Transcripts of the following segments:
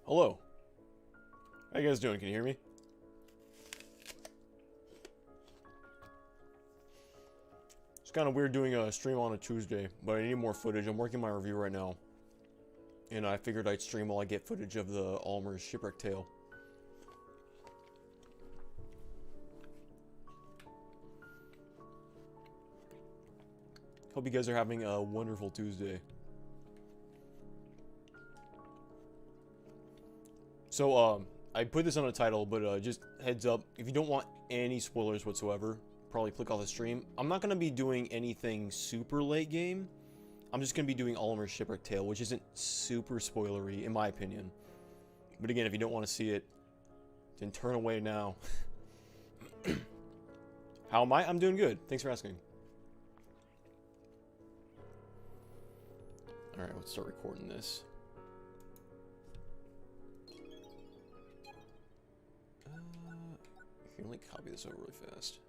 Hello. How you guys doing? Can you hear me? It's kind of weird doing a stream on a Tuesday, but I need more footage. I'm working my review right now. And I figured I'd stream while I get footage of the Olimar Shipwreck tale. Hope you guys are having a wonderful Tuesday. So, I put this on a title, but just heads up, if you don't want any spoilers whatsoever, probably click off the stream. I'm not going to be doing anything super late game. I'm just going to be doing Olimar's Shipwreck tale, which isn't super spoilery, in my opinion. But again, if you don't want to see it, then turn away now. How am I? I'm doing good. Thanks for asking. Alright, let's start recording this. Here, let me copy this over really fast.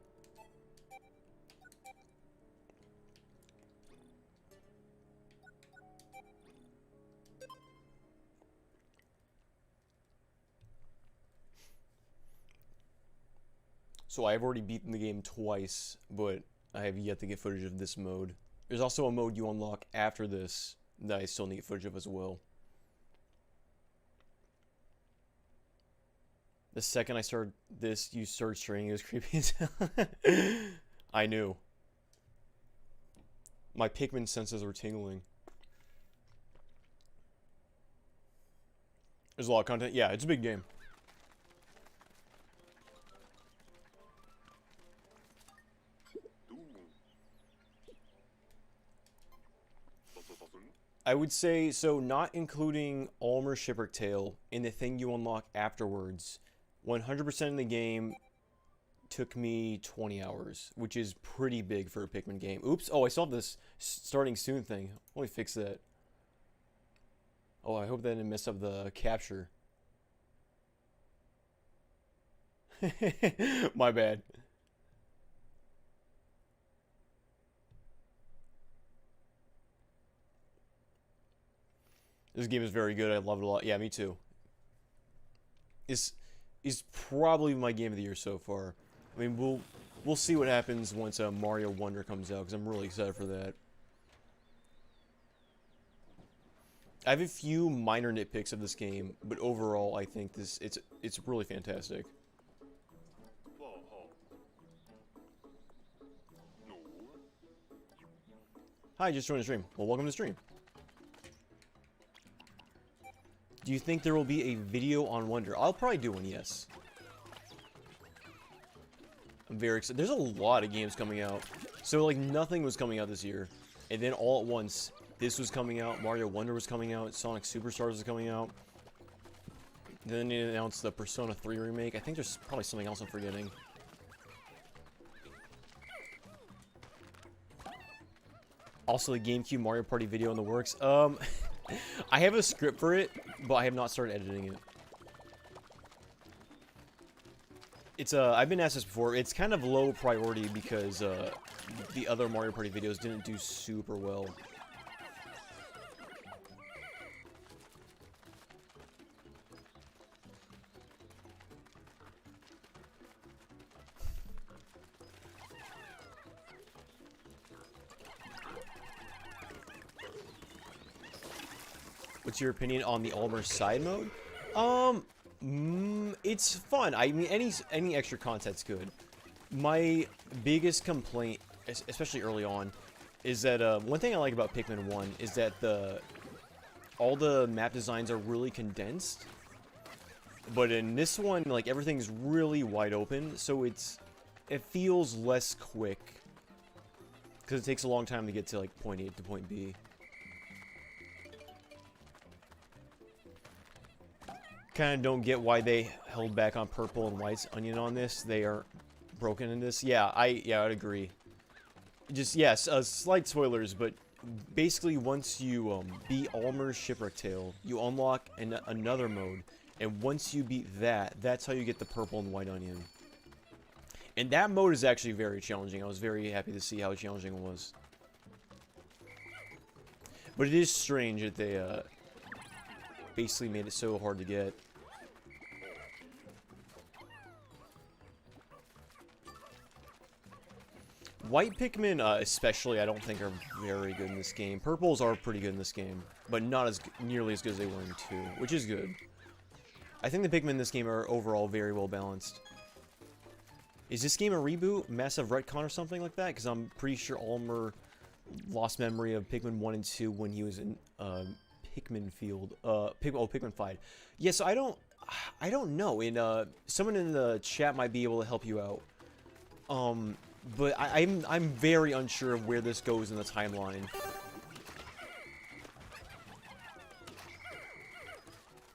So I have already beaten the game twice, but I have yet to get footage of this mode. There's also a mode you unlock after this that I still need footage of as well. The second I started this, you started streaming, it was creepy as hell. I knew. My Pikmin senses were tingling. There's a lot of content. Yeah, it's a big game. I would say, so not including Olimar Shipwreck Tale in the thing you unlock afterwards, 100% of the game took me 20 hours, which is pretty big for a Pikmin game. Oops, oh, I saw this starting soon thing. Let me fix that. Oh, I hope that didn't mess up the capture. My bad. This game is very good. I love it a lot. Yeah, me too. Is probably my game of the year so far. I mean, we'll see what happens once Mario Wonder comes out, because I'm really excited for that. I have a few minor nitpicks of this game, but overall, I think it's really fantastic. Hi, just joined the stream. Well, welcome to the stream. Do you think there will be a video on Wonder? I'll probably do one, yes. I'm very excited. There's a lot of games coming out. So, like, nothing was coming out this year. And then all at once, this was coming out, Mario Wonder was coming out, Sonic Superstars was coming out. Then they announced the Persona 3 remake. I think there's probably something else I'm forgetting. Also, the GameCube Mario Party video in the works. I have a script for it, but I have not started editing it. It's I've been asked this before. It's kind of low priority because the other Mario Party videos didn't do super well. What's your opinion on the Olimar side mode? It's fun. I mean, any extra content's good. My biggest complaint, especially early on, is that one thing I like about Pikmin 1 is that all the map designs are really condensed. But in this one, like, everything's really wide open, so it feels less quick because it takes a long time to get to like point A to point B. Kind of don't get why they held back on purple and white's onion on this. They are broken in this. Yeah, I'd agree. Just, yes, slight spoilers, but basically once you beat Olimar's Shipwreck Tale, you unlock another mode, and once you beat that, that's how you get the purple and white onion. And that mode is actually very challenging. I was very happy to see how challenging it was. But it is strange that they basically made it so hard to get. White Pikmin, especially, I don't think are very good in this game. Purples are pretty good in this game, but not as nearly as good as they were in 2, which is good. I think the Pikmin in this game are overall very well balanced. Is this game a reboot? Massive retcon or something like that? Because I'm pretty sure Olimar lost memory of Pikmin 1 and 2 when he was in Pikmin Field. Pikmin 5. Yeah, so I don't know. Someone in the chat might be able to help you out. But I'm very unsure of where this goes in the timeline.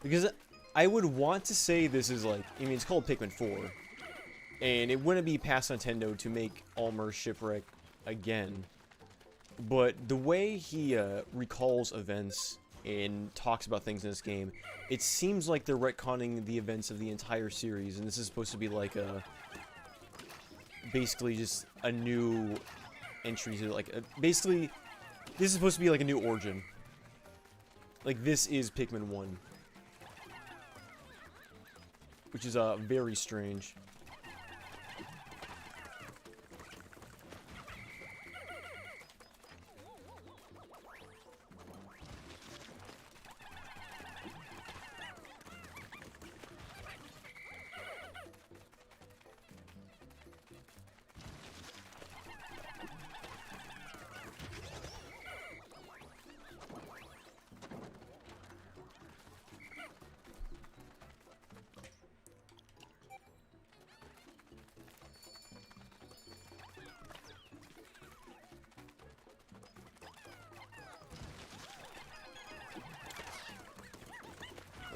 Because I would want to say this is like, I mean, it's called Pikmin 4. And it wouldn't be past Nintendo to make Olimar Shipwreck again. But the way he recalls events and talks about things in this game, it seems like they're retconning the events of the entire series. And this is supposed to be like a... basically just a new entry to like basically this is supposed to be like a new origin. Like this is Pikmin 1, which is very strange.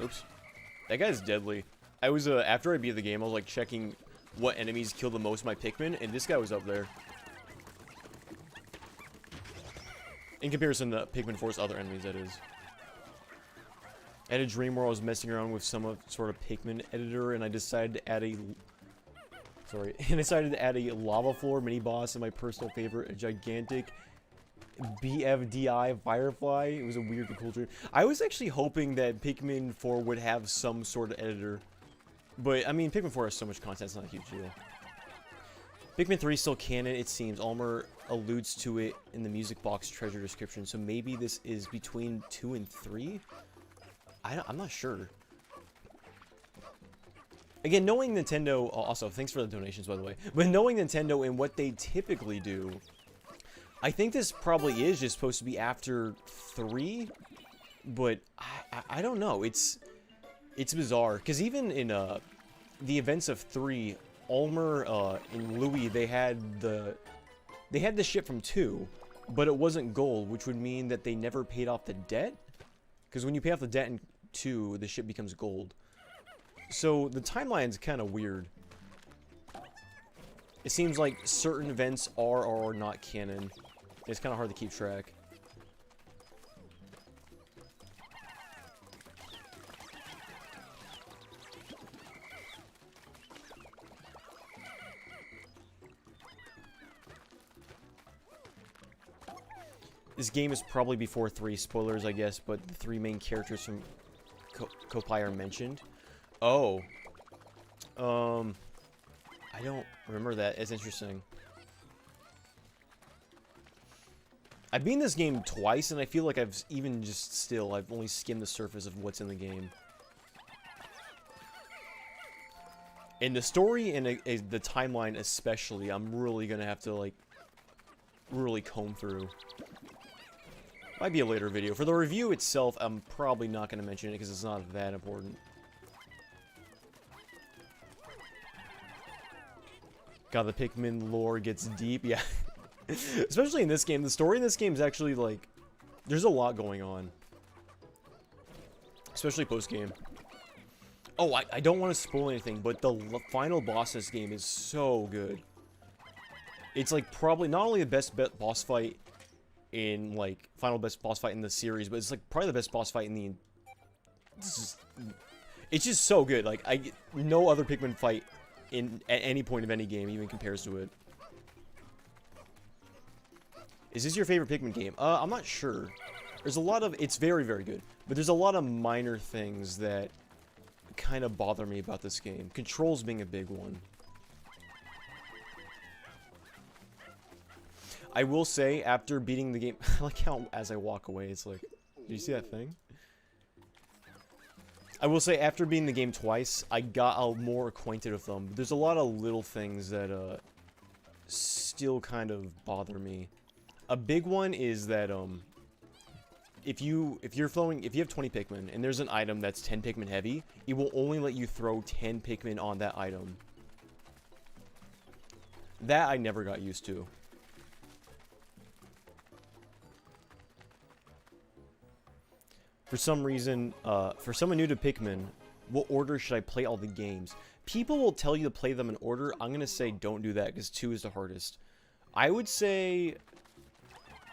Oops. That guy's deadly. I was, after I beat the game, I was, like, checking what enemies kill the most my Pikmin, and this guy was up there. In comparison to Pikmin 4's other enemies, that is. I had a dream where I was messing around with some sort of Pikmin editor, and I decided to add a... Sorry. And I decided to add a lava floor mini-boss, and my personal favorite, a gigantic... BFDI Firefly. It was a weird but cool dream. I was actually hoping that Pikmin 4 would have some sort of editor. But, I mean, Pikmin 4 has so much content, it's not a huge deal. Pikmin 3 is still canon, it seems. Olimar alludes to it in the music box treasure description, so maybe this is between 2 and 3? I'm not sure. Again, knowing Nintendo... Also, thanks for the donations, by the way. But knowing Nintendo and what they typically do... I think this probably is just supposed to be after 3, but I don't know. It's bizarre because even in the events of 3, Olimar and Louis they had the ship from 2, but it wasn't gold, which would mean that they never paid off the debt. Because when you pay off the debt in 2, the ship becomes gold. So the timeline's kind of weird. It seems like certain events are or are not canon. It's kind of hard to keep track. This game is probably before 3, spoilers I guess, but the 3 main characters from Kopai are mentioned. Oh. I don't remember that. It's interesting. I've beaten this game twice, and I feel like I've only skimmed the surface of what's in the game. And the story and the timeline especially, I'm really gonna have to, like, really comb through. Might be a later video. For the review itself, I'm probably not gonna mention it because it's not that important. God, the Pikmin lore gets deep, yeah. Especially in this game. The story in this game is actually, like, there's a lot going on. Especially post-game. Oh, I don't want to spoil anything, but the final boss in this game is so good. It's, like, probably not only the best boss fight in, like, final best boss fight in the series, but it's, like, probably the best boss fight in the... It's just so good. Like, no other Pikmin fight at any point of any game even compares to it. Is this your favorite Pikmin game? I'm not sure. There's a lot of, it's very, very good, but there's a lot of minor things that kind of bother me about this game. Controls being a big one. I will say, after beating the game, I like how as I walk away, it's like, do you see that thing? I will say, after beating the game twice, I got more acquainted with them. There's a lot of little things that still kind of bother me. A big one is that if you have 20 Pikmin and there's an item that's 10 Pikmin heavy, it will only let you throw 10 Pikmin on that item. That I never got used to. For some reason, for someone new to Pikmin, what order should I play all the games? People will tell you to play them in order. I'm going to say don't do that because 2 is the hardest. I would say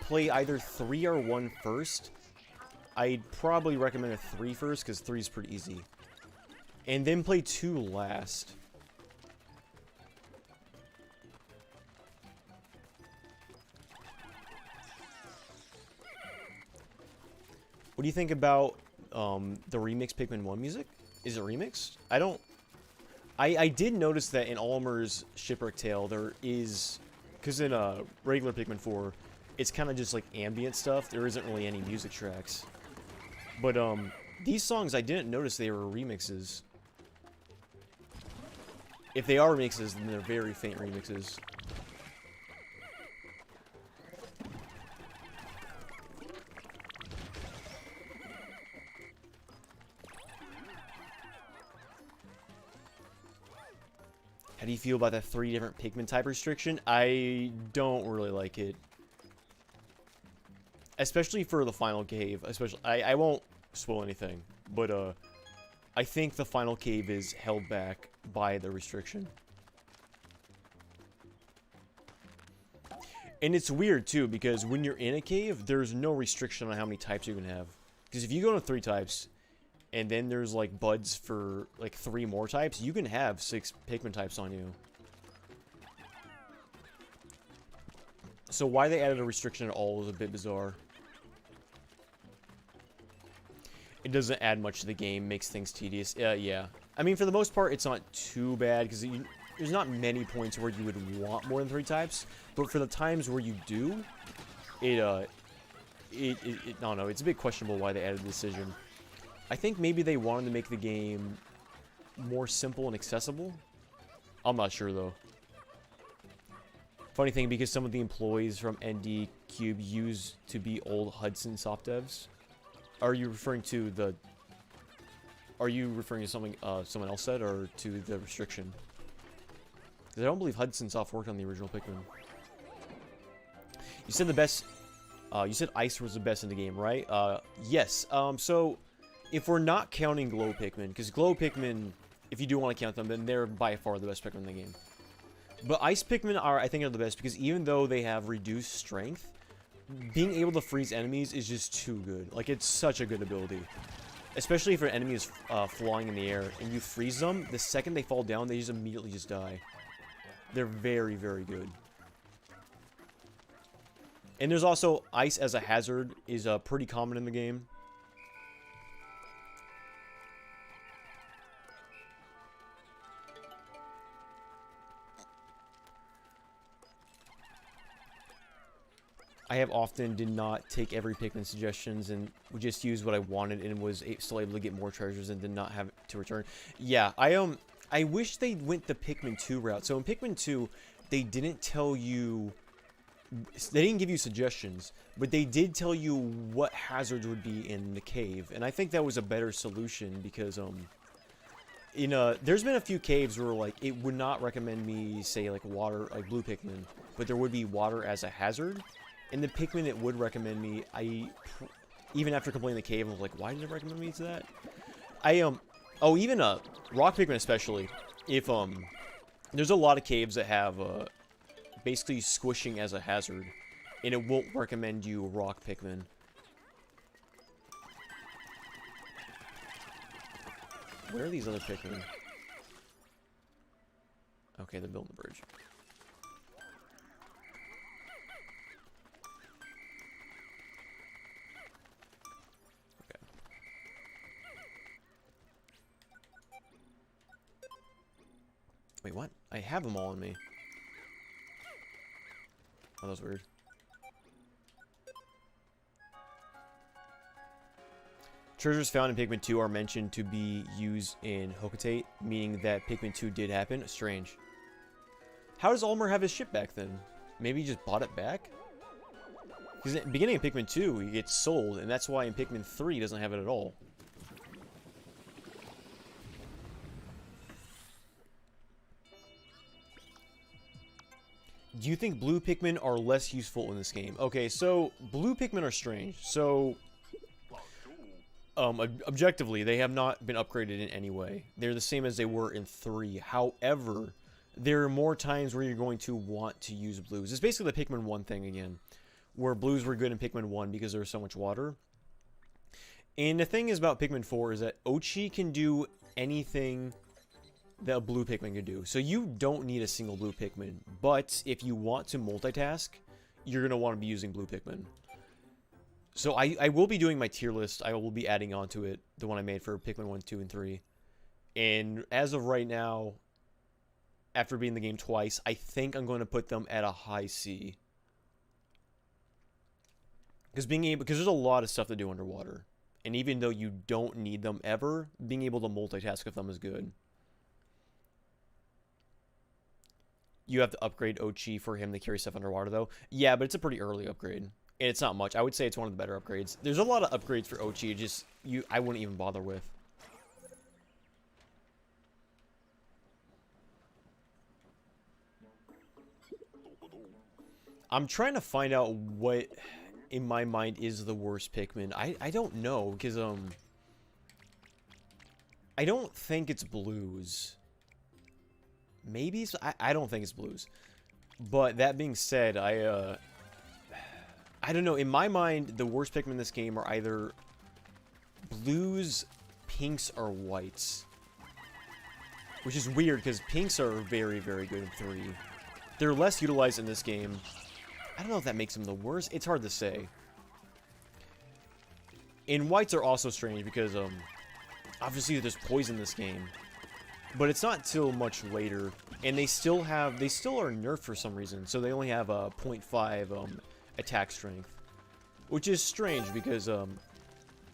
play either 3 or 1 first. I'd probably recommend a 3 first because 3 is pretty easy. And then play 2 last. What do you think about the remix Pikmin 1 music? Is it remixed? I did notice that in Olimar's Shipwreck Tale there is, because in regular Pikmin 4, it's kind of just like ambient stuff. There isn't really any music tracks. But these songs, I didn't notice they were remixes. If they are remixes, then they're very faint remixes. How do you feel about that 3 different Pikmin type restriction? I don't really like it. Especially for the final cave. I won't spoil anything. But I think the final cave is held back by the restriction. And it's weird too, because when you're in a cave, there's no restriction on how many types you can have. Because if you go to 3 types, and then there's like buds for like 3 more types, you can have 6 Pikmin types on you. So why they added a restriction at all is a bit bizarre. It doesn't add much to the game, makes things tedious. Yeah. I mean, for the most part, it's not too bad, because there's not many points where you would want more than 3 types. But for the times where you do, I don't know, it's a bit questionable why they added the decision. I think maybe they wanted to make the game more simple and accessible. I'm not sure, though. Funny thing, because some of the employees from ND Cube used to be old Hudson soft devs. Are you referring to something someone else said, or to the restriction? Because I don't believe Hudson Soft worked on the original Pikmin. You said the best. You said Ice was the best in the game, right? Yes. So if we're not counting Glow Pikmin, because Glow Pikmin, if you do want to count them, then they're by far the best Pikmin in the game. But Ice Pikmin I think, are the best, because even though they have reduced strength, being able to freeze enemies is just too good. Like, it's such a good ability. Especially if an enemy is flying in the air, and you freeze them, the second they fall down, they just immediately just die. They're very, very good. And there's also ice as a hazard is pretty common in the game. I have often did not take every Pikmin suggestions and would just use what I wanted and was still able to get more treasures and did not have to return. Yeah, I wish they went the Pikmin 2 route. So in Pikmin 2, they didn't tell you, they didn't give you suggestions, but they did tell you what hazards would be in the cave. And I think that was a better solution because there's been a few caves where like it would not recommend me say like water, like blue Pikmin, but there would be water as a hazard. And the Pikmin it would recommend me, even after completing the cave, I was like, why did it recommend me to that? Oh, even rock Pikmin especially. If there's a lot of caves that have basically squishing as a hazard, and it won't recommend you rock Pikmin. Where are these other Pikmin? Okay, they're building the bridge. Wait, what? I have them all on me. Oh, that was weird. Treasures found in Pikmin 2 are mentioned to be used in Hocotate, meaning that Pikmin 2 did happen. Strange. How does Olimar have his ship back then? Maybe he just bought it back? Because at the beginning of Pikmin 2, he gets sold, and that's why in Pikmin 3 he doesn't have it at all. Do you think blue Pikmin are less useful in this game? Okay, so blue Pikmin are strange. So, objectively, they have not been upgraded in any way. They're the same as they were in 3. However, there are more times where you're going to want to use blues. It's basically the Pikmin 1 thing again, where blues were good in Pikmin 1 because there was so much water. And the thing is about Pikmin 4 is that Ochi can do anything that a blue Pikmin could do. So you don't need a single blue Pikmin, but if you want to multitask, you're going to want to be using blue Pikmin. So I will be doing my tier list. I will be adding on to it, the one I made for Pikmin 1, 2, and 3. And as of right now, after beating the game twice, I think I'm going to put them at a high C. Because there's a lot of stuff to do underwater. And even though you don't need them ever, being able to multitask with them is good. You have to upgrade Ochi for him to carry stuff underwater, though. Yeah, but it's a pretty early upgrade. And it's not much. I would say it's one of the better upgrades. There's a lot of upgrades for Ochi, just I wouldn't even bother with. I'm trying to find out what, in my mind, is the worst Pikmin. I don't know, because, I don't think it's blues. Maybe I don't think it's blues. But that being said, I don't know. In my mind, the worst Pikmin in this game are either blues, pinks, or whites. Which is weird, because pinks are very, very good in 3. They're less utilized in this game. I don't know if that makes them the worst. It's hard to say. And whites are also strange, because, obviously there's poison in this game. But it's not till much later, and they still are nerfed for some reason, so they only have a 0.5 attack strength, which is strange because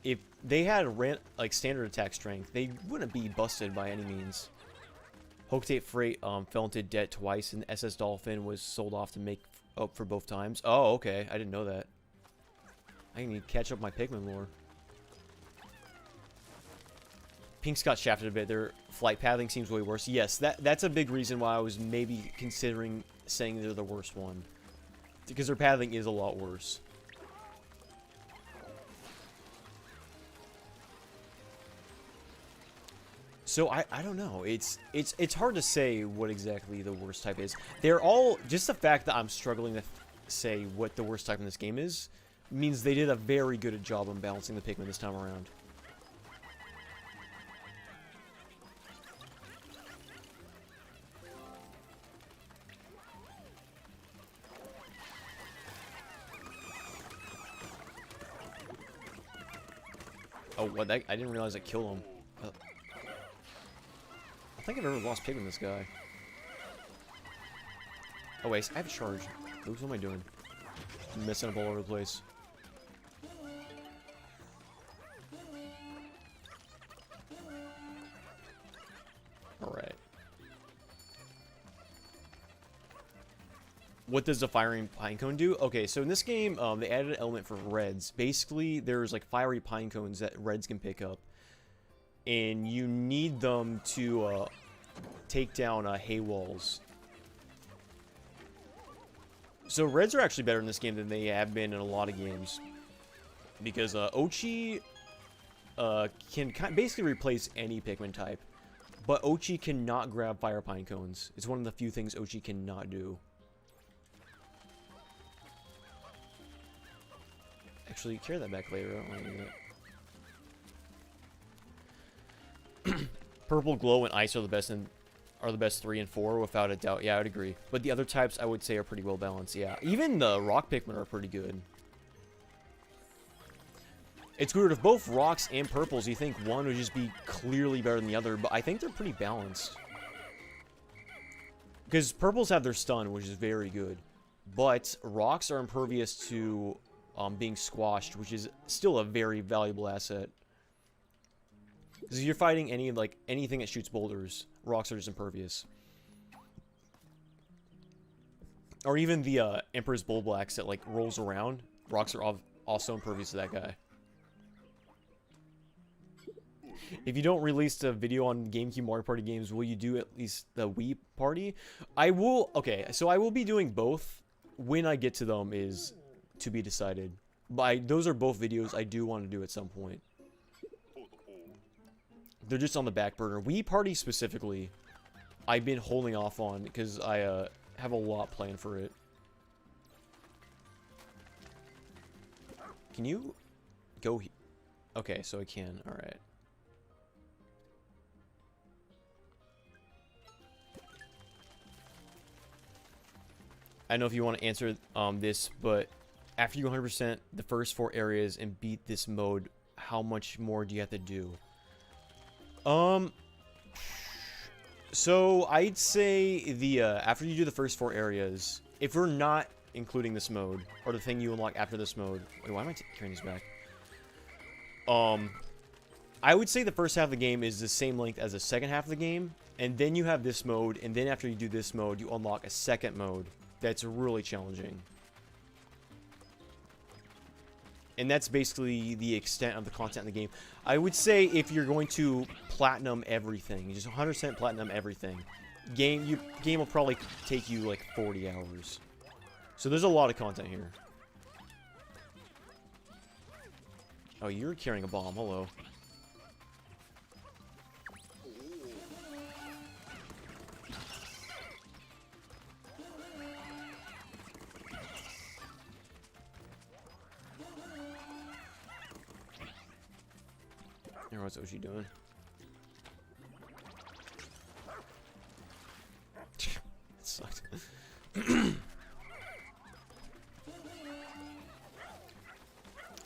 if they had standard attack strength, they wouldn't be busted by any means. Hocotate Freight fell into debt twice, and SS Dolphin was sold off to make up for both times. Oh, okay, I didn't know that. I need to catch up my Pikmin lore. Pinks got shafted a bit. Their flight pathing seems way worse. Yes, that's a big reason why I was maybe considering saying they're the worst one. Because their pathing is a lot worse. So I don't know. It's hard to say what exactly the worst type is. They're all just the fact that I'm struggling to say what the worst type in this game is means they did a very good job on balancing the Pikmin this time around. Oh, what? I didn't realize I killed him. I think I've never lost Pikmin this guy. Oh wait, I have a charge. Oops, what am I doing? I'm messing up all over the place. Alright. What does the firing pinecone do? Okay, so in this game, they added an element for reds. Basically, there's like fiery pinecones that reds can pick up. And you need them to take down hay walls. So reds are actually better in this game than they have been in a lot of games. Because Ochi can basically replace any Pikmin type. But Ochi cannot grab fire pinecones. It's one of the few things Ochi cannot do. Actually, carry that back later. I don't want to do that. Purple, Glow, and Ice are the best 3 and 4 without a doubt. Yeah, I would agree. But the other types I would say are pretty well balanced. Yeah, even the Rock Pikmin are pretty good. It's weird if both rocks and purples, you think one would just be clearly better than the other, but I think they're pretty balanced. Because purples have their stun, which is very good. But rocks are impervious to being squashed, which is still a very valuable asset. Because if you're fighting anything that shoots boulders, rocks are just impervious. Or even the Emperor's Bullblacks that like rolls around, rocks are also impervious to that guy. If you don't release a video on GameCube Mario Party games, will you do at least the Wii Party? I will. Okay, so I will be doing both. When I get to them is to be decided. But those are both videos I do want to do at some point. They're just on the back burner. Wii Party specifically, I've been holding off on because I have a lot planned for it. Can you go? Okay, so I can. All right. I don't know if you want to answer this, but after you go 100% the first 4 areas and beat this mode, how much more do you have to do? So I'd say the after you do the first 4 areas, if we're not including this mode or the thing you unlock after this mode, wait, why am I carrying this back? I would say the first half of the game is the same length as the second half of the game, and then you have this mode, and then after you do this mode, you unlock a second mode that's really challenging. And that's basically the extent of the content in the game. I would say if you're going to platinum everything, just 100% platinum everything, game will probably take you like 40 hours. So there's a lot of content here. Oh, you're carrying a bomb. Hello. What's Oshi doing? It sucked.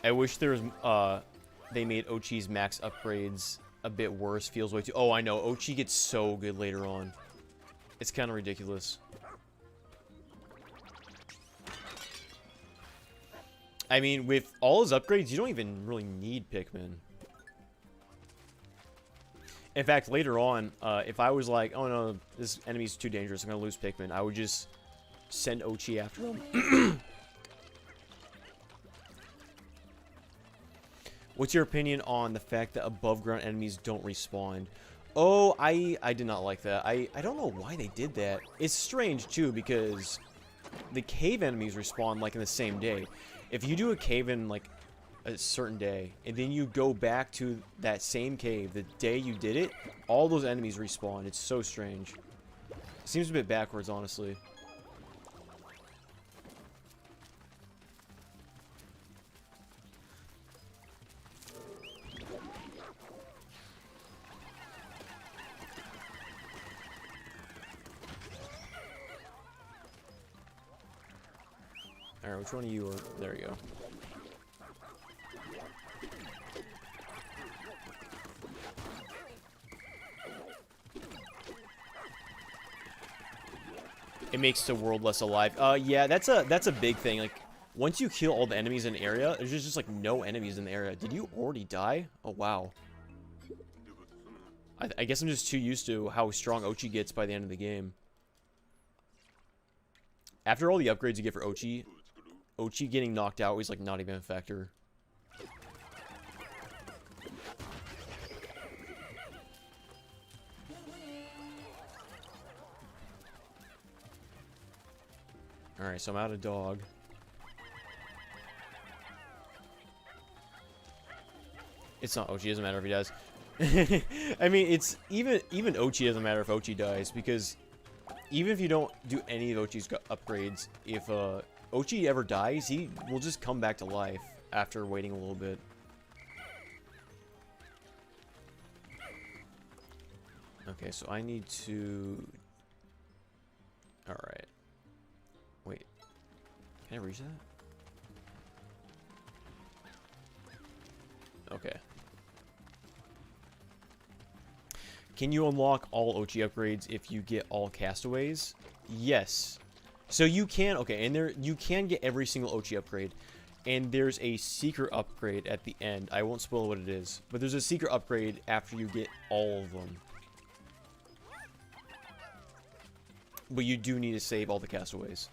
I wish there was they made Ochi's max upgrades a bit worse. Feels way too. Oh, I know. Ochi gets so good later on. It's kind of ridiculous. I mean, with all his upgrades, you don't even really need Pikmin. In fact, later on, if I was like, oh no, this enemy's too dangerous, I'm gonna lose Pikmin, I would just send Ochi after him. What's your opinion on the fact that above ground enemies don't respawn? Oh, I did not like that. I don't know why they did that. It's strange too, because the cave enemies respawn like in the same day. If you do a cave in like a certain day, and then you go back to that same cave the day you did it, all those enemies respawn. It's so strange. Seems a bit backwards, honestly. Alright, which one of you are... There you go. It makes the world less alive. Yeah, that's a big thing. Like, once you kill all the enemies in an area, there's just like no enemies in the area. Did you already die? Oh wow. I guess I'm just too used to how strong Ochi gets by the end of the game. After all the upgrades you get for Ochi, Ochi getting knocked out is like not even a factor. Alright, so I'm out of dog. It's not Ochi, doesn't matter if he dies. I mean, it's even Ochi doesn't matter if Ochi dies, because even if you don't do any of Ochi's upgrades, if Ochi ever dies, he will just come back to life after waiting a little bit. Okay, so I need to... Alright. Wait. Can I reach that? Okay. can you unlock all Ochi upgrades if you get all castaways? Yes. So you can, okay, and there you can get every single Ochi upgrade. And there's a secret upgrade at the end. I won't spoil what it is, but there's a secret upgrade after you get all of them. But you do need to save all the castaways.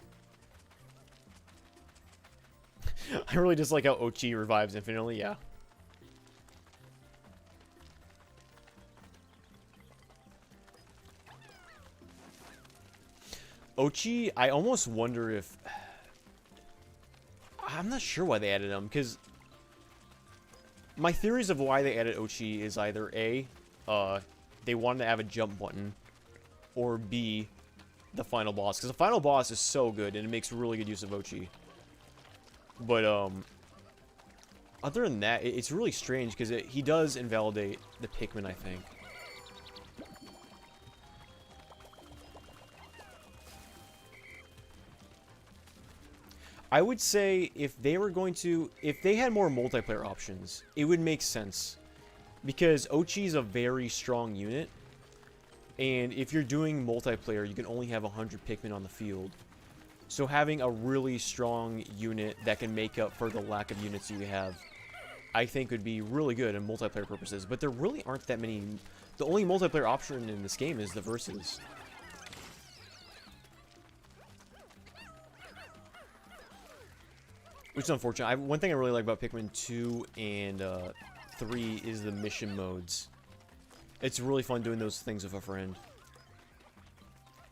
I really just like how Ochi revives infinitely, yeah. Ochi, I almost wonder if... I'm not sure why they added them, because... My theories of why they added Ochi is either A, they wanted to have a jump button, or B, the final boss. Because the final boss is so good, and it makes really good use of Ochi. But, other than that, it's really strange, because he does invalidate the Pikmin, I think. I would say if they were going to, if they had more multiplayer options, it would make sense. Because Ochi is a very strong unit. And if you're doing multiplayer, you can only have 100 Pikmin on the field. So having a really strong unit that can make up for the lack of units you have, I think would be really good in multiplayer purposes. But there really aren't that many. The only multiplayer option in this game is the versus. Which is unfortunate. One thing I really like about Pikmin 2 and 3 is the mission modes. It's really fun doing those things with a friend.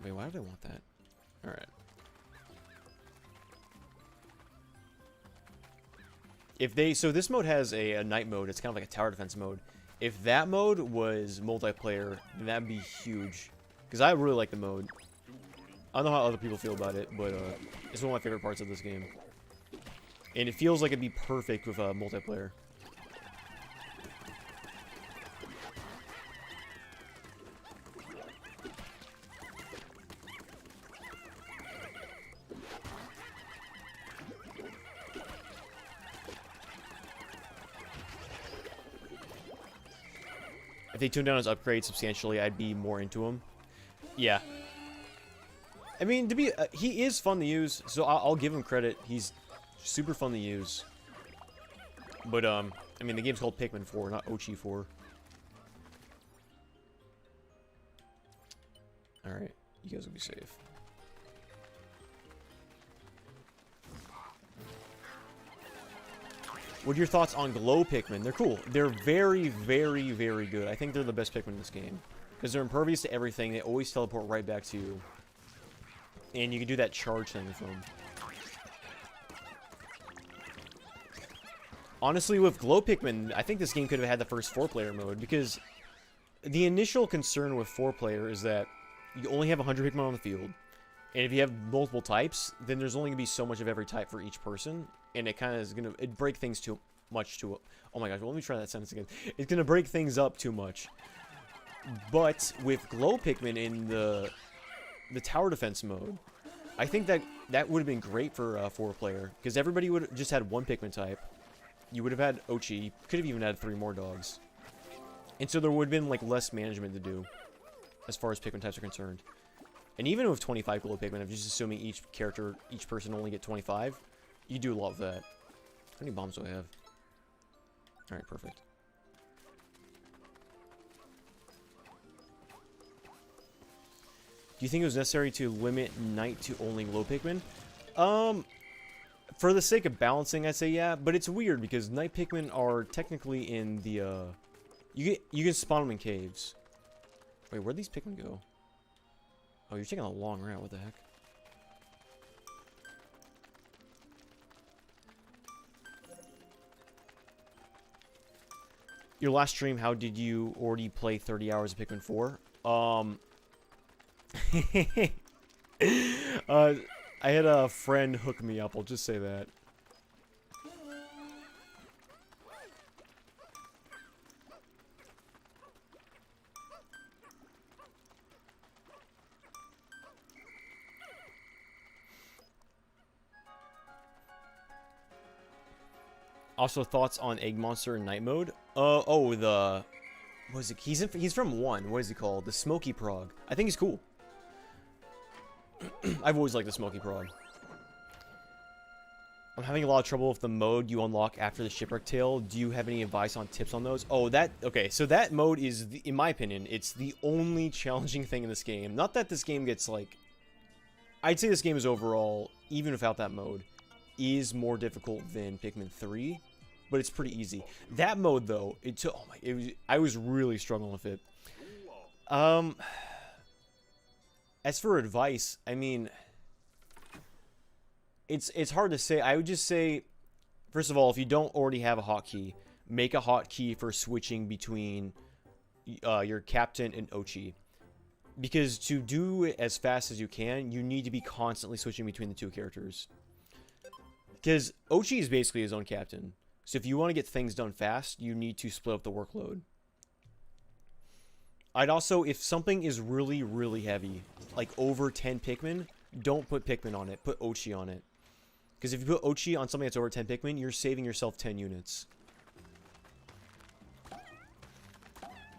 Wait, why do I want that? Alright. If they... So this mode has a night mode. It's kind of like a tower defense mode. If that mode was multiplayer, then that'd be huge. Because I really like the mode. I don't know how other people feel about it, but it's one of my favorite parts of this game. And it feels like it'd be perfect with multiplayer. If they tune down his upgrades substantially, I'd be more into him. Yeah. I mean, to be, he is fun to use, so I'll give him credit. He's super fun to use. But, I mean, the game's called Pikmin 4, not Ochi 4. Alright, you guys will be safe. What are your thoughts on glow Pikmin? They're cool. They're very, very, very good. I think they're the best Pikmin in this game. Because they're impervious to everything. They always teleport right back to you. And you can do that charge thing with them. Honestly, with glow Pikmin, I think this game could have had the first 4-player mode. Because the initial concern with 4-player is that you only have 100 Pikmin on the field. And if you have multiple types, then there's only going to be so much of every type for each person. And it kind of is going to break things too much to... Oh my gosh, well, let me try that sentence again. It's going to break things up too much. But with glow Pikmin in the tower defense mode, I think that would have been great for 4-player. Because everybody would have just had one Pikmin type. You would have had Ochi. You could have even had 3 more dogs. And so there would have been like less management to do as far as Pikmin types are concerned. And even with 25 glow Pikmin, I'm just assuming each person only get 25, you do love that. How many bombs do I have? Alright, perfect. Do you think it was necessary to limit night to only glow Pikmin? For the sake of balancing, I'd say yeah, but it's weird because night Pikmin are technically in the, you can spawn them in caves. Wait, where'd these Pikmin go? Oh, you're taking a long route, what the heck? Your last stream, how did you already play 30 hours of Pikmin 4? I had a friend hook me up, I'll just say that. Also, thoughts on Egg Monster in night mode? The What is it? He's from 1. What is he called? The Smoky Prog. I think he's cool. I've always liked the Smoky Prog. I'm having a lot of trouble with the mode you unlock after the Shipwreck Tale. Do you have any advice on tips on those? Oh, okay, so that mode is, in my opinion, it's the only challenging thing in this game. Not that this game gets, like... I'd say this game is overall, even without that mode, is more difficult than Pikmin 3, but it's pretty easy. That mode, though, I was really struggling with it. As for advice, I mean... It's hard to say. I would just say, first of all, if you don't already have a hotkey, make a hotkey for switching between your captain and Ochi. Because to do it as fast as you can, you need to be constantly switching between the two characters. Because Ochi is basically his own captain. So if you want to get things done fast, you need to split up the workload. I'd also, if something is really, really heavy, like over 10 Pikmin, don't put Pikmin on it. Put Ochi on it. Because if you put Ochi on something that's over 10 Pikmin, you're saving yourself 10 units.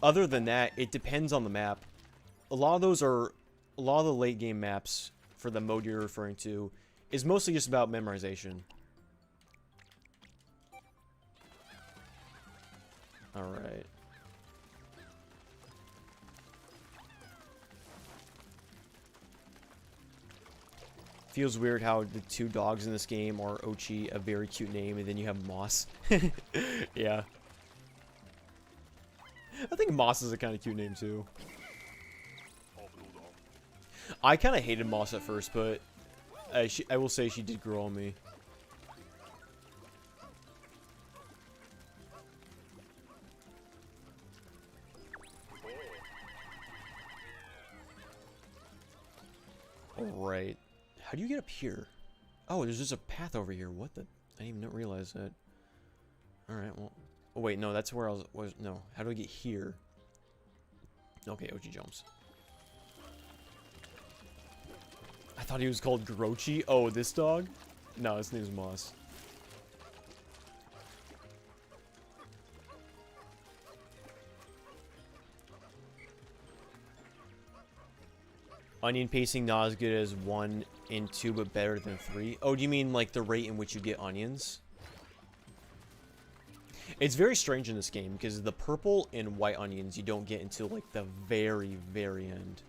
Other than that, it depends on the map. A lot of the late game maps for the mode you're referring to is mostly just about memorization. Alright. Feels weird how the two dogs in this game are Ochi, a very cute name, and then you have Moss. Yeah. I think Moss is a kind of cute name, too. I kind of hated Moss at first, but I will say she did grow on me. Alright. How do you get up here? Oh, there's just a path over here. What the? I didn't even realize that. Alright, well. Oh, wait, no, that's where I was. No, how do I get here? Okay, Ochi jumps. I thought he was called Grochi. Oh, this dog? No, his name's Moss. Onion pacing not as good as 1 and 2, but better than 3. Oh, do you mean like the rate in which you get onions? It's very strange in this game because the purple and white onions you don't get until like the very, very end.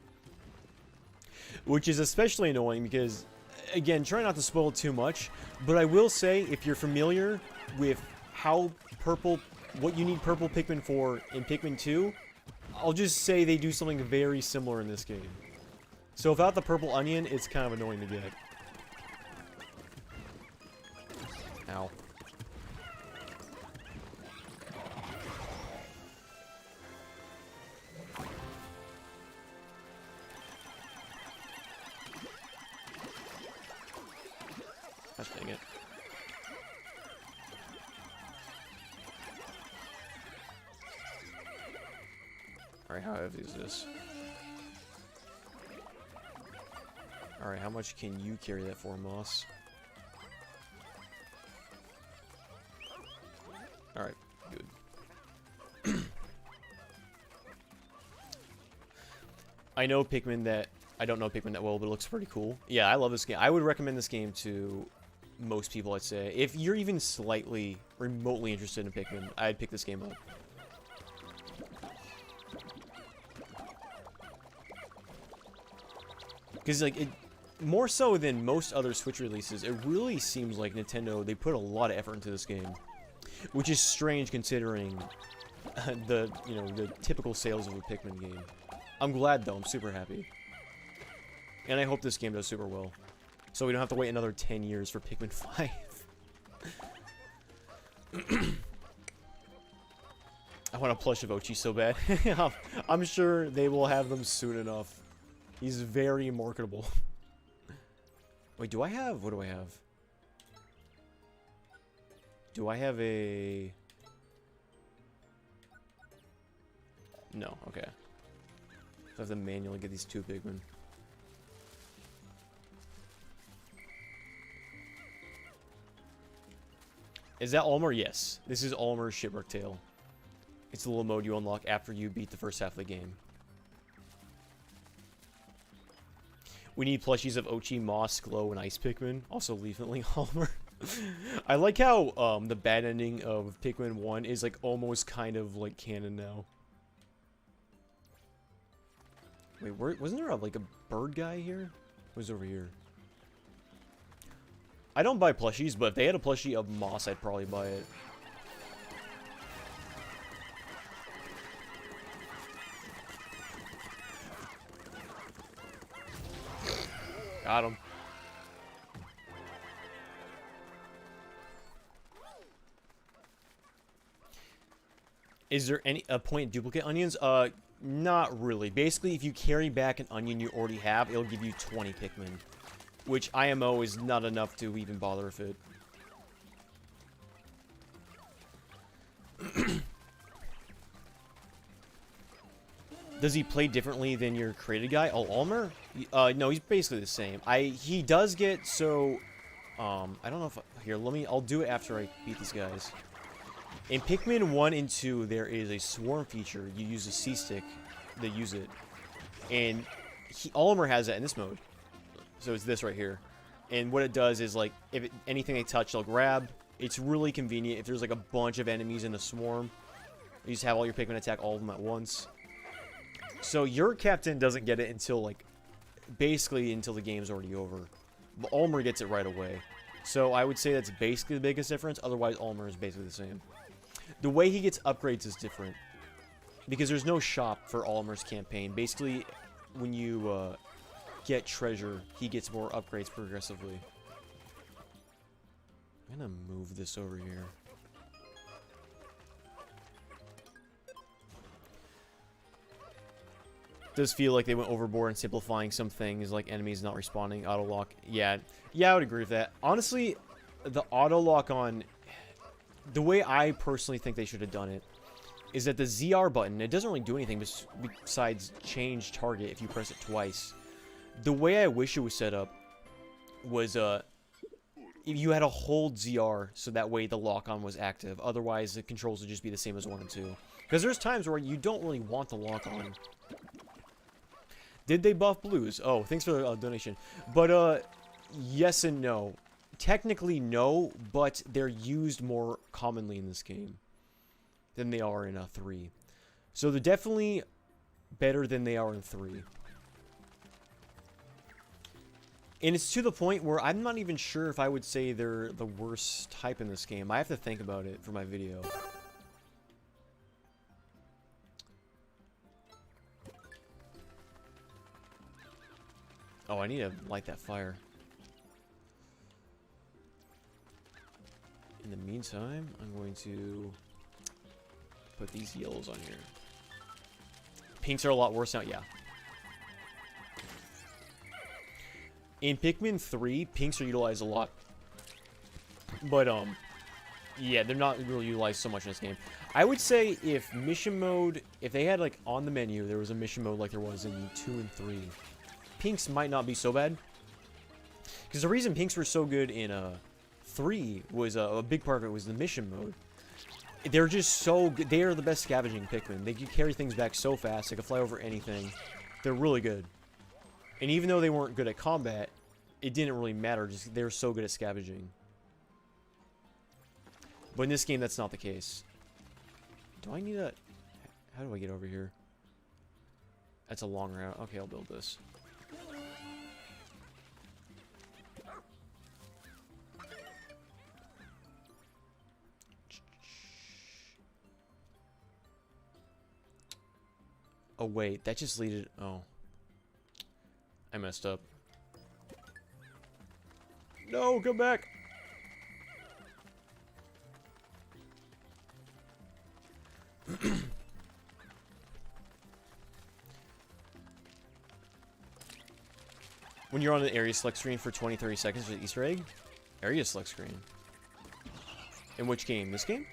Which is especially annoying because, again, try not to spoil too much, but I will say if you're familiar with how what you need purple Pikmin for in Pikmin 2, I'll just say they do something very similar in this game. So without the purple onion, it's kind of annoying to get. Ow. Gosh dang it. Alright, how heavy is this? Alright, how much can you carry that for, Moss? Alright, good. I know Pikmin that... I don't know Pikmin that well, but it looks pretty cool. Yeah, I love this game. I would recommend this game to most people, I'd say. If you're even slightly, remotely interested in Pikmin, I'd pick this game up. Because, like, more so than most other Switch releases, it really seems like Nintendo, they put a lot of effort into this game. Which is strange considering the typical sales of a Pikmin game. I'm glad, though. I'm super happy. And I hope this game does super well. So we don't have to wait another 10 years for Pikmin 5. I want a plush of Ochi so bad. I'm sure they will have them soon enough. He's very marketable. Wait, do I have... What do I have? Do I have a... No, okay. So I have to manually get these two Pikmin. Is that Olimar? Yes. This is Olimar's Shipwreck Tale. It's a little mode you unlock after you beat the first half of the game. We need plushies of Ochi, Moss, Glow, and Ice Pikmin. Also, Leaf and Link Olimar. I like how the bad ending of Pikmin 1 is like almost kind of like canon now. Wait, wasn't there like a bird guy here? Who's over here? I don't buy plushies, but if they had a plushie of Moss, I'd probably buy it. Got him. Is there any point duplicate onions? Not really. Basically, if you carry back an onion you already have, it'll give you 20 Pikmin. Which IMO is not enough to even bother with it. Does he play differently than your created guy? Oh, Olimar? No, he's basically the same. He does get so... I don't know if... Here, I'll do it after I beat these guys. In Pikmin 1 and 2, there is a swarm feature. You use a C-stick to use it. And Olimar has that in this mode. So it's this right here. And what it does is, like, if anything they touch, they'll grab. It's really convenient if there's, like, a bunch of enemies in a swarm. You just have all your Pikmin attack all of them at once. So your captain doesn't get it until, like, basically until the game's already over. But Olimar gets it right away. So I would say that's basically the biggest difference. Otherwise, Olimar is basically the same. The way he gets upgrades is different. Because there's no shop for Olimar's campaign. Basically, when you get treasure, he gets more upgrades progressively. I'm gonna move this over here. Does feel like they went overboard in simplifying some things, like enemies not respawning, auto lock. Yeah, I would agree with that. Honestly, the auto lock on, the way I personally think they should have done it is that the ZR button, it doesn't really do anything besides change target if you press it twice. The way I wish it was set up was if you had to hold ZR so that way the lock on was active. Otherwise, the controls would just be the same as 1 and 2. Because there's times where you don't really want the lock on. Did they buff blues? Oh, thanks for the donation. But, yes and no. Technically, no, but they're used more commonly in this game than they are in 3. So they're definitely better than they are in 3. And it's to the point where I'm not even sure if I would say they're the worst type in this game. I have to think about it for my video. Oh, I need to light that fire. In the meantime, I'm going to put these yellows on here. Pinks are a lot worse now, yeah. In Pikmin 3, pinks are utilized a lot. But, yeah, they're not really utilized so much in this game. I would say if mission mode, if they had, like, on the menu, there was a mission mode like there was in 2 and 3, pinks might not be so bad. Because the reason pinks were so good in 3 was a big part of it was the mission mode. They're just so good. They are the best scavenging Pikmin. They can carry things back so fast. They can fly over anything. They're really good. And even though they weren't good at combat, it didn't really matter. Just they were so good at scavenging. But in this game, that's not the case. Do I need a... How do I get over here? That's a long route. Okay, I'll build this. Oh, wait. That just leaded... Oh. I messed up. No, come back! When you're on an area select screen for 20-30 seconds for the Easter egg? Area select screen. In which game? This game?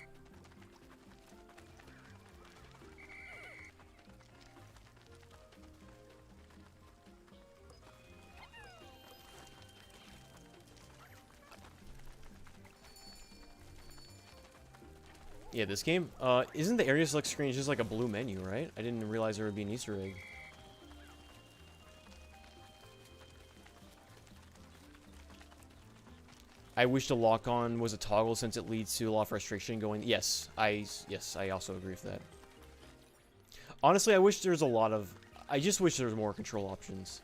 Yeah, this game, isn't the area select screen just like a blue menu, right? I didn't realize there would be an Easter egg. I wish the lock-on was a toggle since it leads to a lot of frustration going... Yes, I also agree with that. Honestly, I wish there's a lot of... I just wish there was more control options.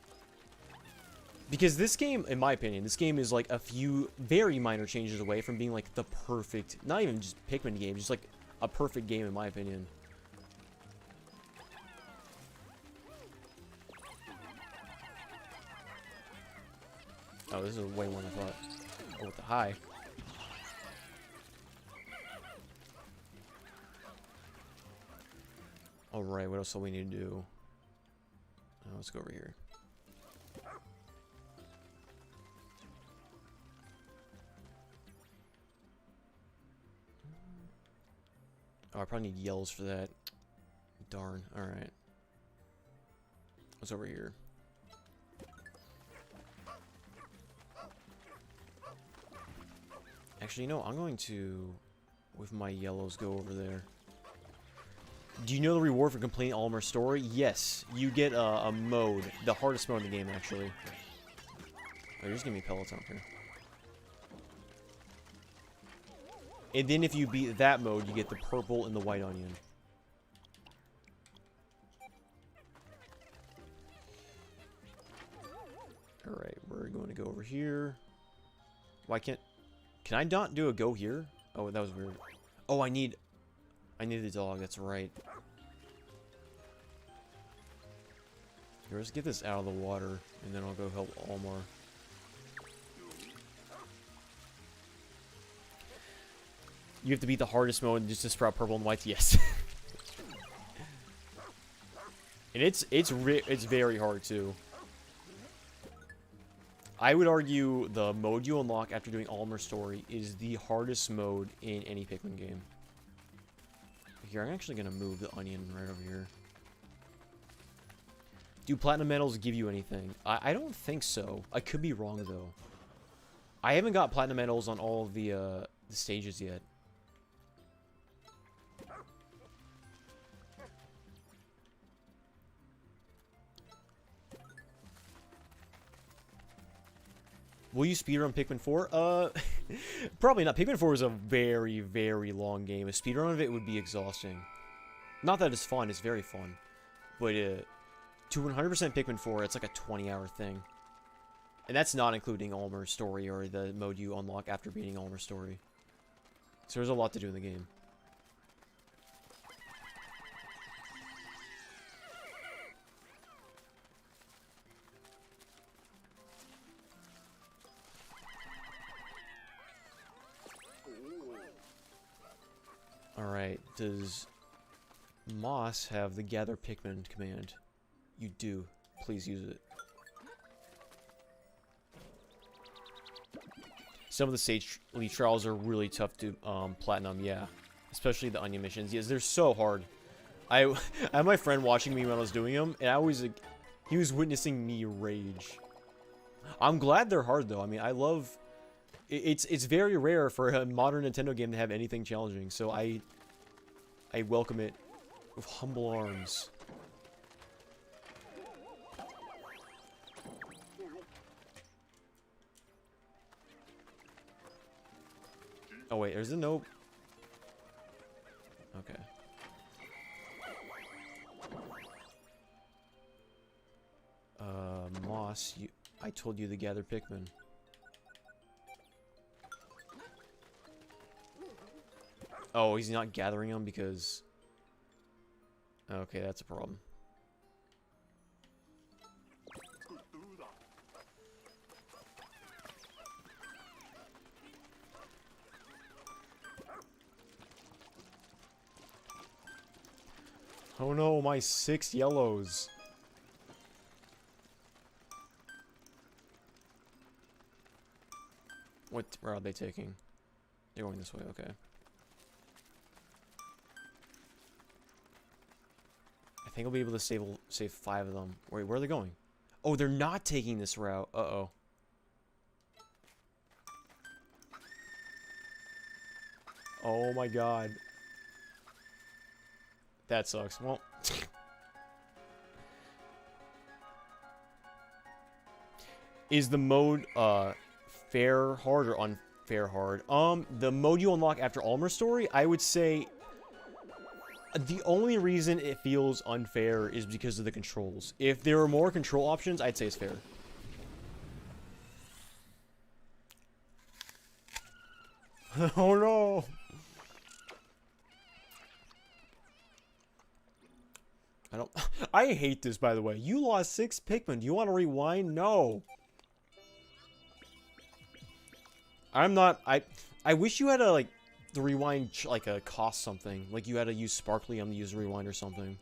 Because this game, in my opinion, this game is like a few very minor changes away from being like the perfect... Not even just Pikmin game, just like a perfect game in my opinion. Oh, this is way more than I thought. Oh, with the high. Alright, what else do we need to do? Let's go over here. Oh, I probably need yellows for that. Darn. Alright. What's over here? Actually, you know, I'm going to, with my yellows, go over there. Do you know the reward for completing Olimar's story? Yes. You get a mode. The hardest mode in the game, actually. Oh, you're just giving me pellets out here. And then if you beat that mode, you get the purple and the white onion. Alright, we're going to go over here. Why can't... Can I not do a go here? Oh, that was weird. Oh, I need the dog, that's right. Here, let's get this out of the water, and then I'll go help Olimar. You have to beat the hardest mode just to sprout purple and white. Yes. And it's very hard too. I would argue the mode you unlock after doing Olimar's story is the hardest mode in any Pikmin game. Here, I'm actually gonna move the onion right over here. Do platinum medals give you anything? I don't think so. I could be wrong though. I haven't got platinum medals on all of the stages yet. Will you speedrun Pikmin 4? Probably not. Pikmin 4 is a very, very long game. A speedrun of it would be exhausting. Not that it's fun, it's very fun. But to 100% Pikmin 4, it's like a 20-hour thing. And that's not including Olimar's story or the mode you unlock after beating Olimar's story. So there's a lot to do in the game. Alright, does Moss have the Gather Pikmin command? You do. Please use it. Some of the stage elite trials are really tough to platinum, yeah. Especially the onion missions. Yes, they're so hard. I had my friend watching me when I was doing them, and I was like, he was witnessing me rage. I'm glad they're hard though. I mean, I love... It's very rare for a modern Nintendo game to have anything challenging, so I welcome it with humble arms. Oh wait, there's a nope. Okay. Moss, I told you to gather Pikmin. Oh, he's not gathering them because... Okay, that's a problem. Oh no, my 6 yellows. What route are they taking? They're going this way, okay. I think I'll be able to save 5 of them. Wait, where are they going? Oh, they're not taking this route. Uh-oh. Oh my god. That sucks. Well. Is the mode, fair hard or unfair hard? The mode you unlock after Olimar story, I would say the only reason it feels unfair is because of the controls. If there were more control options, I'd say it's fair. Oh no! I hate this, by the way. You lost 6 Pikmin. Do you want to rewind? No. I'm not... I wish you had a, like, the rewind, like, cost something. Like, you had to use Sparkly on the user rewind or something.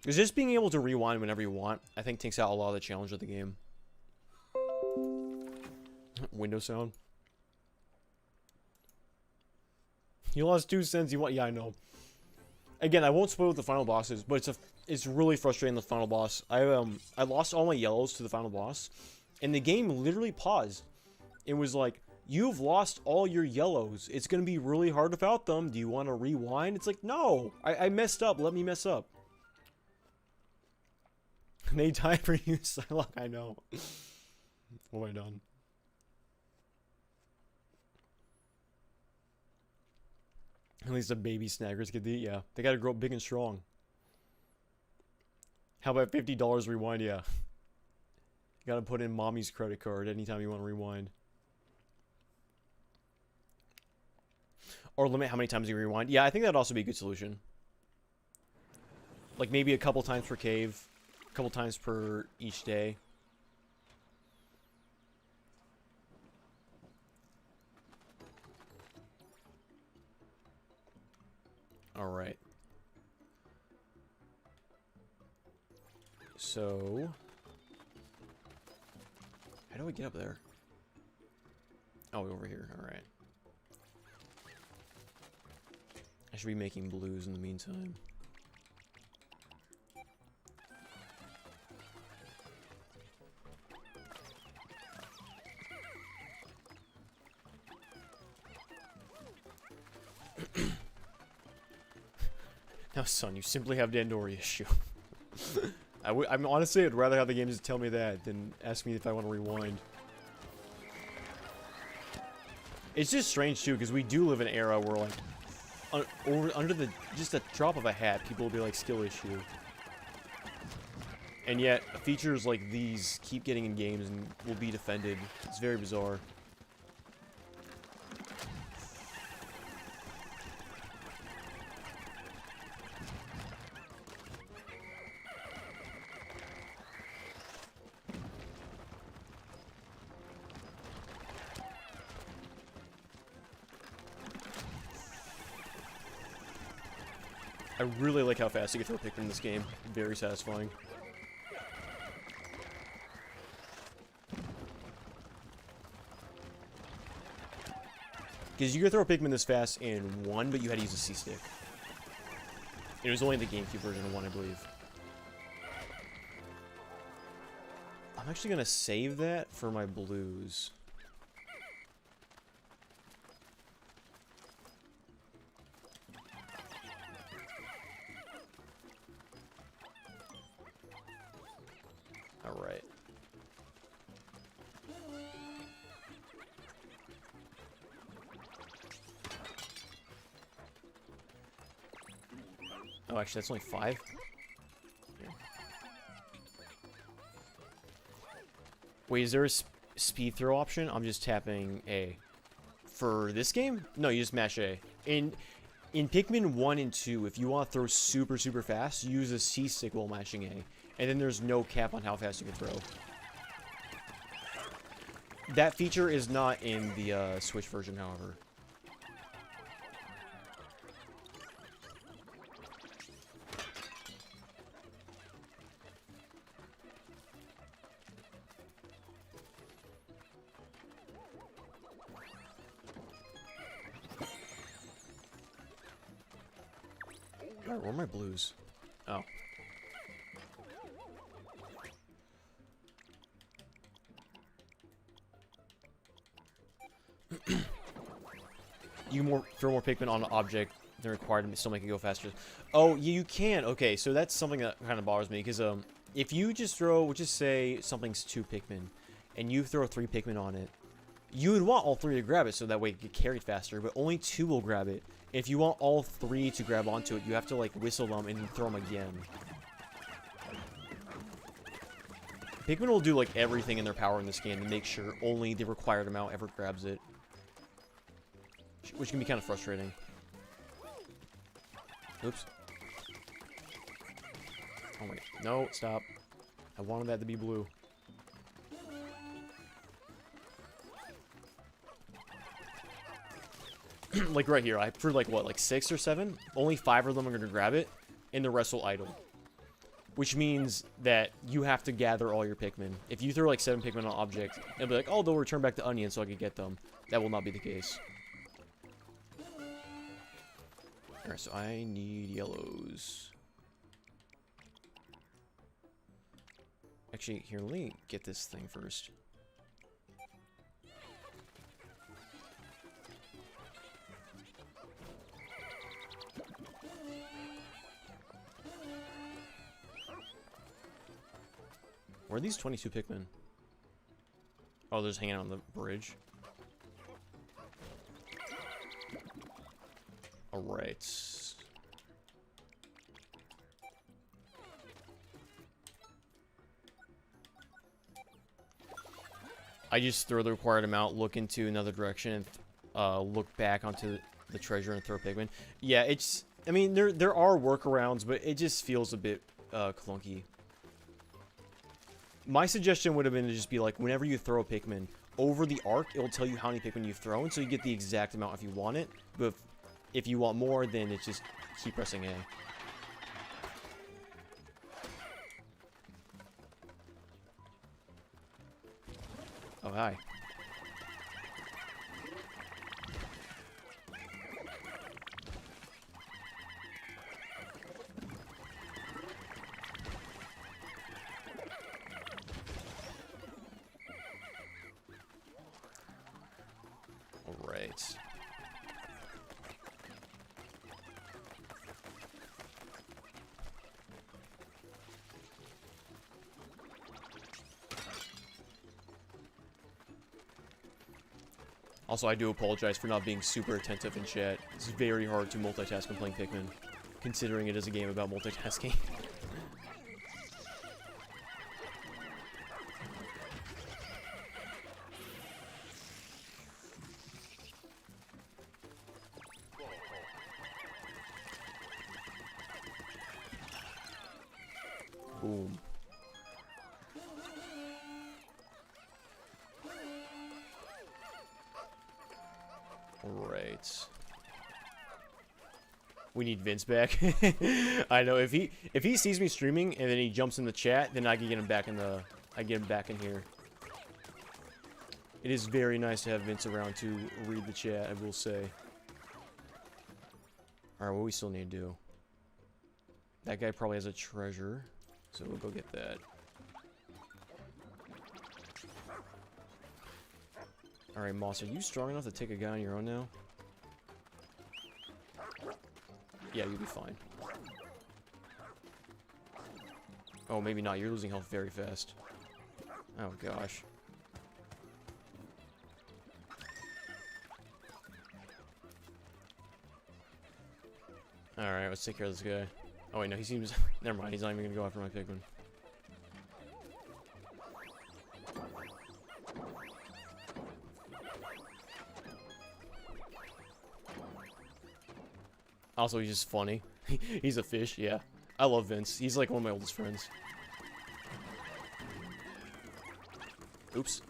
Because just being able to rewind whenever you want, I think takes out a lot of the challenge of the game. Window sound. You lost 2 cents. You want... Yeah, I know. Again, I won't spoil what the final boss is, but it's really frustrating, the final boss. I lost all my yellows to the final boss, and the game literally paused. It was like, you've lost all your yellows. It's going to be really hard without them. Do you want to rewind? It's like, no. I messed up. Let me mess up. They die for you, Psylocke. I know. What have I done? At least the baby snaggers get the... Yeah, they gotta grow up big and strong. How about $50 rewind? Yeah. You gotta put in mommy's credit card anytime you want to rewind. Or limit how many times you rewind. Yeah, I think that'd also be a good solution. Like maybe a couple times per cave. A couple times per each day. Alright. So... how do I get up there? Oh, over here. Alright. I should be making blues in the meantime. Now, son, you simply have Dandori issue. I'm honestly, I'd rather have the game just tell me that than ask me if I want to rewind. It's just strange too, because we do live in an era where, like, under the just a drop of a hat, people will be like skill issue, and yet features like these keep getting in games and will be defended. It's very bizarre. I really like how fast you can throw Pikmin in this game. Very satisfying. Because you could throw Pikmin this fast in 1, but you had to use a C-stick. It was only the GameCube version of 1, I believe. I'm actually going to save that for my blues. Alright. Oh, actually, that's only 5? Yeah. Wait, is there a speed throw option? I'm just tapping A. For this game? No, you just mash A. In Pikmin 1 and 2, if you want to throw super, super fast, use a C-stick while mashing A. And then there's no cap on how fast you can throw. That feature is not in the Switch version, however. Alright, where are my blues? Oh. You throw more Pikmin on an object they're required to still make it go faster. Oh, you can. Okay, so that's something that kind of bothers me because if you just throw, we'll just say something's 2 Pikmin, and you throw 3 Pikmin on it, you would want all 3 to grab it so that way it get carried faster, but only 2 will grab it. If you want all 3 to grab onto it, you have to like whistle them and then throw them again. Pikmin will do like everything in their power in this game to make sure only the required amount ever grabs it, which can be kind of frustrating. Oops. Oh wait, no, stop. I wanted that to be blue. Like right here, I for like what, like 6 or 7? Only 5 of them are gonna grab it, and the rest will idle. Which means that you have to gather all your Pikmin. If you throw like 7 Pikmin on an object, it'll be like, oh, they'll return back to Onion so I can get them. That will not be the case. Alright, so I need yellows. Actually, here, let me get this thing first. Where are these 22 Pikmin? Oh, they're just hanging out on the bridge. Alright. I just throw the required amount, look into another direction, and look back onto the treasure and throw Pikmin. Yeah, it's... I mean, there are workarounds, but it just feels a bit clunky. My suggestion would have been to just be like, whenever you throw a Pikmin, over the arc, it will tell you how many Pikmin you've thrown, so you get the exact amount if you want it. But if you want more, then it's just keep pressing A. Oh, hi. Alright. Also, I do apologize for not being super attentive in chat. It's very hard to multitask when playing Pikmin, considering it is a game about multitasking. Boom. Alright. We need Vince back. I know if he sees me streaming and then he jumps in the chat, then I can get him back in the here. It is very nice to have Vince around to read the chat, I will say. Alright, what we still need to do? That guy probably has a treasure, so we'll go get that. Alright, Moss, are you strong enough to take a guy on your own now? Yeah, you'll be fine. Oh, maybe not. You're losing health very fast. Oh, gosh. Alright, let's take care of this guy. Oh, wait, no, he seems... Never mind, he's not even gonna go after my Pikmin. Also, he's just funny. He's a fish, yeah. I love Vince. He's like one of my oldest friends. Oops.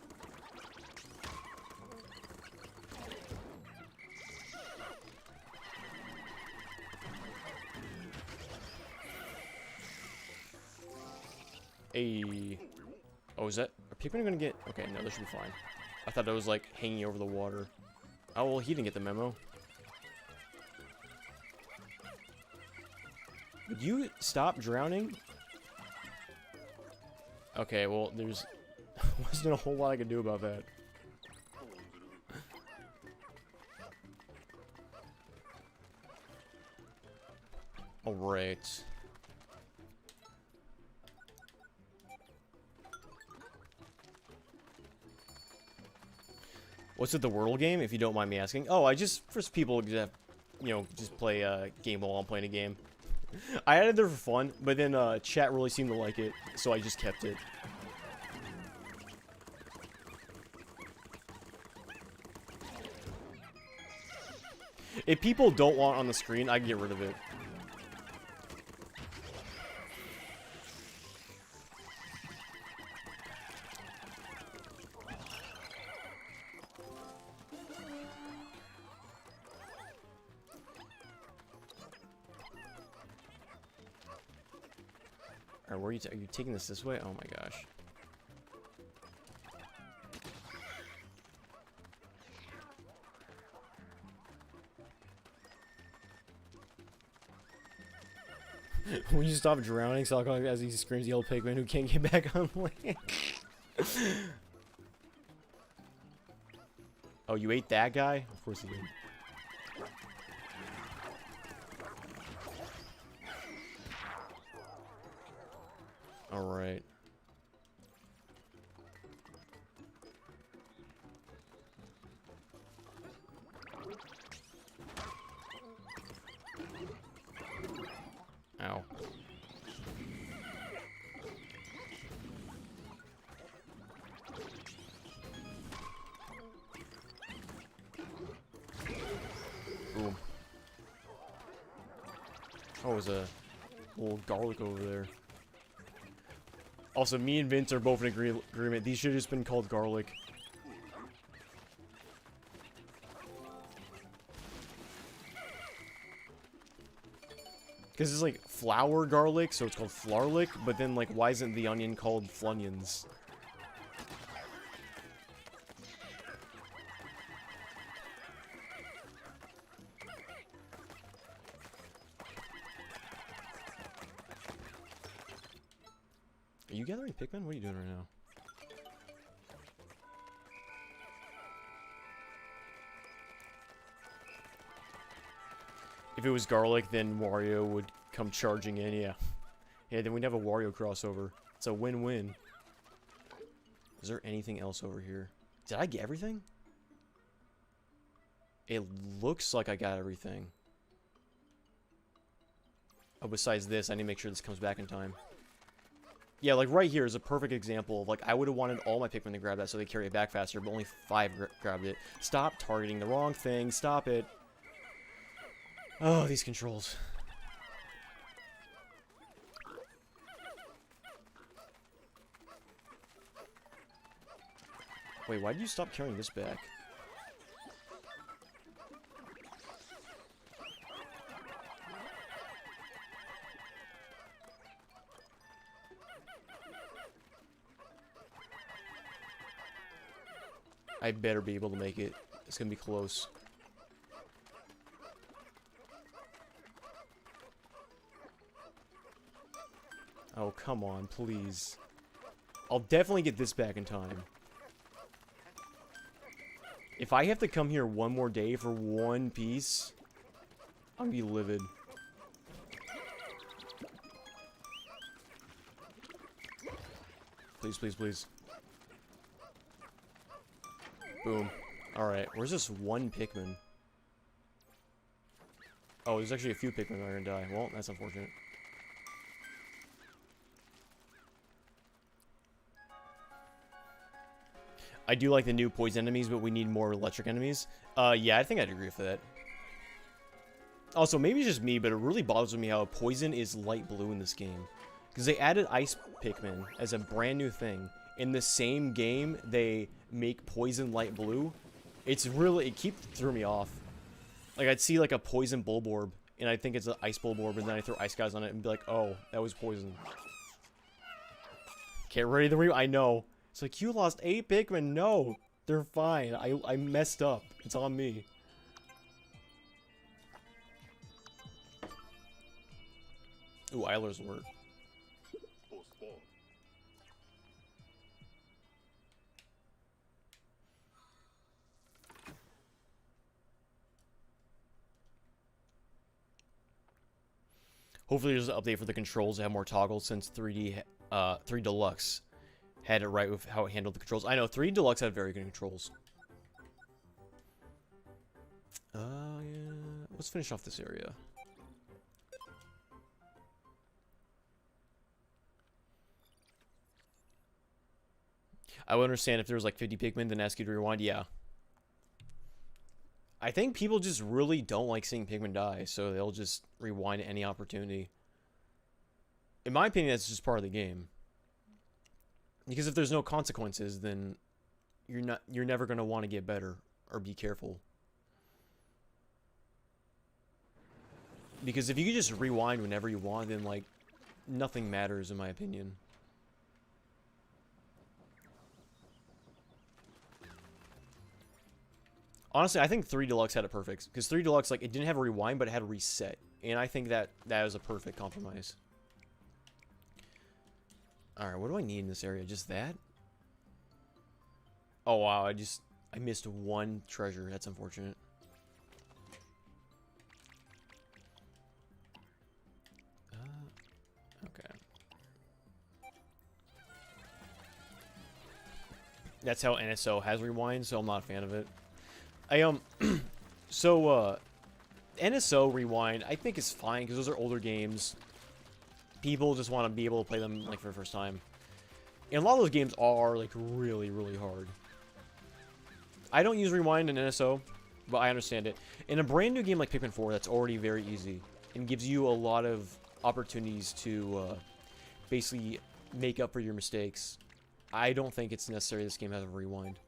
Hey. Oh, is that... Are Pikmin gonna get... Okay, no, this should be fine. I thought that was, like, hanging over the water. Oh, well, he didn't get the memo. Would you stop drowning? Okay, well, there's... wasn't a whole lot I could do about that. Alright. What's with the Wordle game, if you don't mind me asking? Oh, I just, for people that, you know, just play a game while I'm playing a game. I added it there for fun, but then chat really seemed to like it, so I just kept it. If people don't want it on the screen, I can get rid of it. Alright, where are you taking this way? Oh my gosh. Will you stop drowning? Salcon as he screams yellow pigman who can't get back on land. Oh, you ate that guy? Of course you did. Alright. Ow. Boom. Oh, there's a little garlic over there. Also, me and Vince are both in agreement. These should have just been called garlic. Because it's like flour garlic, so it's called flarlic, but then like why isn't the onion called flunions? Are you gathering Pikmin? What are you doing right now? If it was garlic, then Wario would come charging in, yeah. Yeah, then we'd have a Wario crossover. It's a win-win. Is there anything else over here? Did I get everything? It looks like I got everything. Oh, besides this, I need to make sure this comes back in time. Yeah, like right here is a perfect example of, like, I would have wanted all my Pikmin to grab that so they carry it back faster, but only 5 grabbed it. Stop targeting the wrong thing. Stop it. Oh, these controls. Wait, why did you stop carrying this back? I better be able to make it. It's gonna be close. Oh, come on, please. I'll definitely get this back in time. If I have to come here one more day for one piece, I'm gonna be livid. Please, please, please. Boom. Alright, where's this one Pikmin? Oh, there's actually a few Pikmin that are gonna die. Well, that's unfortunate. I do like the new poison enemies, but we need more electric enemies. Yeah, I think I'd agree with that. Also, maybe it's just me, but it really bothers me how poison is light blue in this game. Because they added ice Pikmin as a brand new thing. In the same game, they make poison light blue. It's really, it keeps throwing me off. Like, I'd see like a poison Bulborb, and I think it's an ice Bulborb, and then I throw ice guys on it and be like, oh, that was poison. Get ready to I know. It's like, you lost 8 Pikmin. No, they're fine. I messed up. It's on me. Ooh, Isler's work. Hopefully there's an update for the controls to have more toggles, since 3 Deluxe had it right with how it handled the controls. I know 3 Deluxe had very good controls. Yeah. Let's finish off this area. I would understand if there was like 50 Pikmin, then ask you to rewind. Yeah. I think people just really don't like seeing Pikmin die, so they'll just rewind at any opportunity. In my opinion, that's just part of the game. Because if there's no consequences, then you're never going to want to get better or be careful. Because if you could just rewind whenever you want, then like nothing matters in my opinion. Honestly, I think 3 Deluxe had it perfect. Because 3 Deluxe, like, it didn't have a rewind, but it had a reset. And I think that was a perfect compromise. Alright, what do I need in this area? Just that? Oh, wow, I missed one treasure. That's unfortunate. Okay. That's how NSO has rewind, so I'm not a fan of it. NSO rewind, I think is fine, because those are older games. People just want to be able to play them, like, for the first time. And a lot of those games are, like, really, really hard. I don't use rewind in NSO, but I understand it. In a brand new game like Pikmin 4, that's already very easy, and gives you a lot of opportunities to, basically make up for your mistakes. I don't think it's necessary this game has a rewind.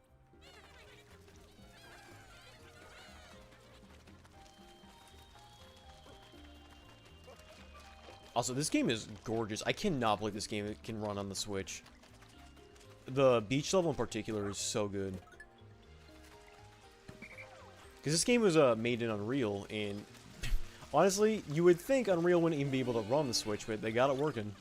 Also, this game is gorgeous. I cannot believe this game can run on the Switch. The beach level in particular is so good. Because this game was made in Unreal, and honestly, you would think Unreal wouldn't even be able to run the Switch, but they got it working.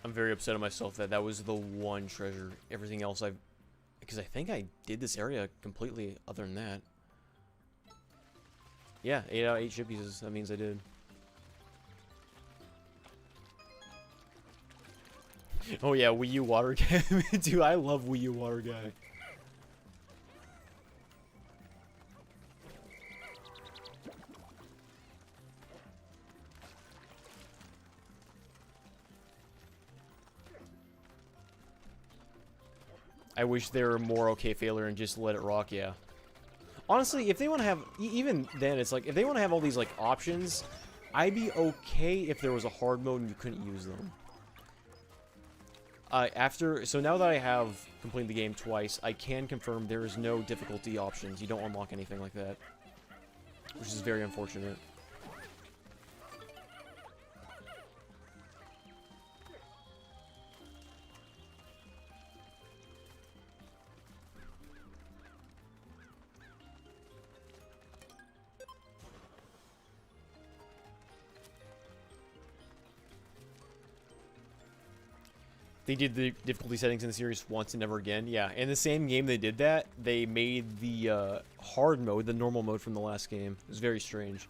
I'm very upset at myself that was the one treasure. Everything else because I think I did this area completely other than that. Yeah, 8 out of 8 ship pieces. That means I did. Oh yeah, Wii U water guy. Dude, I love Wii U water guy. I wish they were more okay failure and just let it rock, yeah. Honestly, if they want to have, even then, it's like, if they want to have all these, like, options, I'd be okay if there was a hard mode and you couldn't use them. So now that I have completed the game twice, I can confirm there is no difficulty options. You don't unlock anything like that. Which is very unfortunate. They did the difficulty settings in the series once and never again. Yeah, in the same game they did that, they made the hard mode the normal mode from the last game. It was very strange.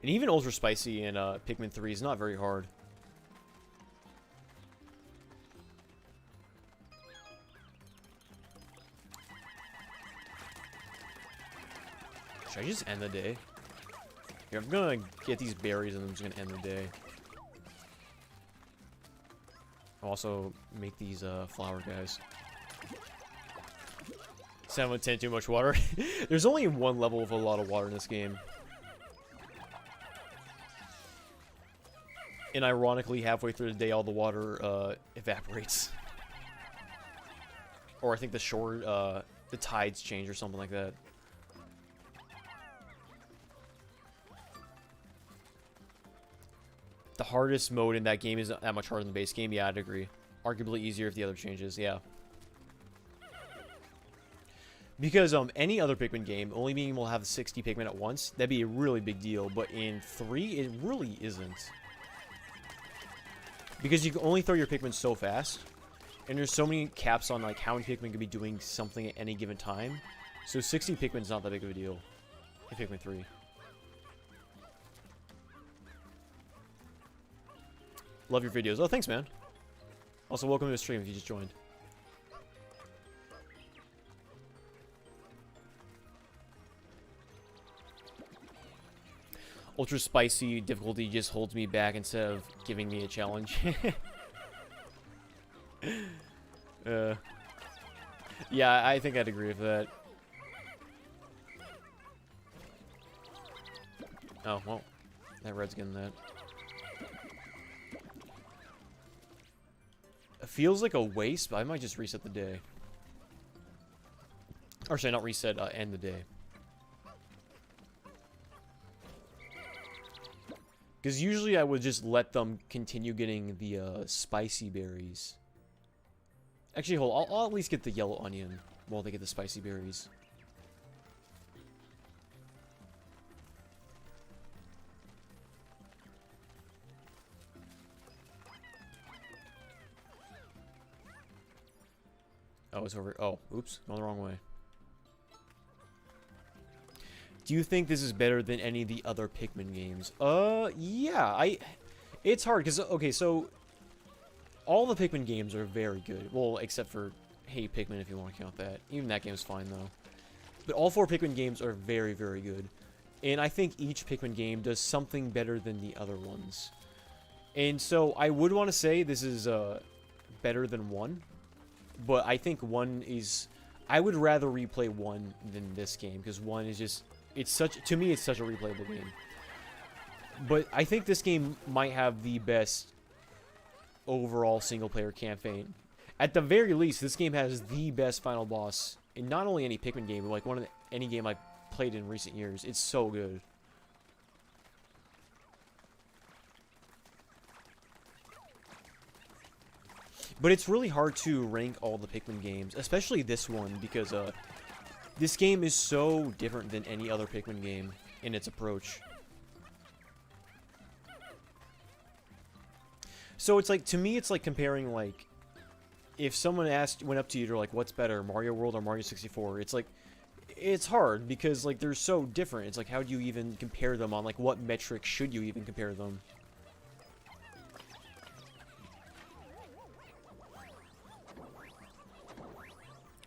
And even Ultra Spicy in Pikmin 3 is not very hard. Should I just end the day? Here, I'm gonna get these berries and I'm just gonna end the day. I'll also make these flower guys. 7 out of 10 too much water. There's only one level with a lot of water in this game. And ironically, halfway through the day, all the water evaporates. Or I think the shore, the tides change or something like that. The hardest mode in that game is that much harder than the base game. Yeah, I'd agree. Arguably easier if the other changes, yeah. Because any other Pikmin game, only being able to have 60 Pikmin at once, that'd be a really big deal. But in 3, it really isn't. Because you can only throw your Pikmin so fast. And there's so many caps on like how many Pikmin can be doing something at any given time. So 60 Pikmin's not that big of a deal in Pikmin 3. Love your videos. Oh, thanks, man. Also, welcome to the stream if you just joined. Ultra spicy difficulty just holds me back instead of giving me a challenge. Yeah, I think I'd agree with that. Oh, well, that red's getting that. It feels like a waste, but I might just reset the day. Or sorry, not reset, end the day. Because usually I would just let them continue getting the spicy berries. Actually, hold on. I'll at least get the yellow onion while they get the spicy berries. Oh, it's over. Oh, oops. Going the wrong way. Do you think this is better than any of the other Pikmin games? Yeah. It's hard because, okay, so all the Pikmin games are very good. Well, except for Hey Pikmin, if you want to count that. Even that game's fine, though. But all 4 Pikmin games are very, very good. And I think each Pikmin game does something better than the other ones. And so I would want to say this is better than 1. But I think 1 is... I would rather replay 1 than this game. Because 1 is just... It's such... To me, it's such a replayable game. But I think this game might have the best overall single-player campaign. At the very least, this game has the best final boss in not only any Pikmin game, but like any game I've played in recent years. It's so good. But it's really hard to rank all the Pikmin games, especially this one, because this game is so different than any other Pikmin game in its approach. So it's like, to me, it's like comparing, like, if someone went up to you, to like, what's better, Mario World or Mario 64? It's like, it's hard because, like, they're so different. It's like, how do you even compare them on, like, what metric should you even compare them?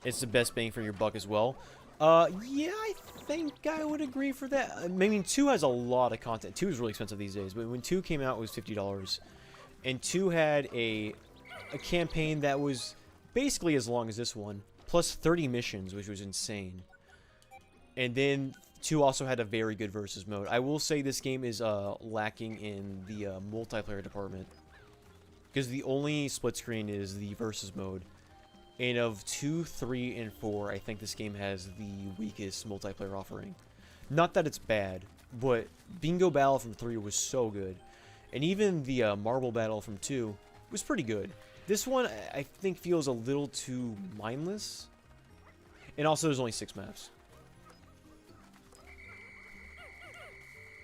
It's the best bang for your buck as well. Yeah, I think I would agree for that. I mean, 2 has a lot of content. 2 is really expensive these days, but when 2 came out, it was $50. And 2 had a campaign that was basically as long as this one, plus 30 missions, which was insane. And then 2 also had a very good versus mode. I will say this game is lacking in the multiplayer department, because the only split screen is the versus mode. And of 2, 3, and 4, I think this game has the weakest multiplayer offering. Not that it's bad, but Bingo Battle from 3 was so good. And even the Marble Battle from 2 was pretty good. This one, I think, feels a little too mindless. And also, there's only 6 maps.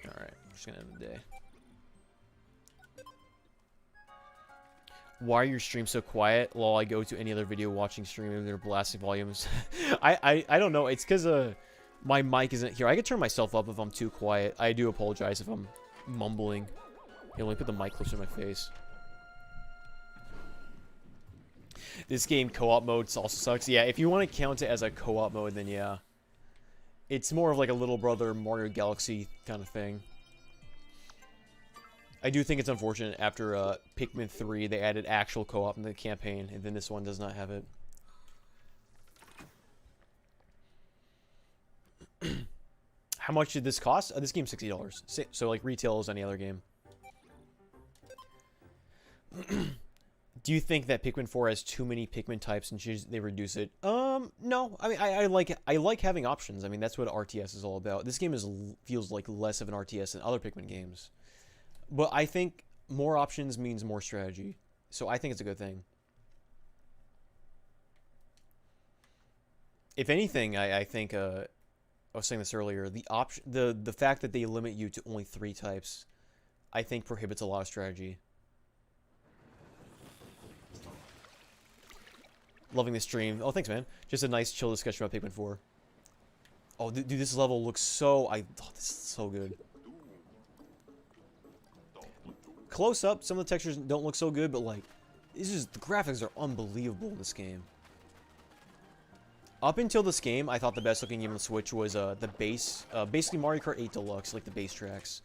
Alright, I'm just gonna end the day. Why are your streams so quiet? While I go to any other video watching stream and they're blasting volumes. I don't know. It's because my mic isn't here. I could turn myself up if I'm too quiet. I do apologize if I'm mumbling. Here, let me put the mic closer to my face. This game co-op mode also sucks. Yeah, if you want to count it as a co-op mode, then yeah. It's more of like a little brother Mario Galaxy kind of thing. I do think it's unfortunate after Pikmin 3 they added actual co-op in the campaign, and then this one does not have it. How much did this cost? This game's $60. So like retail as any other game. Do you think that Pikmin 4 has too many Pikmin types and should they reduce it? No. I mean, I like having options. I mean, that's what RTS is all about. This game feels like less of an RTS than other Pikmin games. But I think more options means more strategy. So I think it's a good thing. If anything, I think I was saying this earlier. The fact that they limit you to only 3 types, I think prohibits a lot of strategy. Loving the stream. Oh, thanks, man. Just a nice, chill discussion about Pikmin 4. Oh, dude, this level looks so... Oh, this is so good. Close up, some of the textures don't look so good, but, like, the graphics are unbelievable in this game. Up until this game, I thought the best looking game on the Switch was the base... basically Mario Kart 8 Deluxe, like the base tracks.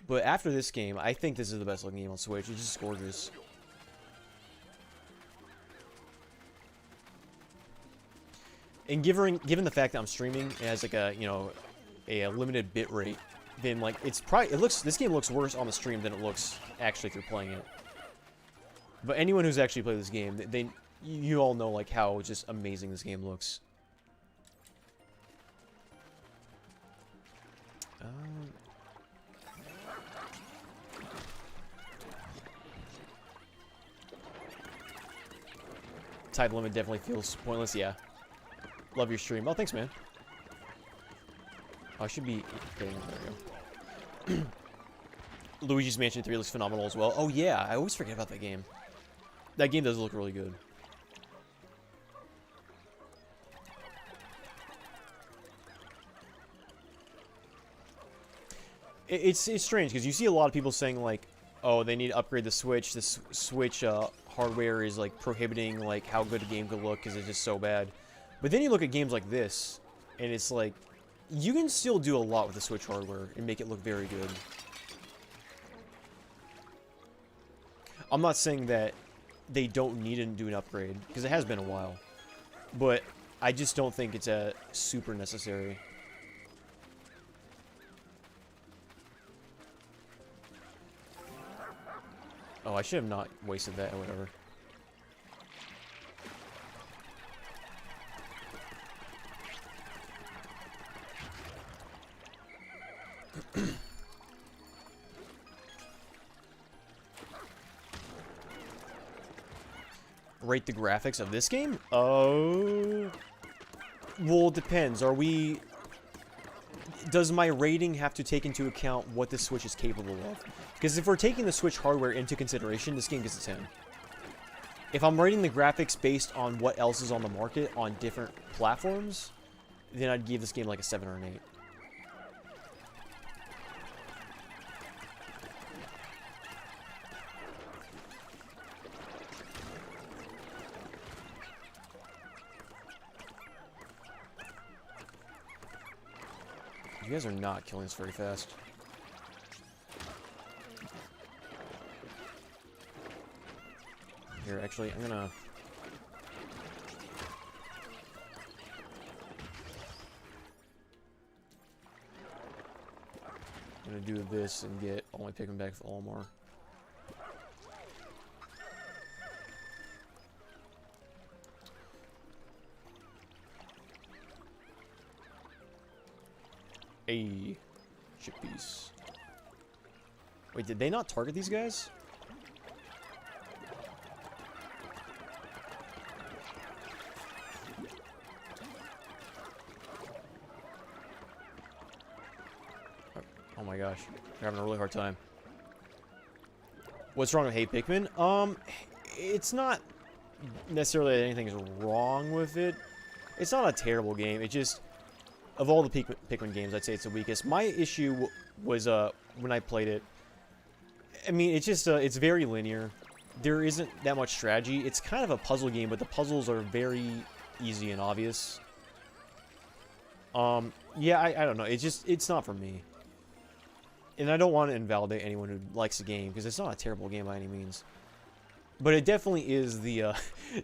But after this game, I think this is the best looking game on Switch. It's just gorgeous. And given the fact that I'm streaming, it has like a, you know, a limited bit rate, then like this game looks worse on the stream than it looks actually if you're playing it. But anyone who's actually played this game, you all know like how just amazing this game looks. Type limit definitely feels pointless, yeah. Love your stream. Oh, thanks, man. Oh, I should be... Okay, there we go. Luigi's Mansion 3 looks phenomenal as well. Oh, yeah. I always forget about that game. That game does look really good. It's strange, because you see a lot of people saying, like, oh, they need to upgrade the Switch. This Switch hardware is, like, prohibiting, like, how good a game could look, because it's just so bad. But then you look at games like this, and it's like, you can still do a lot with the Switch hardware and make it look very good. I'm not saying that they don't need to do an upgrade, because it has been a while. But I just don't think it's super necessary. Oh, I should have not wasted that or whatever. Rate the graphics of this game? Oh... Well, it depends. Does my rating have to take into account what the Switch is capable of? Because if we're taking the Switch hardware into consideration, this game gets a 10. If I'm rating the graphics based on what else is on the market on different platforms, then I'd give this game like a 7 or an 8. You guys are not killing us very fast. Here, actually, I'm gonna... do this and get all my Pikmin back with Olimar. A chip piece. Wait, did they not target these guys? Oh my gosh, they're having a really hard time. What's wrong with Hey Pikmin? It's not necessarily that anything's wrong with it. It's not a terrible game. It just, of all the Pikmin games, I'd say it's the weakest. My issue was when I played it. I mean, it's just it's very linear. There isn't that much strategy. It's kind of a puzzle game, but the puzzles are very easy and obvious. Yeah, I don't know. It's not for me. And I don't want to invalidate anyone who likes the game, because it's not a terrible game by any means. But it definitely is the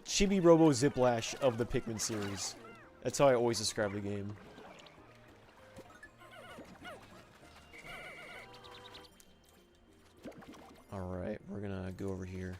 Chibi Robo Ziplash of the Pikmin series. That's how I always describe the game. Alright, we're gonna go over here.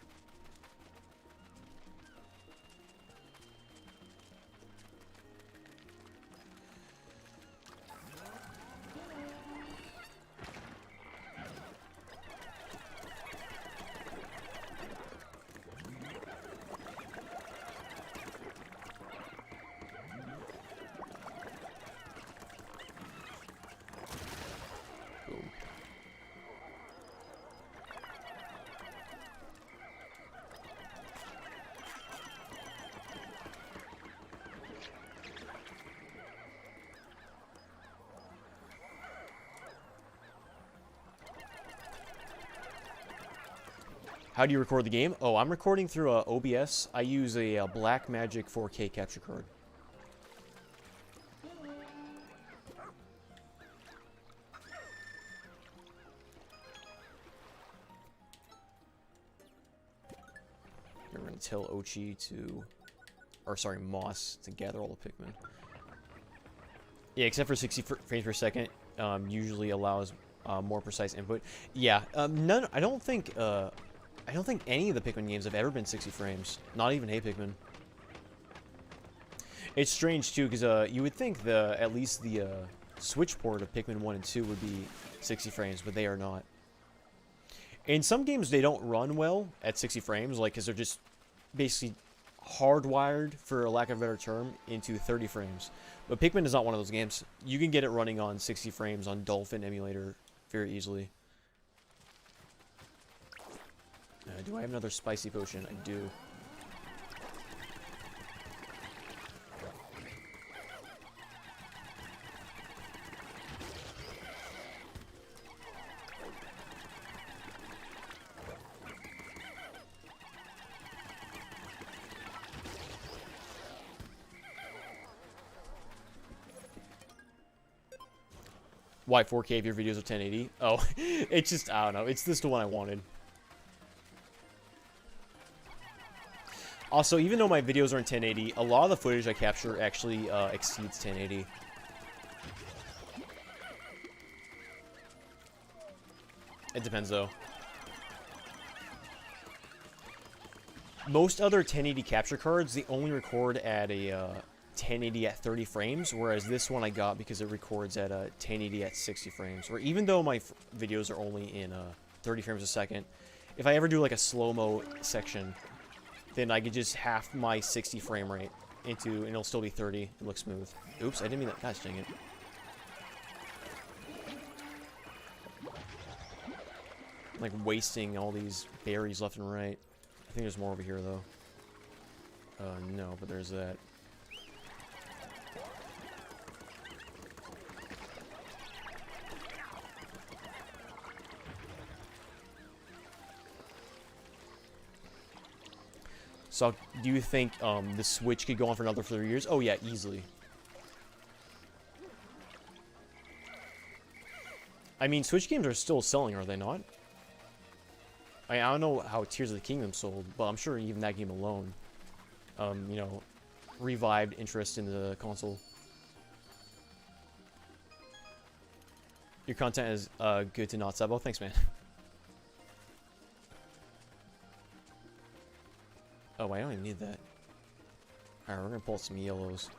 How do you record the game? Oh, I'm recording through OBS. I use a Blackmagic 4K capture card. We're going to tell Ochi to... Or, sorry, Moss to gather all the Pikmin. Yeah, except for 60 frames per second, usually allows more precise input. Yeah, none... I don't think any of the Pikmin games have ever been 60 frames. Not even Hey Pikmin. It's strange, too, because you would think at least the Switch port of Pikmin 1 and 2 would be 60 frames, but they are not. In some games, they don't run well at 60 frames, like, because they're just basically hardwired, for a lack of a better term, into 30 frames. But Pikmin is not one of those games. You can get it running on 60 frames on Dolphin emulator very easily. Do I have another spicy potion? I do. Why 4K if your videos are 1080? Oh, it's just, I don't know. It's just the one I wanted. Also, even though my videos are in 1080, a lot of the footage I capture actually exceeds 1080. It depends, though. Most other 1080 capture cards, they only record at a 1080 at 30 frames, whereas this one I got because it records at 1080 at 60 frames. Or even though my videos are only in 30 frames a second, if I ever do like a slow-mo section, then I could just half my 60 frame rate and it'll still be 30. It looks smooth. Oops, I didn't mean that. Gosh dang it. I'm like wasting all these berries left and right. I think there's more over here though. No, but there's that. So, do you think the Switch could go on for another 3 years? Oh yeah, easily. I mean, Switch games are still selling, are they not? I don't know how Tears of the Kingdom sold, but I'm sure even that game alone, you know, revived interest in the console. Your content is good to not sub. Oh, thanks, man. Oh, I don't even need that. Alright, we're gonna pull some yellows.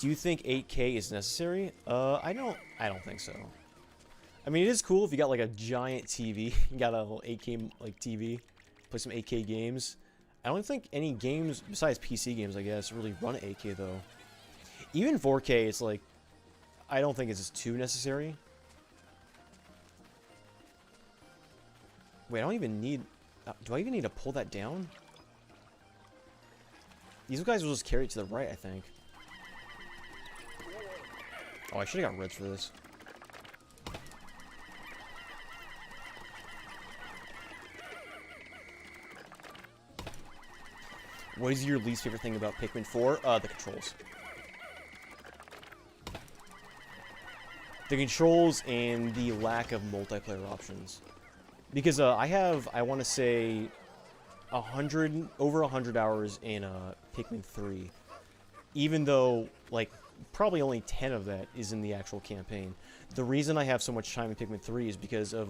Do you think 8K is necessary? I don't think so. I mean, it is cool if you got like a giant TV. You got a little 8K like TV. Play some 8K games. I don't think any games besides PC games, I guess, really run at 8K though. Even 4K, it's like I don't think it's too necessary. Wait, I don't even need. Do I even need to pull that down? These guys will just carry it to the right, I think. Oh, I should have got reds for this. What is your least favorite thing about Pikmin 4? The controls. The controls and the lack of multiplayer options. Because I want to say, over 100 hours in Pikmin 3. Even though, like, probably only 10 of that is in the actual campaign. The reason I have so much time in Pikmin 3 is because of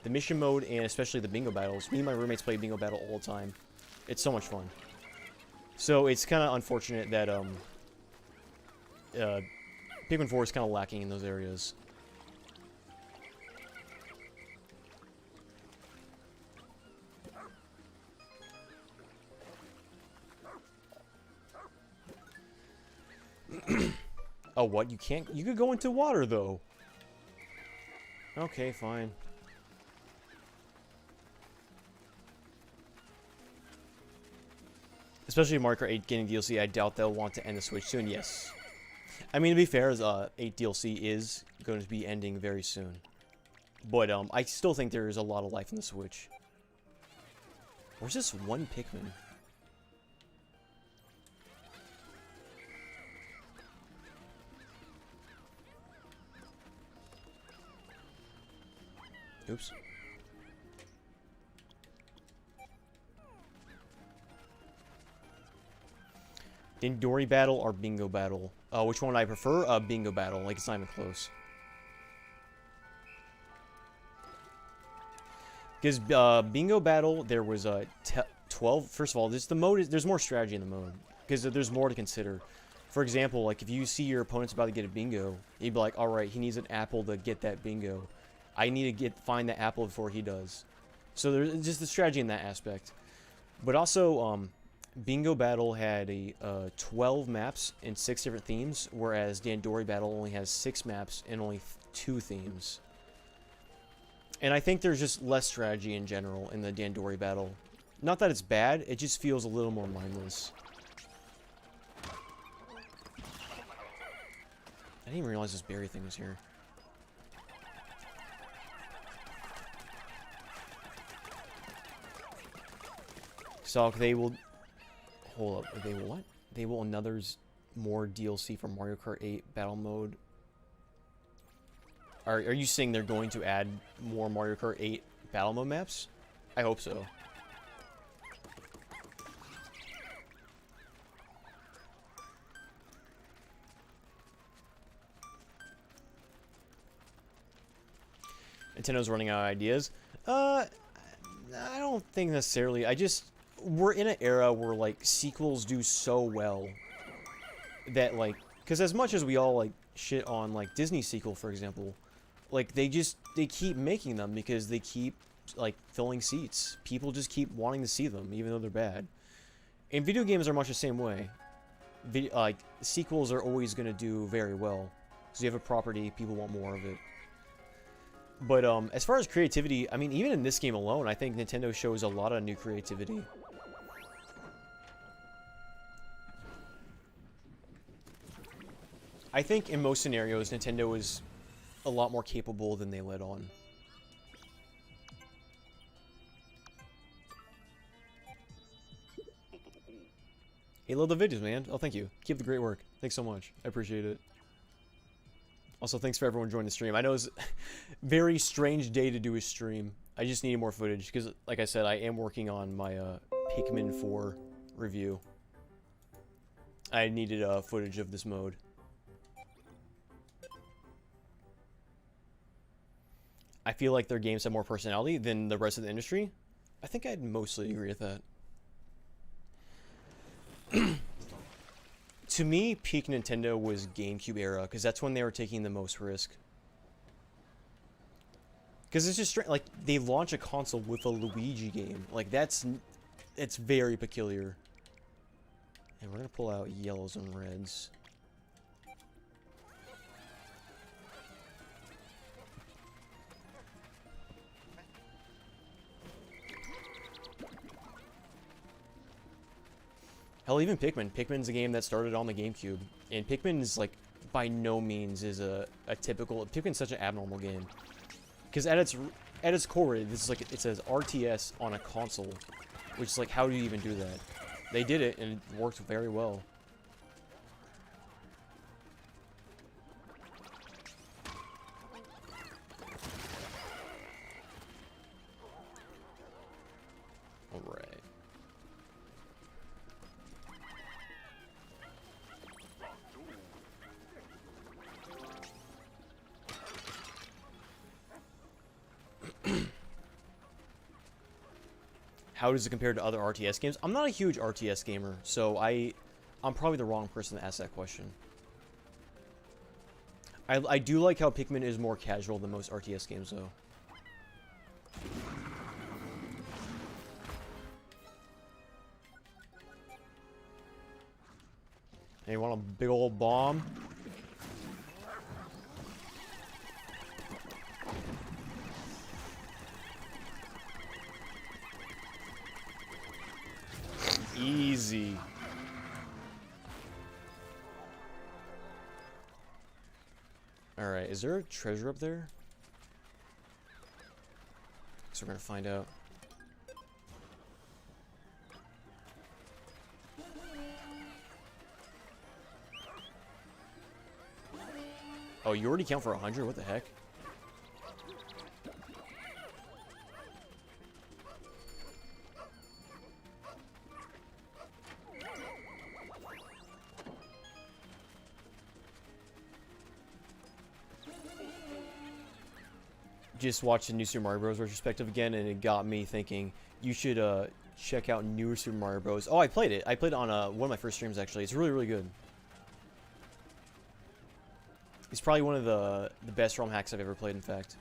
the mission mode and especially the bingo battles. Me and my roommates play bingo battle all the time. It's so much fun. So it's kind of unfortunate that Pikmin 4 is kind of lacking in those areas. Oh, what? You can't... You could go into water, though. Okay, fine. Especially Mario Kart 8 getting DLC, I doubt they'll want to end the Switch soon. Yes. I mean, to be fair, 8 DLC is going to be ending very soon. But I still think there is a lot of life in the Switch. Where's this one Pikmin? Oops. Dandori battle or bingo battle? Which one I prefer? Bingo battle. Like, it's not even close. Because bingo battle, there was 12. First of all, there's more strategy in the mode because there's more to consider. For example, like if you see your opponent's about to get a bingo, you'd be like, all right, he needs an apple to get that bingo. I need to find the apple before he does. So there's just the strategy in that aspect. But also, bingo battle had 12 maps and 6 different themes, whereas Dandori battle only has 6 maps and only 2 themes. And I think there's just less strategy in general in the Dandori battle. Not that it's bad, it just feels a little more mindless. I didn't even realize this berry thing was here. So they will... Hold up, they will what? They will another's more DLC for Mario Kart 8 battle mode. Are you saying they're going to add more Mario Kart 8 battle mode maps? I hope so. Nintendo's running out of ideas. I don't think necessarily. We're in an era where, like, sequels do so well that, like, because as much as we all, like, shit on, like, Disney sequel, for example, like, they keep making them because they keep, like, filling seats. People just keep wanting to see them, even though they're bad. And video games are much the same way. Like, sequels are always going to do very well. Because you have a property, people want more of it. But, as far as creativity, I mean, even in this game alone, I think Nintendo shows a lot of new creativity. I think in most scenarios, Nintendo is a lot more capable than they let on. Hey, love the videos, man. Oh, thank you. Keep the great work. Thanks so much. I appreciate it. Also, thanks for everyone joining the stream. I know it's a very strange day to do a stream. I just needed more footage because, like I said, I am working on my Pikmin 4 review. I needed footage of this mode. I feel like their games have more personality than the rest of the industry. I think I'd mostly agree with that. To me, peak Nintendo was GameCube era, because that's when they were taking the most risk. Because it's just like, they launch a console with a Luigi game. Like, it's very peculiar. And we're going to pull out yellows and reds. Hell, even Pikmin. Pikmin's a game that started on the GameCube. And Pikmin is, like, by no means is a typical... Pikmin's such an abnormal game. Because at its core, it's like, it says RTS on a console. Which is like, how do you even do that? They did it, and it worked very well. Alright. How does it compare to other RTS games? I'm not a huge RTS gamer, so I'm probably the wrong person to ask that question. I do like how Pikmin is more casual than most RTS games, though. Hey, you want a big old bomb? Easy. Alright, is there a treasure up there? So we're gonna find out. Oh, you already count for 100? What the heck? Just watched the new Super Mario Bros. Retrospective again, and it got me thinking you should check out newer Super Mario Bros. Oh, I played it. I played it on one of my first streams, actually. It's really, really good. It's probably one of the best ROM hacks I've ever played, in fact.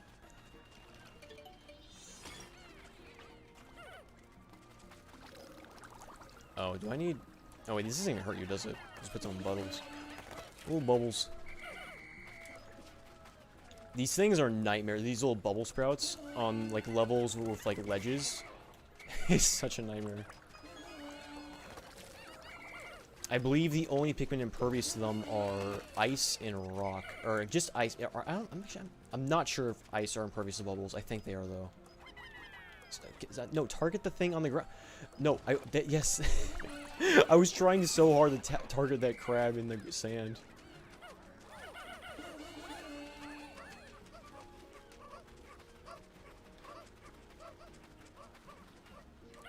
Oh, do I need... Oh, wait, this doesn't even hurt you, does it? Just put some bubbles. Little bubbles. These things are nightmares. These little bubble sprouts on, like, levels with, like, ledges. It's such a nightmare. I believe the only Pikmin impervious to them are ice and rock. Or just ice. Or, I'm not sure if ice are impervious to bubbles. I think they are, though. No, target the thing on the ground. No, yes. I was trying so hard to target that crab in the sand.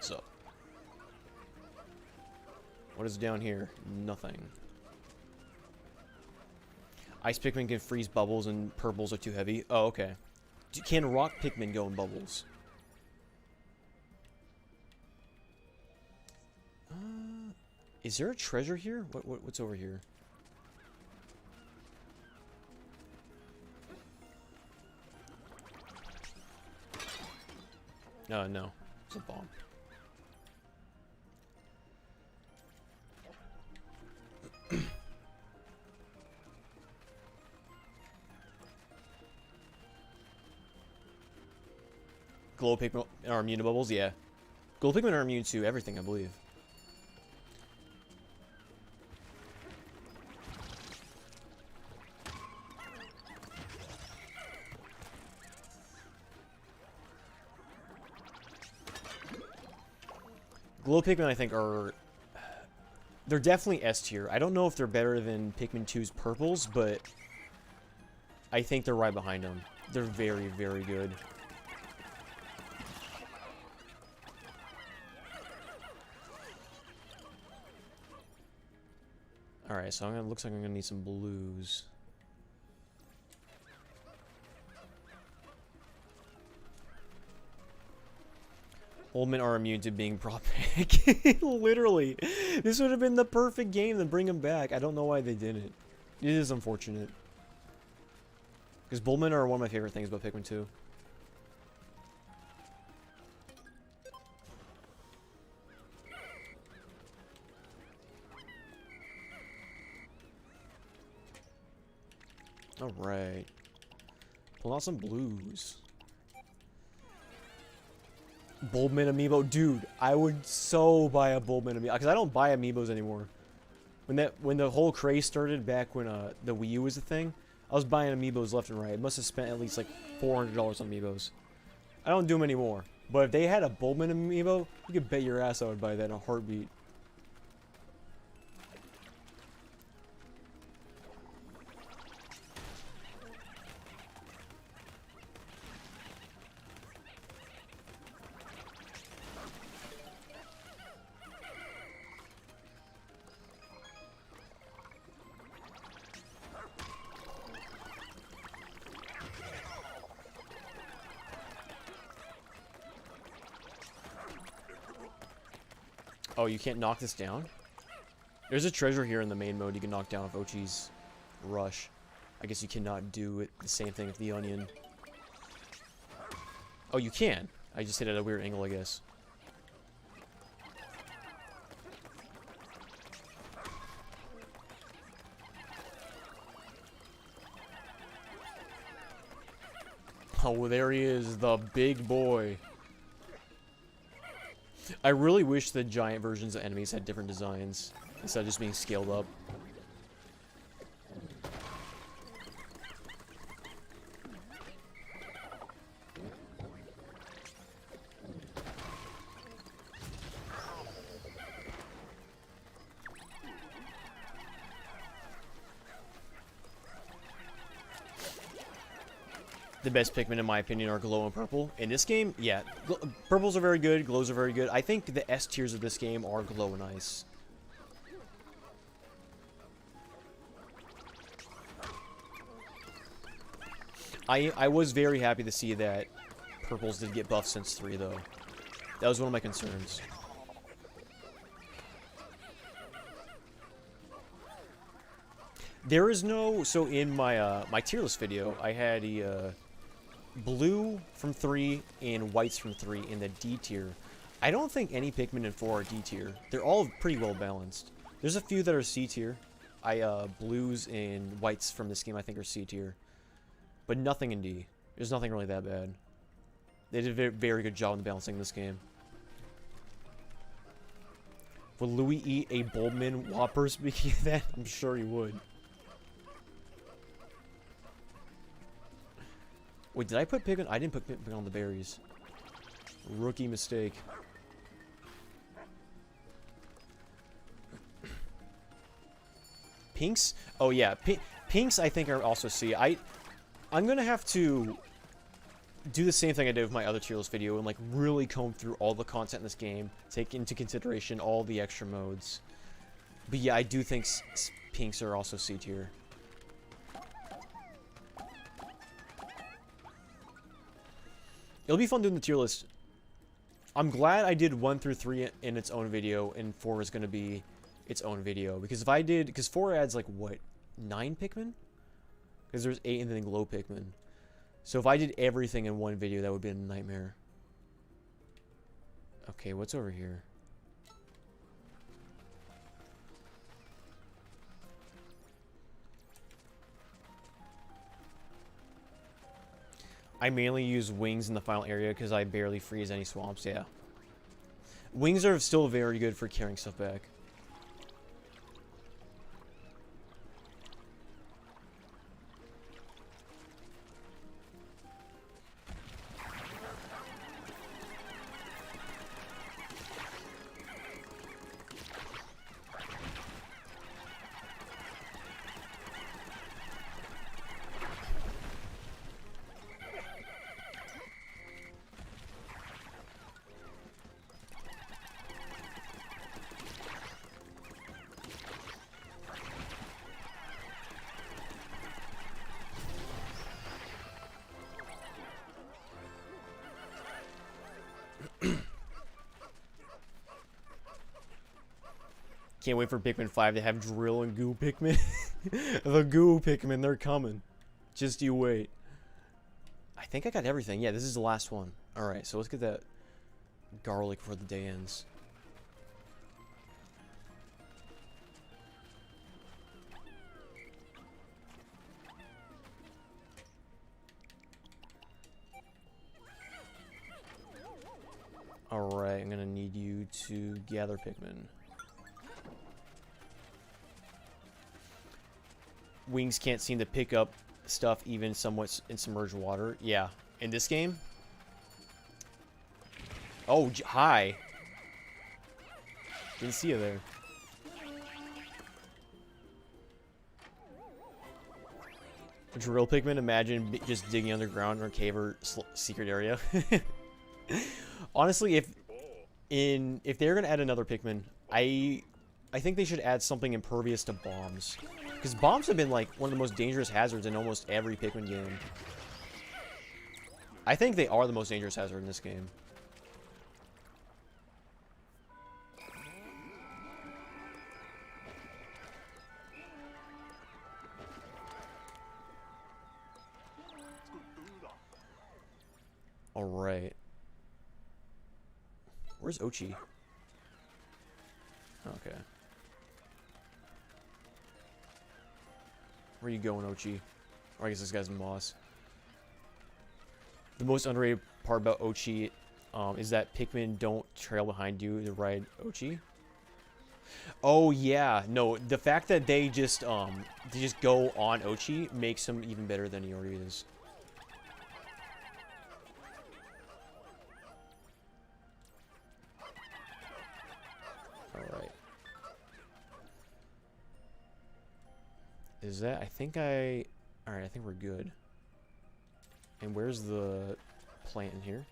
So, what is down here? Nothing. Ice Pikmin can freeze bubbles and purples are too heavy. Oh, okay. Can rock Pikmin go in bubbles? Is there a treasure here? What's over here? No. It's a bomb. Glow Pikmin are immune to bubbles? Yeah. Glow Pikmin are immune to everything, I believe. Glow Pikmin, I think, are... They're definitely S tier. I don't know if they're better than Pikmin 2's purples, but I think they're right behind them. They're very, very good. Alright, so looks like I'm gonna need some blues. Old men are immune to being brought back. Literally. This would have been the perfect game to bring them back. I don't know why they didn't. It is unfortunate. Because Bullmen are one of my favorite things about Pikmin 2. Alright. Pull out some blues. Bulbmin amiibo, dude, I would so buy a Bulbmin amiibo because I don't buy amiibos anymore. When the whole craze started back when the Wii U was a thing, I was buying amiibos left and right. I must have spent at least like $400 on amiibos. I don't do them anymore. But if they had a Bulbmin amiibo, you could bet your ass I would buy that in a heartbeat. Oh, you can't knock this down? There's a treasure here in the main mode you can knock down with Ochi's Rush. I guess you cannot do it the same thing with the Onion. Oh, you can. I just hit it at a weird angle, I guess. Oh, there he is, the big boy. I really wish the giant versions of enemies had different designs instead of just being scaled up. the best Pikmin, in my opinion, are Glow and Purple. In this game, yeah, Purples are very good, Glows are very good. I think the S tiers of this game are Glow and Ice. I was very happy to see that Purples did get buffed since 3, though. That was one of my concerns. There is no... So in my my tier list video, I had a blue from 3 and whites from 3 in the D tier. I don't think any Pikmin in 4 are D tier. They're all pretty well balanced. There's a few that are C tier. Blues and whites from this game I think are C tier. But nothing in D. There's nothing really that bad. They did a very, very good job in balancing this game. Would Louis eat a Bulbmin Whopper speaking of that? I'm sure he would. Wait, did I put Pikmin? I didn't put Pikmin on the berries. Rookie mistake. Pinks? Oh yeah, Pinks I think are also C. I'm gonna have to do the same thing I did with my other tier list video and like really comb through all the content in this game, take into consideration all the extra modes. But yeah, I do think Pinks are also C tier. It'll be fun doing the tier list. I'm glad I did 1 through 3 in its own video, and 4 is going to be its own video. Because if I did... Because 4 adds, like, what? 9 Pikmin? Because there's 8 and then glow Pikmin. So if I did everything in one video, that would be a nightmare. Okay, what's over here? I mainly use wings in the final area because I barely freeze any swamps, yeah. Wings are still very good for carrying stuff back. Can't wait for Pikmin 5 to have Drill and Goo Pikmin. The Goo Pikmin, they're coming. Just you wait. I think I got everything. Yeah, this is the last one. Alright, so let's get that garlic before the day ends. Alright, I'm gonna need you to gather Pikmin. Wings can't seem to pick up stuff even somewhat in submerged water. Yeah, in this game. Oh, hi. Didn't see you there. Drill Pikmin, imagine just digging underground or cave or secret area. Honestly, if they're gonna add another Pikmin, I think they should add something impervious to bombs. Because bombs have been, like, one of the most dangerous hazards in almost every Pikmin game. I think they are the most dangerous hazard in this game. Alright. Where's Ochi? Okay. Where are you going, Ochi? Or I guess this guy's Moss. The most underrated part about Ochi is that Pikmin don't trail behind you to ride Ochi. Oh yeah, no, the fact that they just go on Ochi makes him even better than he already is. Alright. Is that... Alright, I think we're good. And where's the plant in here?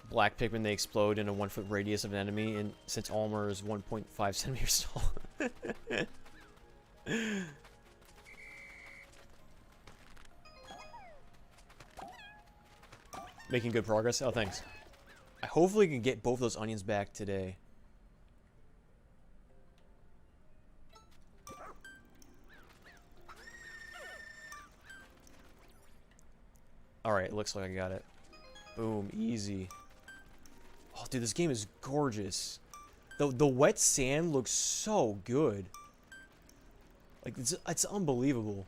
Black Pikmin, they explode in a 1-foot radius of an enemy, and since Olimar is 1.5 centimeters tall. Making good progress. Oh, thanks. I hopefully can get both those onions back today. Alright, looks like I got it. Boom, easy. Oh, dude, this game is gorgeous. The wet sand looks so good. Like, it's unbelievable.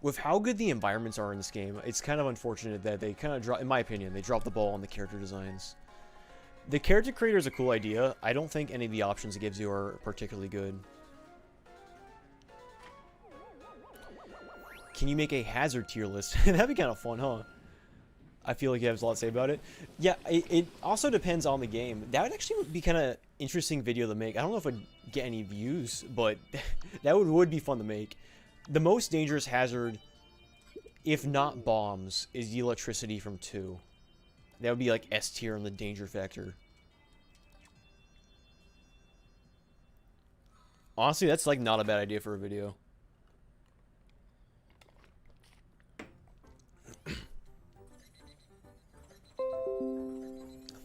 With how good the environments are in this game, it's kind of unfortunate that they kind of drop, in my opinion, they dropped the ball on the character designs. The character creator is a cool idea. I don't think any of the options it gives you are particularly good. Can you make a hazard tier list? That'd be kind of fun, huh? I feel like you have a lot to say about it. Yeah, it also depends on the game. That would actually be kind of interesting video to make. I don't know if I'd get any views, but that would be fun to make. The most dangerous hazard, if not bombs, is the electricity from 2. That would be like S tier on the danger factor. Honestly, that's like not a bad idea for a video.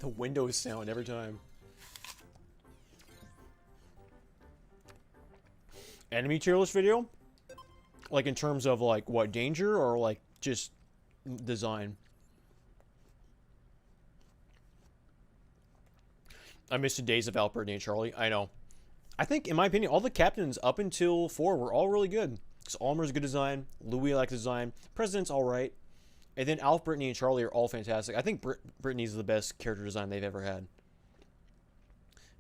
The Windows sound every time. Enemy tier list video? Like in terms of like what, danger or like just design? I missed the days of Albert and Charlie. I know. I think, in my opinion, all the captains up until 4 were all really good. Because Olimar's a good design. Louis I like the design. President's alright. And then Alf, Brittany, and Charlie are all fantastic. I think Brittany's the best character design they've ever had.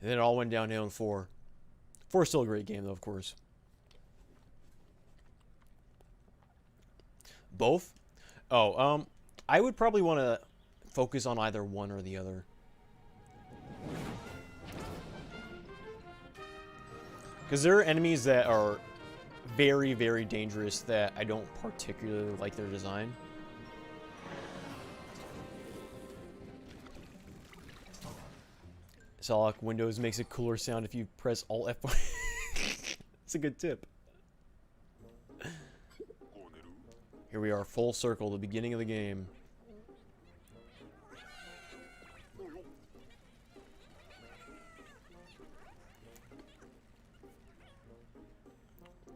And then it all went downhill in 4. 4 is still a great game, though, of course. Both? Oh, I would probably want to focus on either one or the other. Because there are enemies that are very, very dangerous that I don't particularly like their design. Solok Windows makes a cooler sound if you press Alt F1. It's a good tip. Here we are, full circle, the beginning of the game.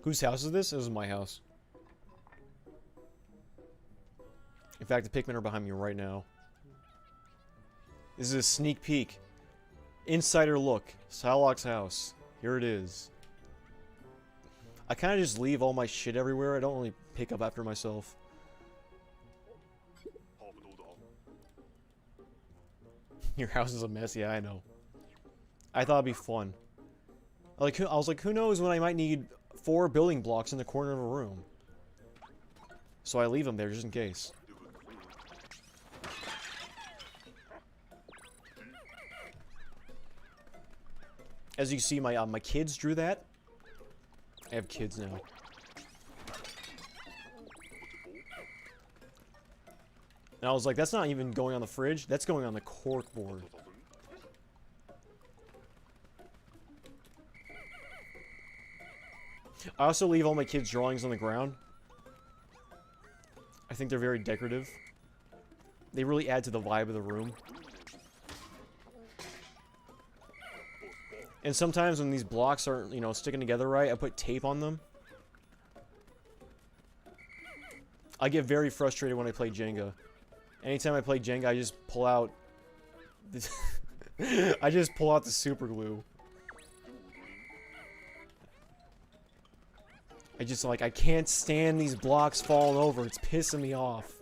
Whose house is this? This is my house. In fact, the Pikmin are behind me right now. This is a sneak peek. Insider look. Salok's house. Here it is. I kind of just leave all my shit everywhere. I don't really pick up after myself. Your house is a mess. Yeah, I know. I thought it'd be fun. I was like, who knows when I might need 4 building blocks in the corner of a room. So I leave them there just in case. As you see, my kids drew that. I have kids now. And I was like, that's not even going on the fridge. That's going on the cork board. I also leave all my kids' drawings on the ground. I think they're very decorative. They really add to the vibe of the room. And sometimes when these blocks aren't, you know, sticking together right, I put tape on them. I get very frustrated when I play Jenga. Anytime I play Jenga, I just pull out this I just pull out the super glue. I can't stand these blocks falling over. It's pissing me off.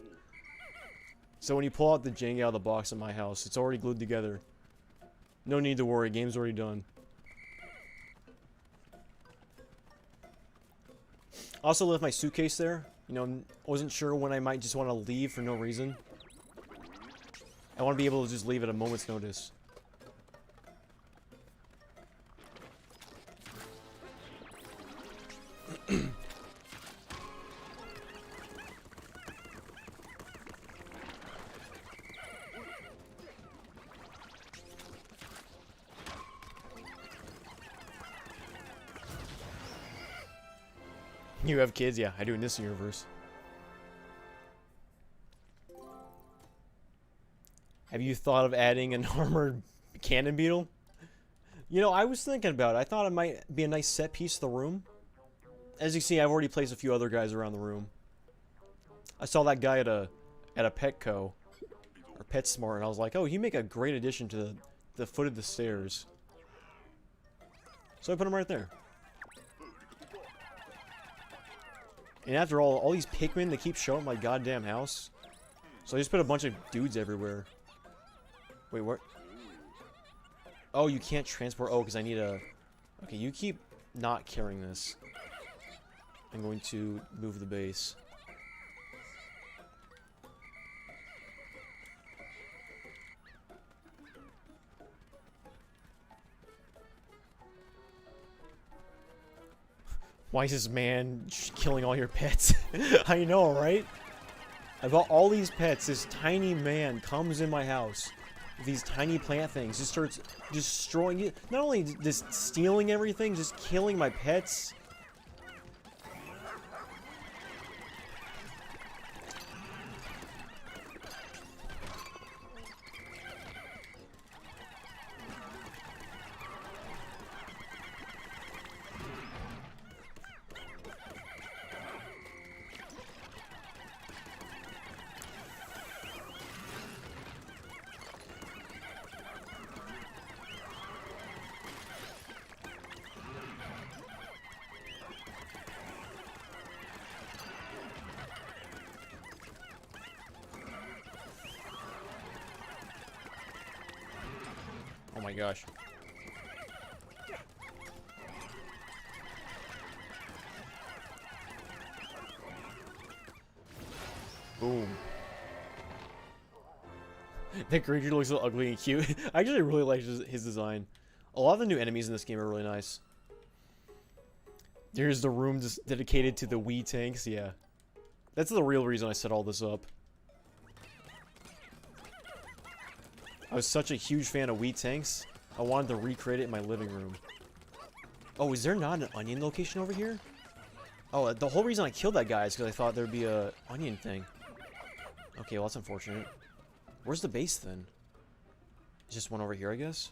So when you pull out the Jenga out of the box in my house, it's already glued together. No need to worry. Game's already done. Also left my suitcase there. You know, wasn't sure when I might just want to leave for no reason. I want to be able to just leave at a moment's notice. You have kids? Yeah, I do in this universe. Have you thought of adding an armored cannon beetle? You know, I was thinking about it. I thought it might be a nice set piece to the room. As you see, I've already placed a few other guys around the room. I saw that guy at a Petco, or PetSmart, and I was like, oh, he'd make a great addition to the foot of the stairs. So I put him right there. And after all these Pikmin, they keep showing my goddamn house. So I just put a bunch of dudes everywhere. Wait, what? Oh, you can't transport. Oh, because I need a... Okay, you keep not carrying this. I'm going to move the base. Why is this man killing all your pets? I know, right? I bought all these pets. This tiny man comes in my house with these tiny plant things. Just starts destroying it. Not only just stealing everything, just killing my pets. Oh my gosh. Boom. That creature looks so ugly and cute. I actually really like his design. A lot of the new enemies in this game are really nice. There's the room just dedicated to the Wii tanks, yeah. That's the real reason I set all this up. I was such a huge fan of Wii tanks, I wanted to recreate it in my living room. Oh, is there not an onion location over here? Oh, the whole reason I killed that guy is because I thought there'd be a onion thing. Okay, well that's unfortunate. Where's the base then? Is just one over here, I guess?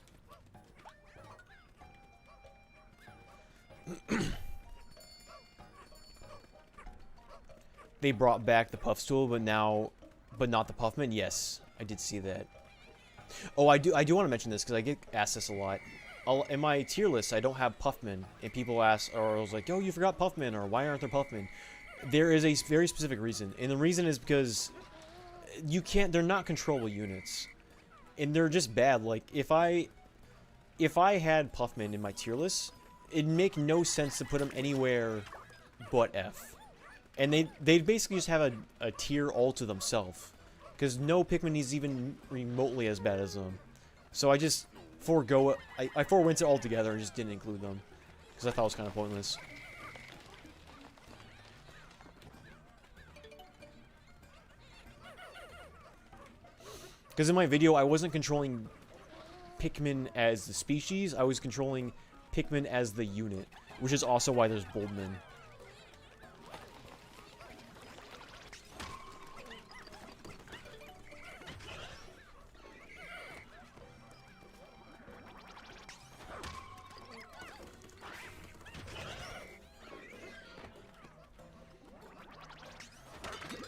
They brought back the puff stool, but not the Puffman. Yes, I did see that. Oh, I do want to mention this because I get asked this a lot. In my tier list, I don't have Puffman, and people ask, or I was like, "Oh, you forgot Puffman," or "Why aren't there Puffman?" There is a very specific reason, and the reason is because you can't. They're not controllable units, and they're just bad. Like if I had Puffman in my tier list, it'd make no sense to put them anywhere but F, and they'd basically just have a tier all to themselves. Because no Pikmin is even remotely as bad as them. So I just forego it. I forewent it altogether and just didn't include them. Because I thought it was kind of pointless. Because in my video, I wasn't controlling Pikmin as the species. I was controlling Pikmin as the unit. Which is also why there's Boldman.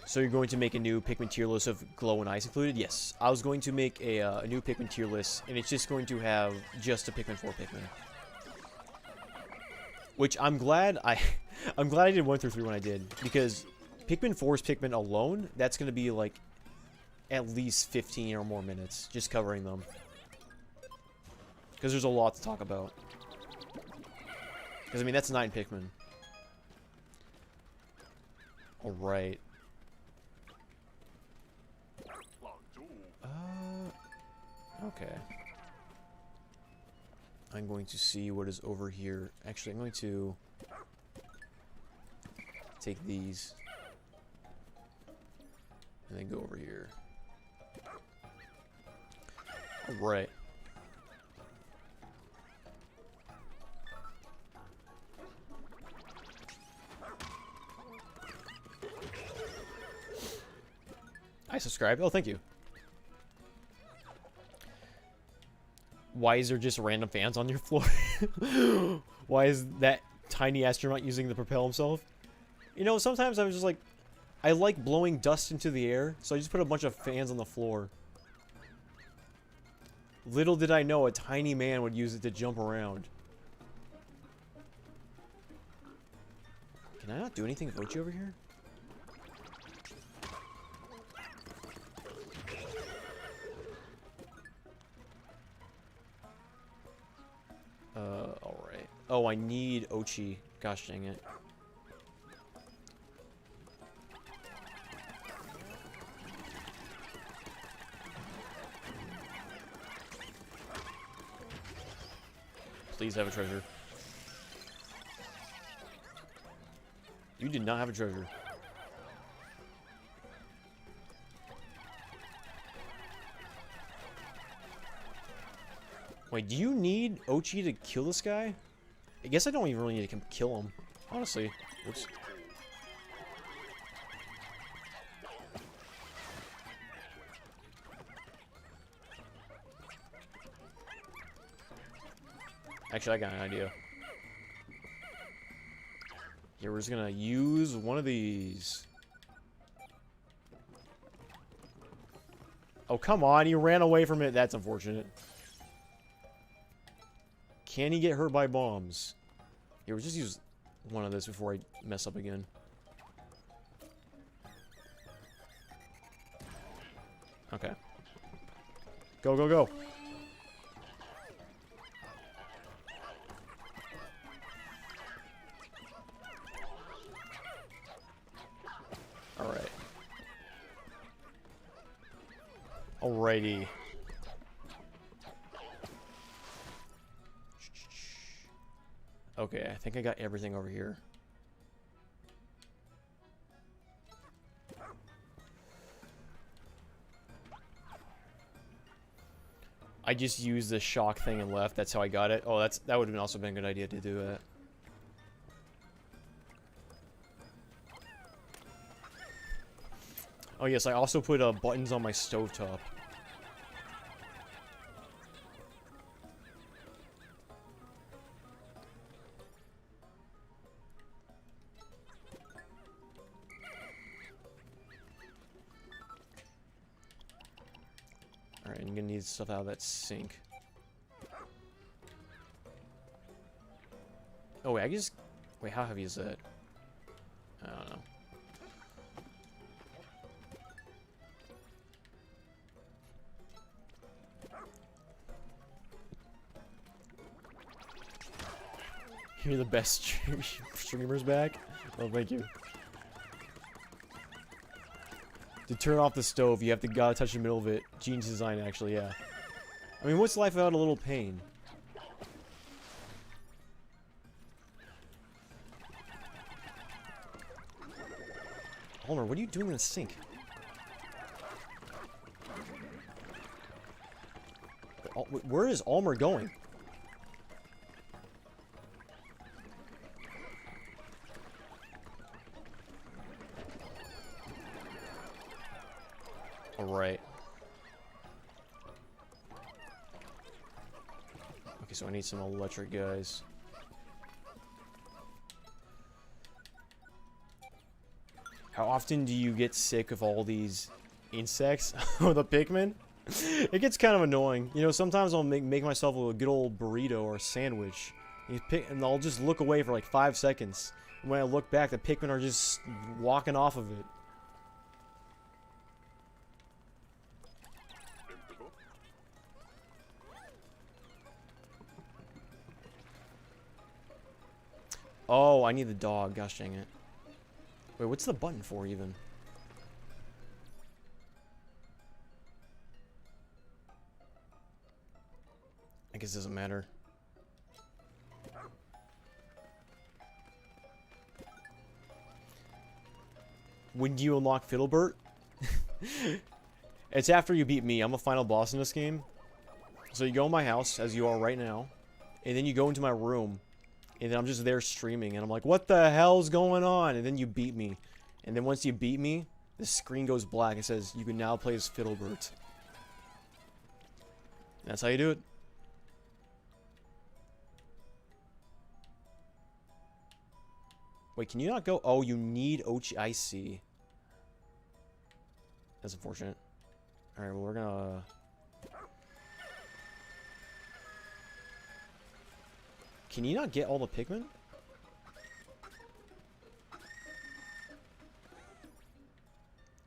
So you're going to make a new Pikmin tier list of Glow and Ice included? Yes. I was going to make a new Pikmin tier list, and it's just going to have just a Pikmin 4 Pikmin. Which I'm glad I did 1 through 3 when I did, because Pikmin 4's Pikmin alone, that's going to be like at least 15 or more minutes just covering them. Because there's a lot to talk about. Because I mean, that's 9 Pikmin. Alright. Okay. I'm going to see what is over here. Actually, I'm going to take these and then go over here. Alright. I subscribed. Oh, thank you. Why is there just random fans on your floor? Why is that tiny astronaut using to propel himself? You know, sometimes I'm just like, I like blowing dust into the air, so I just put a bunch of fans on the floor. Little did I know a tiny man would use it to jump around. Can I not do anything with Ochi over here? Alright. Oh, I need Ochi. Gosh dang it. Please have a treasure. You did not have a treasure. Wait, do you need Ochi to kill this guy? I guess I don't even really need to kill him, honestly. Oops. Actually, I got an idea. Here, we're just gonna use one of these. Oh, come on, he ran away from it. That's unfortunate. Can he get hurt by bombs? Here, we'll just use one of this before I mess up again. Okay. Go, go, go. Alright. Alrighty. Okay, I think I got everything over here. I just used the shock thing and left. That's how I got it. Oh, that would have also been a good idea to do that. Oh yes, I also put buttons on my stovetop. Alright, I'm gonna need stuff out of that sink. Oh wait, wait, how heavy is that? I don't know. You're the best streamers back? Oh, thank you. To turn off the stove, you have to gotta touch the middle of it. Gene's design, actually, yeah. I mean, what's life without a little pain? Olimar, what are you doing in the sink? Where is Olimar going? Alright. Okay, so I need some electric guys. How often do you get sick of all these insects or the Pikmin? It gets kind of annoying. You know, sometimes I'll make myself a good old burrito or a sandwich. And I'll just look away for like 5 seconds. And when I look back, the Pikmin are just walking off of it. Oh, I need the dog. Gosh dang it. Wait, what's the button for, even? I guess it doesn't matter. When do you unlock Fiddlebert? It's after you beat me. I'm a final boss in this game. So you go in my house, as you are right now, and then you go into my room, and then I'm just there streaming, and I'm like, what the hell's going on? And then you beat me. And then once you beat me, the screen goes black. It says, you can now play as Fiddlebert. That's how you do it. Wait, can you not go? Oh, you need Ochi. I see. That's unfortunate. Alright, well, we're gonna... Can you not get all the Pikmin?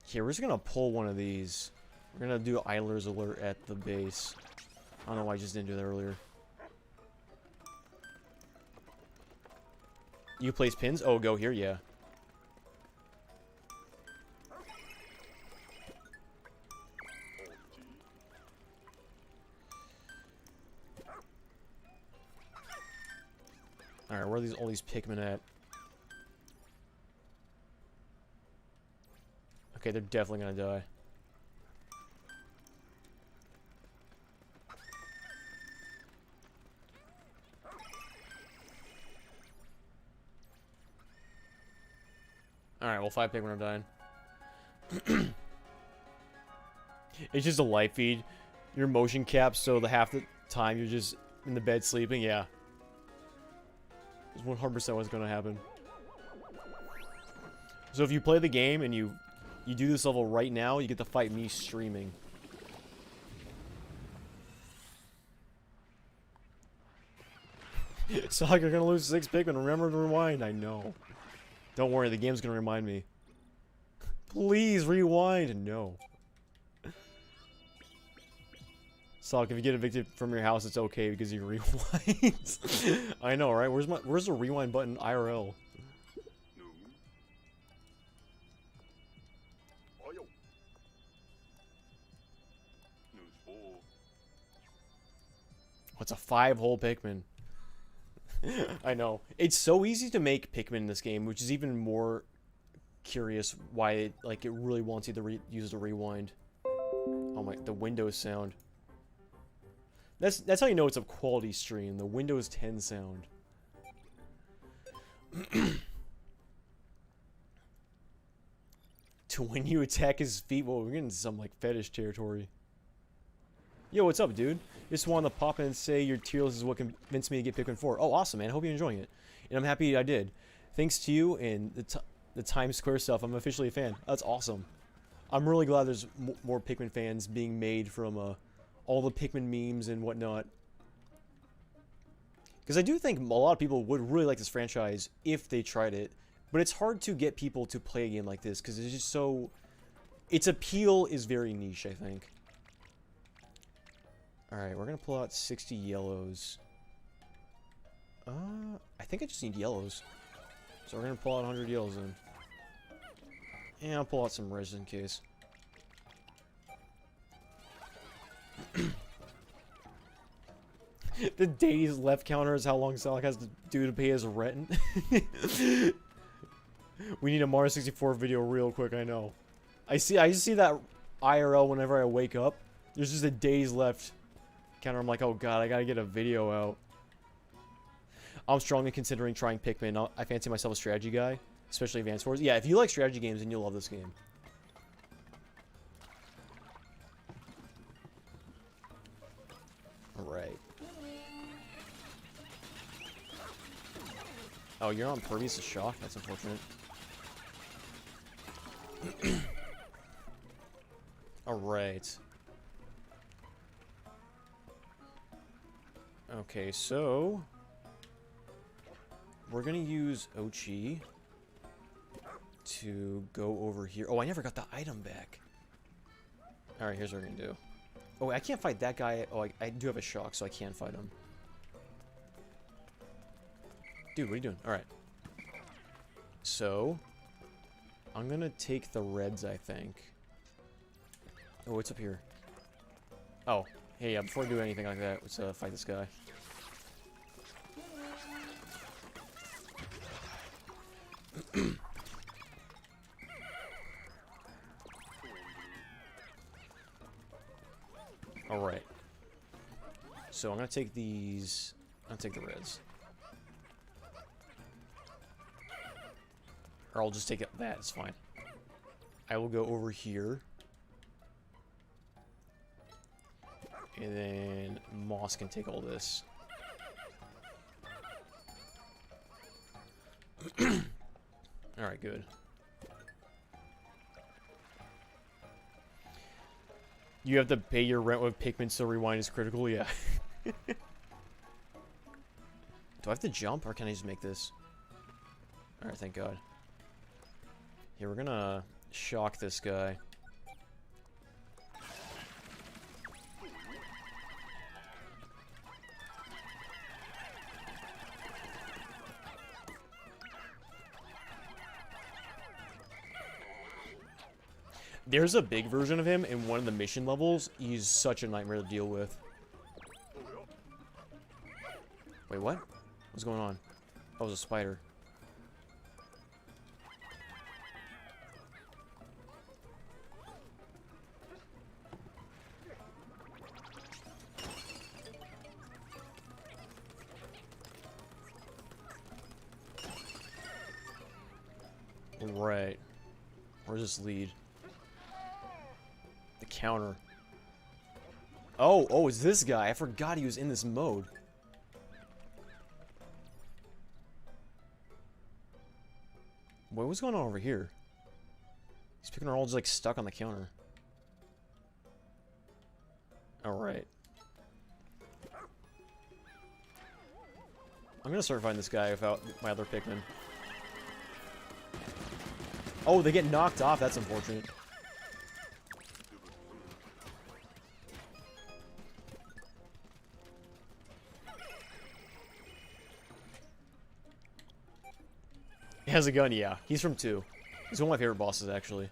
Here, we're just gonna pull one of these. We're gonna do Idler's Alert at the base. I don't know why I just didn't do that earlier. You place pins? Oh, go here? Yeah. Alright, where are all these Pikmin at? Okay, they're definitely gonna die. Alright, well, 5 Pikmin are dying. It's just a light feed. Your motion caps, so the half the time you're just in the bed sleeping, yeah. It's 100% what's gonna happen. So if you play the game and you do this level right now, you get to fight me streaming. Sonic, you're gonna lose 6 Pikmin. Remember to rewind. I know. Don't worry, the game's gonna remind me. Please rewind. No. Sonic, if you get evicted from your house, it's okay because you rewind. I know, right? Where's the rewind button IRL? What's a 5-hole Pikmin? I know. It's so easy to make Pikmin in this game, which is even more curious why it really wants you to use the rewind. Oh my, the Windows sound. That's how you know it's a quality stream, the Windows 10 sound. To when you attack his feet, well, we're getting some like fetish territory. Yo, what's up, dude? Just wanted to pop in and say your tier list is what convinced me to get Pikmin 4. Oh, awesome, man. I hope you're enjoying it. And I'm happy I did. Thanks to you and the Times Square stuff, I'm officially a fan. That's awesome. I'm really glad there's more Pikmin fans being made from all the Pikmin memes and whatnot. Because I do think a lot of people would really like this franchise if they tried it. But it's hard to get people to play a game like this because it's just so... Its appeal is very niche, I think. Alright, we're going to pull out 60 yellows. I think I just need yellows. So we're going to pull out 100 yellows then. And I'll pull out some reds in case. The days left counter is how long Sonic has to do to pay his rent. We need a Mario 64 video real quick, I know. I just see that IRL whenever I wake up. There's just a days left counter. I'm like, oh god, I gotta get a video out. I'm strongly considering trying Pikmin. I fancy myself a strategy guy, especially Advance Wars. Yeah, if you like strategy games, then you'll love this game. Alright. Oh, you're on Pervious' shock? That's unfortunate. Alright. Okay, so... we're gonna use Ochi to go over here. Oh, I never got the item back. Alright, here's what we're gonna do. Oh, I can't fight that guy. Oh, I do have a shock, so I can fight him. Dude, what are you doing? Alright. So... I'm gonna take the reds, I think. Oh, what's up here? Oh, hey, yeah, before I do anything like that, let's fight this guy. Alright. So I'm gonna take these. I'll take the reds. Or I'll just take it. That, it's fine. I will go over here. And then Moss can take all this. Alright, good. You have to pay your rent with Pikmin, so rewind is critical, yeah. Do I have to jump, or can I just make this? Alright, thank God. Here, we're gonna shock this guy. There's a big version of him in one of the mission levels. He's such a nightmare to deal with. Wait, what? What's going on? That was a spider. Right. Where does this lead? The counter. Oh, it's this guy. I forgot he was in this mode. Wait, what's going on over here? These Pikmin are all just like stuck on the counter. Alright. I'm gonna start fighting this guy without my other Pikmin. Oh, they get knocked off. That's unfortunate. He has a gun, yeah. He's from 2. He's one of my favorite bosses, actually.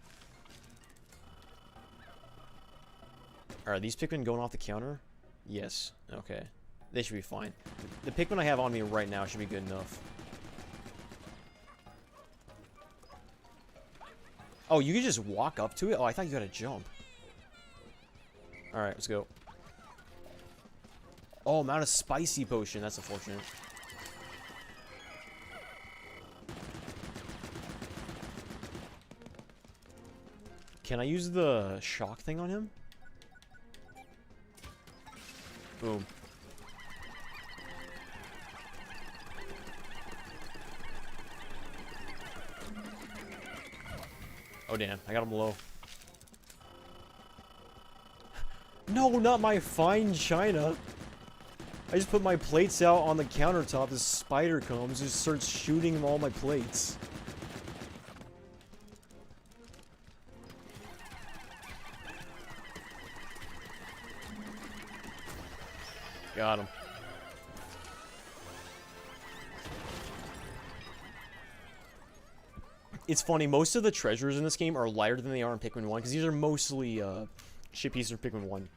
Alright, these Pikmin going off the counter? Yes. Okay. They should be fine. The Pikmin I have on me right now should be good enough. Oh, you can just walk up to it? Oh, I thought you had to jump. Alright, let's go. Oh, I'm out of spicy potion. That's unfortunate. Can I use the shock thing on him? Boom. Oh damn, I got him low. No, not my fine china. I just put my plates out on the countertop. This spider comes, just starts shooting all my plates. Got him. It's funny, most of the treasures in this game are lighter than they are in Pikmin 1, because these are mostly ship pieces from Pikmin 1.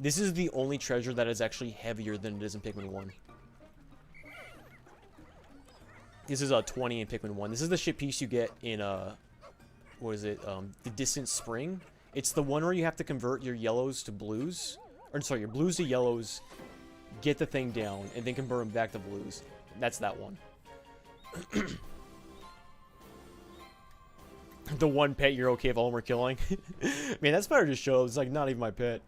This is the only treasure that is actually heavier than it is in Pikmin 1. This is 20 in Pikmin 1. This is the ship piece you get in, what is it, the Distant Spring. It's the one where you have to convert your yellows to blues. Or, sorry, your blues to yellows, get the thing down, and then convert them back to blues. That's that one. The one pet you're okay if all of them are killing. Man, that spider just shows. It's like not even my pet.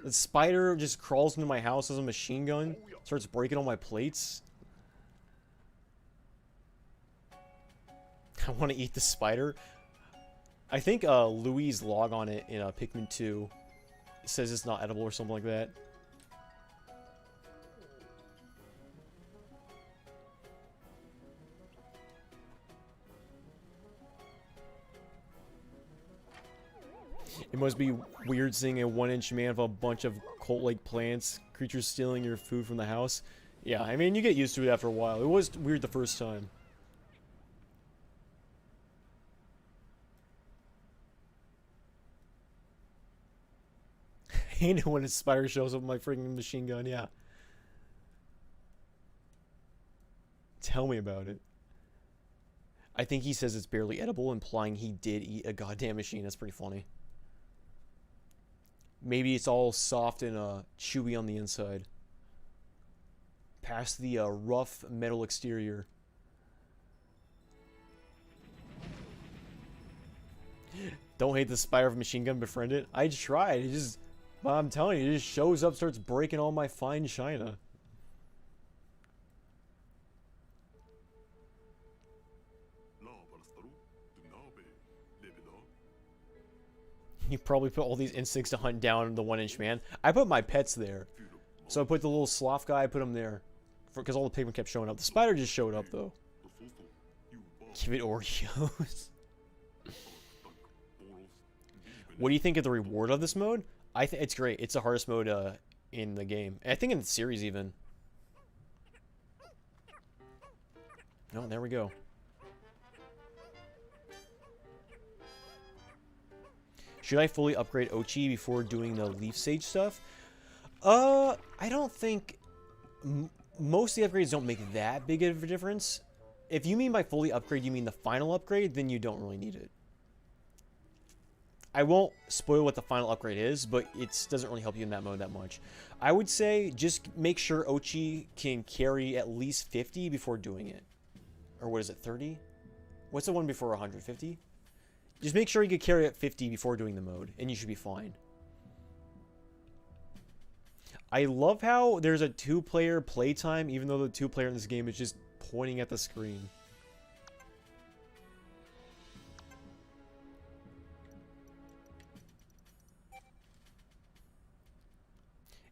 The spider just crawls into my house as a machine gun, starts breaking all my plates. I want to eat the spider. I think Louis' log on it in Pikmin 2 says it's not edible or something like that. It must be weird seeing a 1-inch man with a bunch of cult-like plants, creatures stealing your food from the house. Yeah, I mean, you get used to it after a while. It was weird the first time. hate it when a spider shows up with my freaking machine gun, yeah. Tell me about it. I think he says it's barely edible, implying he did eat a goddamn machine. That's pretty funny. Maybe it's all soft and chewy on the inside. Past the rough metal exterior. Don't hate the spider of machine gun, befriend it. I tried. It just, well, I'm telling you, it just shows up, starts breaking all my fine china. You probably put all these instincts to hunt down the 1-inch man. I put my pets there. So I put the little sloth guy, I put him there. Because all the pigmen kept showing up. The spider just showed up, though. Give it Oreos. What do you think of the reward of this mode? I think it's great. It's the hardest mode in the game. I think in the series, even. Oh, there we go. Should I fully upgrade Ochi before doing the Leaf Sage stuff? I don't think... most of the upgrades don't make that big of a difference. If you mean by fully upgrade, you mean the final upgrade, then you don't really need it. I won't spoil what the final upgrade is, but it doesn't really help you in that mode that much. I would say just make sure Ochi can carry at least 50 before doing it. Or what is it, 30? What's the one before 150? Just make sure you can carry at 50 before doing the mode, and you should be fine. I love how there's a 2-player playtime, even though the 2-player in this game is just pointing at the screen.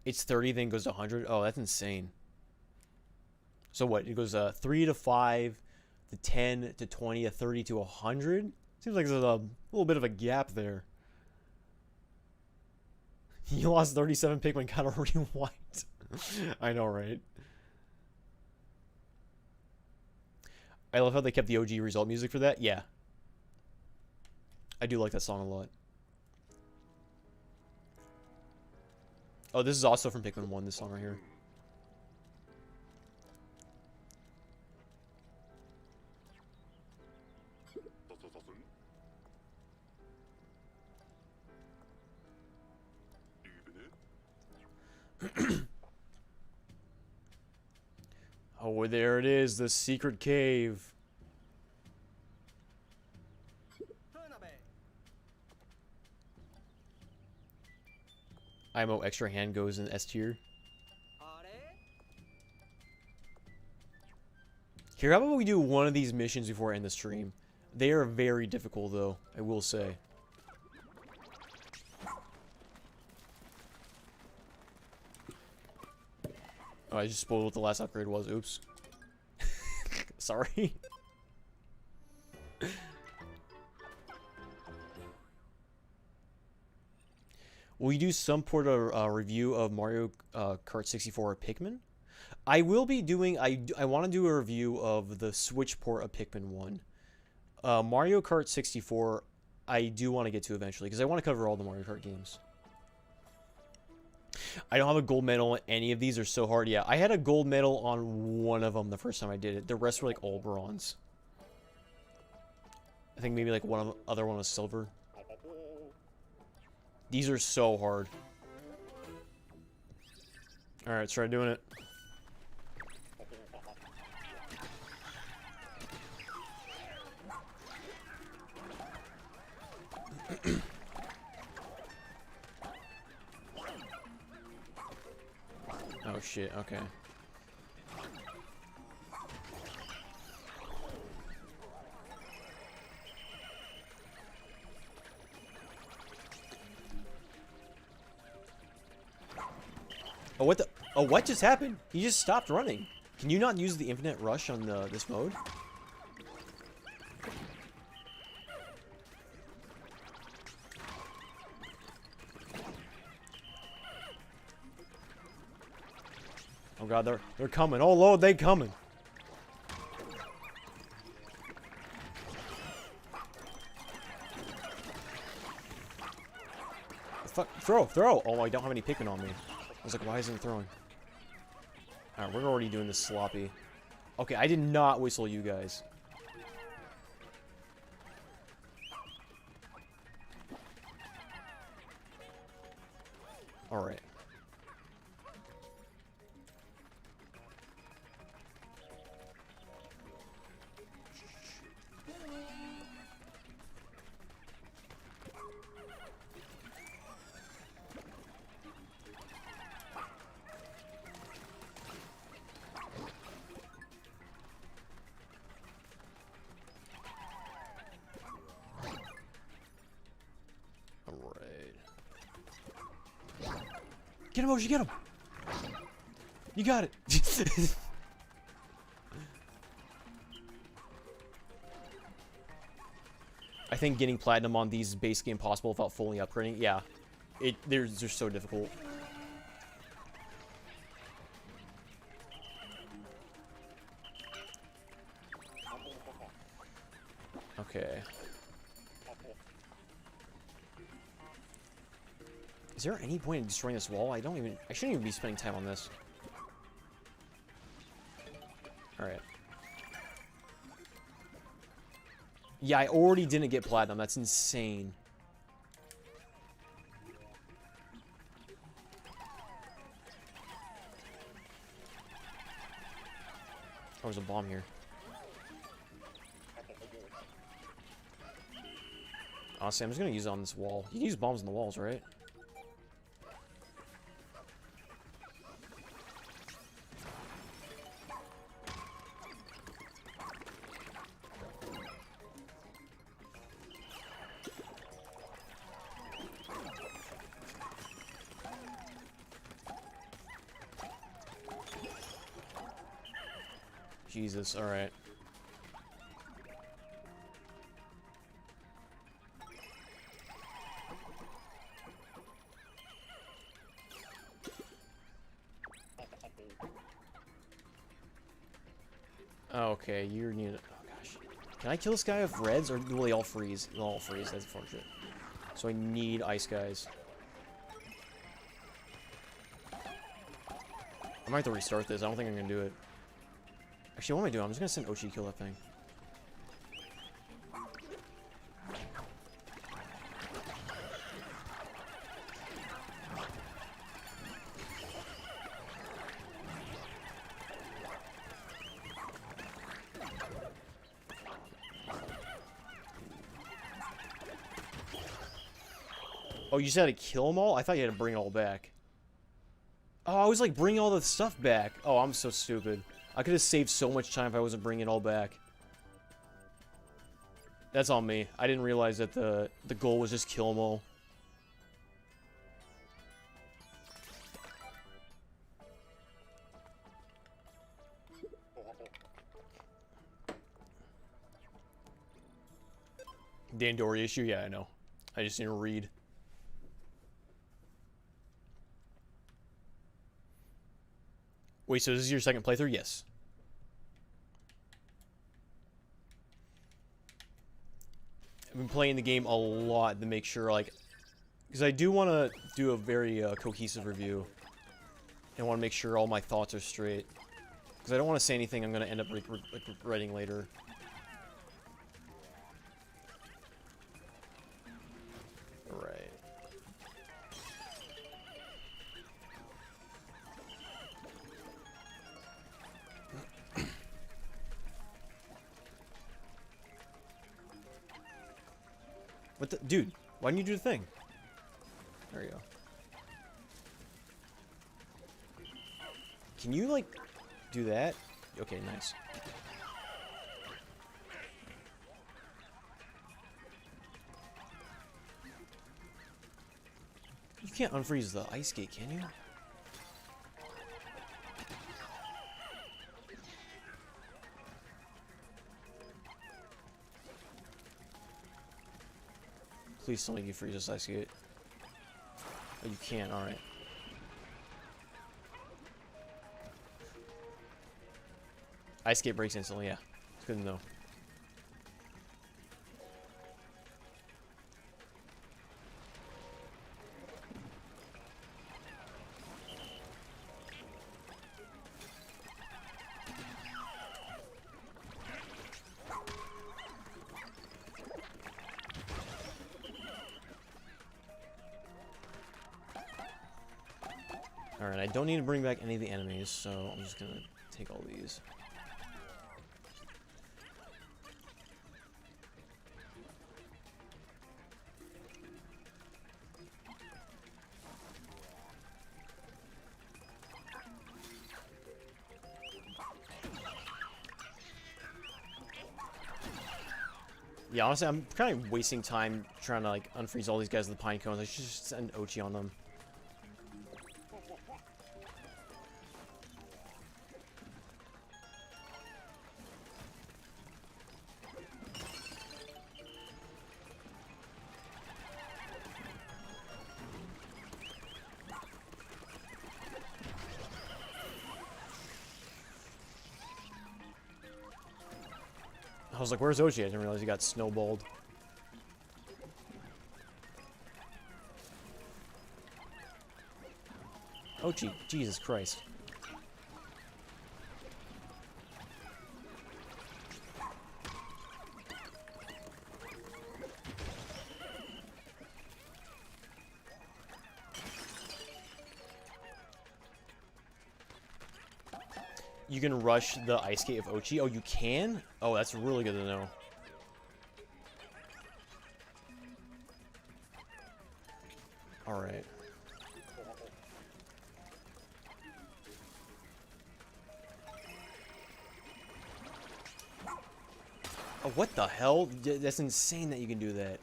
It's 30, then goes to 100. Oh, that's insane. So what? It goes 3 to 5, to 10, to 20, to 30, to 100? Seems like there's a little bit of a gap there. You lost 37 Pikmin, gotta rewind. I know, right? I love how they kept the OG result music for that. Yeah. I do like that song a lot. Oh, this is also from Pikmin 1, this song right here. Oh, there it is, the secret cave. IMO extra hand goes in S tier. Here, how about we do one of these missions before I end the stream? They are very difficult, though, I will say. Oh, I just spoiled what the last upgrade was. Oops. Sorry. Will you do some sort of review of Mario Kart 64 Pikmin? I will be doing... I want to do a review of the Switch port of Pikmin 1. Mario Kart 64, I do want to get to eventually, because I want to cover all the Mario Kart games. I don't have a gold medal on any of these. They're so hard. Yeah, I had a gold medal on one of them the first time I did it. The rest were like all bronze. I think maybe like one other one was silver. These are so hard. Alright, let's try doing it. Oh shit, okay. Oh, what the? Oh, what just happened? He just stopped running. Can you not use the infinite rush on this mode? Oh god, they're coming. Oh lord, they coming. fuck? Throw, throw! Oh, I don't have any picking on me. I was like, why isn't it throwing? Alright, we're already doing this sloppy. Okay, I did not whistle you guys. Alright. Get him, Oshi, get him! You got it! I think getting platinum on these is basically impossible without fully upgrading. Yeah. They're so difficult. Okay. Is there any point in destroying this wall? I shouldn't even be spending time on this. Alright. Yeah, I already didn't get platinum. That's insane. Oh, there's a bomb here. Honestly, I'm just gonna use it on this wall. You can use bombs on the walls, right? Jesus, alright. Okay, you're needed. Oh gosh. Can I kill this guy with reds, or will they all freeze? They'll all freeze, that's unfortunate. So I need ice guys. I might have to restart this. I don't think I'm gonna do it. Actually, what am I doing? I'm just gonna send Oshi to kill that thing. Oh, you just had to kill them all? I thought you had to bring it all back. Oh, I was like bringing all the stuff back. Oh, I'm so stupid. I could have saved so much time if I wasn't bringing it all back. That's on me. I didn't realize that the goal was just kill them all. Dan Dory issue? Yeah, I know. I just need to read. Wait, so this is your second playthrough? Yes. I've been playing the game a lot to make sure, like... Because I do want to do a very cohesive review. And want to make sure all my thoughts are straight. Because I don't want to say anything I'm going to end up regretting later. Alright. What the? Dude, why didn't you do the thing? There you go. Can you, like, do that? Okay, nice. You can't unfreeze the ice gate, can you? Please tell me you freeze this ice gate. Oh, you can't, alright. Ice gate breaks instantly, yeah. It's good to know. I don't need to bring back any of the enemies, so I'm just gonna take all these. Yeah, honestly, I'm kind of wasting time trying to, like, unfreeze all these guys with the pine cones. I should just send Ochi on them. I was like, where's Ochi? I didn't realize he got snowballed. Ochi, Jesus Christ. You can rush the ice skate of Ochi? Oh, you can? Oh, that's really good to know. Alright. Oh, what the hell? That's insane that you can do that.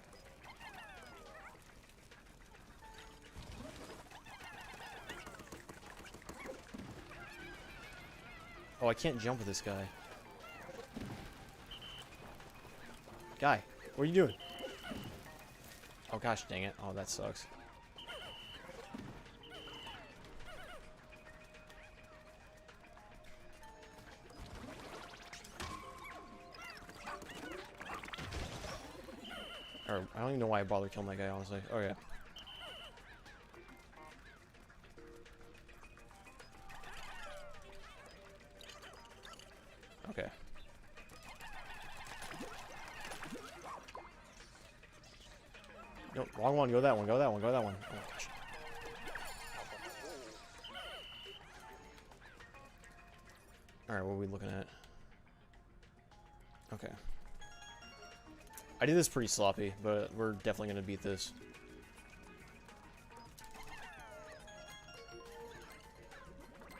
Oh, I can't jump with this guy. Guy, what are you doing? Oh gosh, dang it. Oh, that sucks. Or, I don't even know why I bothered killing that guy, honestly. Oh, yeah. Okay. No, wrong one. Go that one. Go that one. Go that one. Oh my gosh. Alright, what are we looking at? Okay. I did this pretty sloppy, but we're definitely going to beat this.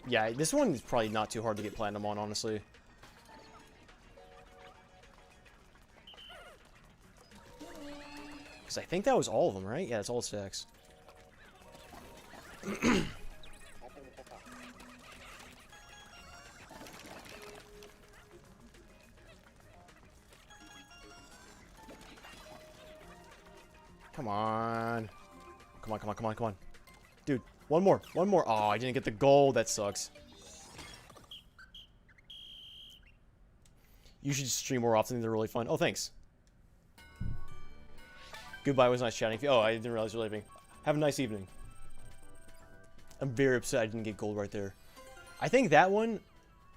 Yeah, this one is probably not too hard to get platinum on, honestly. Because I think that was all of them, right? Yeah, it's all stacks. Come on. Come on, come on, come on, come on. Dude, one more, one more. Oh, I didn't get the gold. That sucks. You should stream more often. They're really fun. Oh, thanks. Goodbye, it was nice chatting. Oh, I didn't realize you were leaving. Have a nice evening. I'm very upset I didn't get gold right there. I think that one,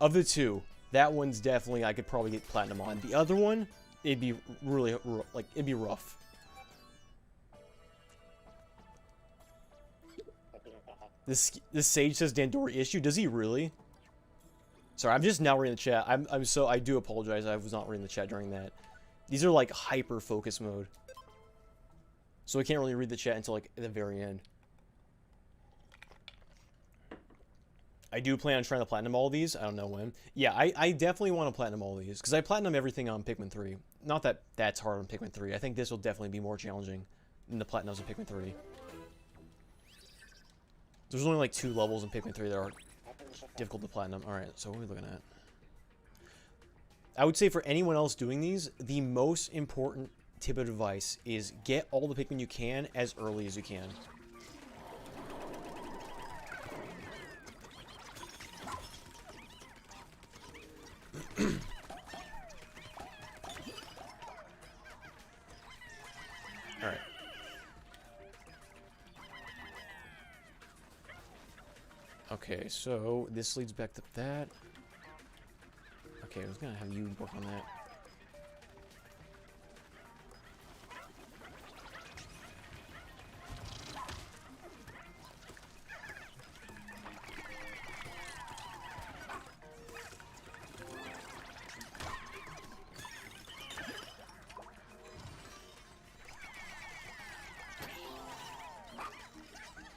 of the two, that one's definitely I could probably get platinum on. The other one, it'd be really, like, it'd be rough. This Sage says Dandori issue. Does he really? Sorry, I'm just now reading the chat. I do apologize. I was not reading the chat during that. These are like hyper focus mode. So I can't really read the chat until like at the very end. I do plan on trying to platinum all these. I don't know when. Yeah, I definitely want to platinum all these because I platinum everything on Pikmin 3. Not that that's hard on Pikmin 3. I think this will definitely be more challenging than the platinums in Pikmin 3. There's only like 2 levels in Pikmin 3 that are difficult to platinum. Alright, so what are we looking at? I would say for anyone else doing these, the most important tip of advice is get all the Pikmin you can as early as you can. Alright. Okay, so this leads back to that. Okay, I was gonna have you work on that.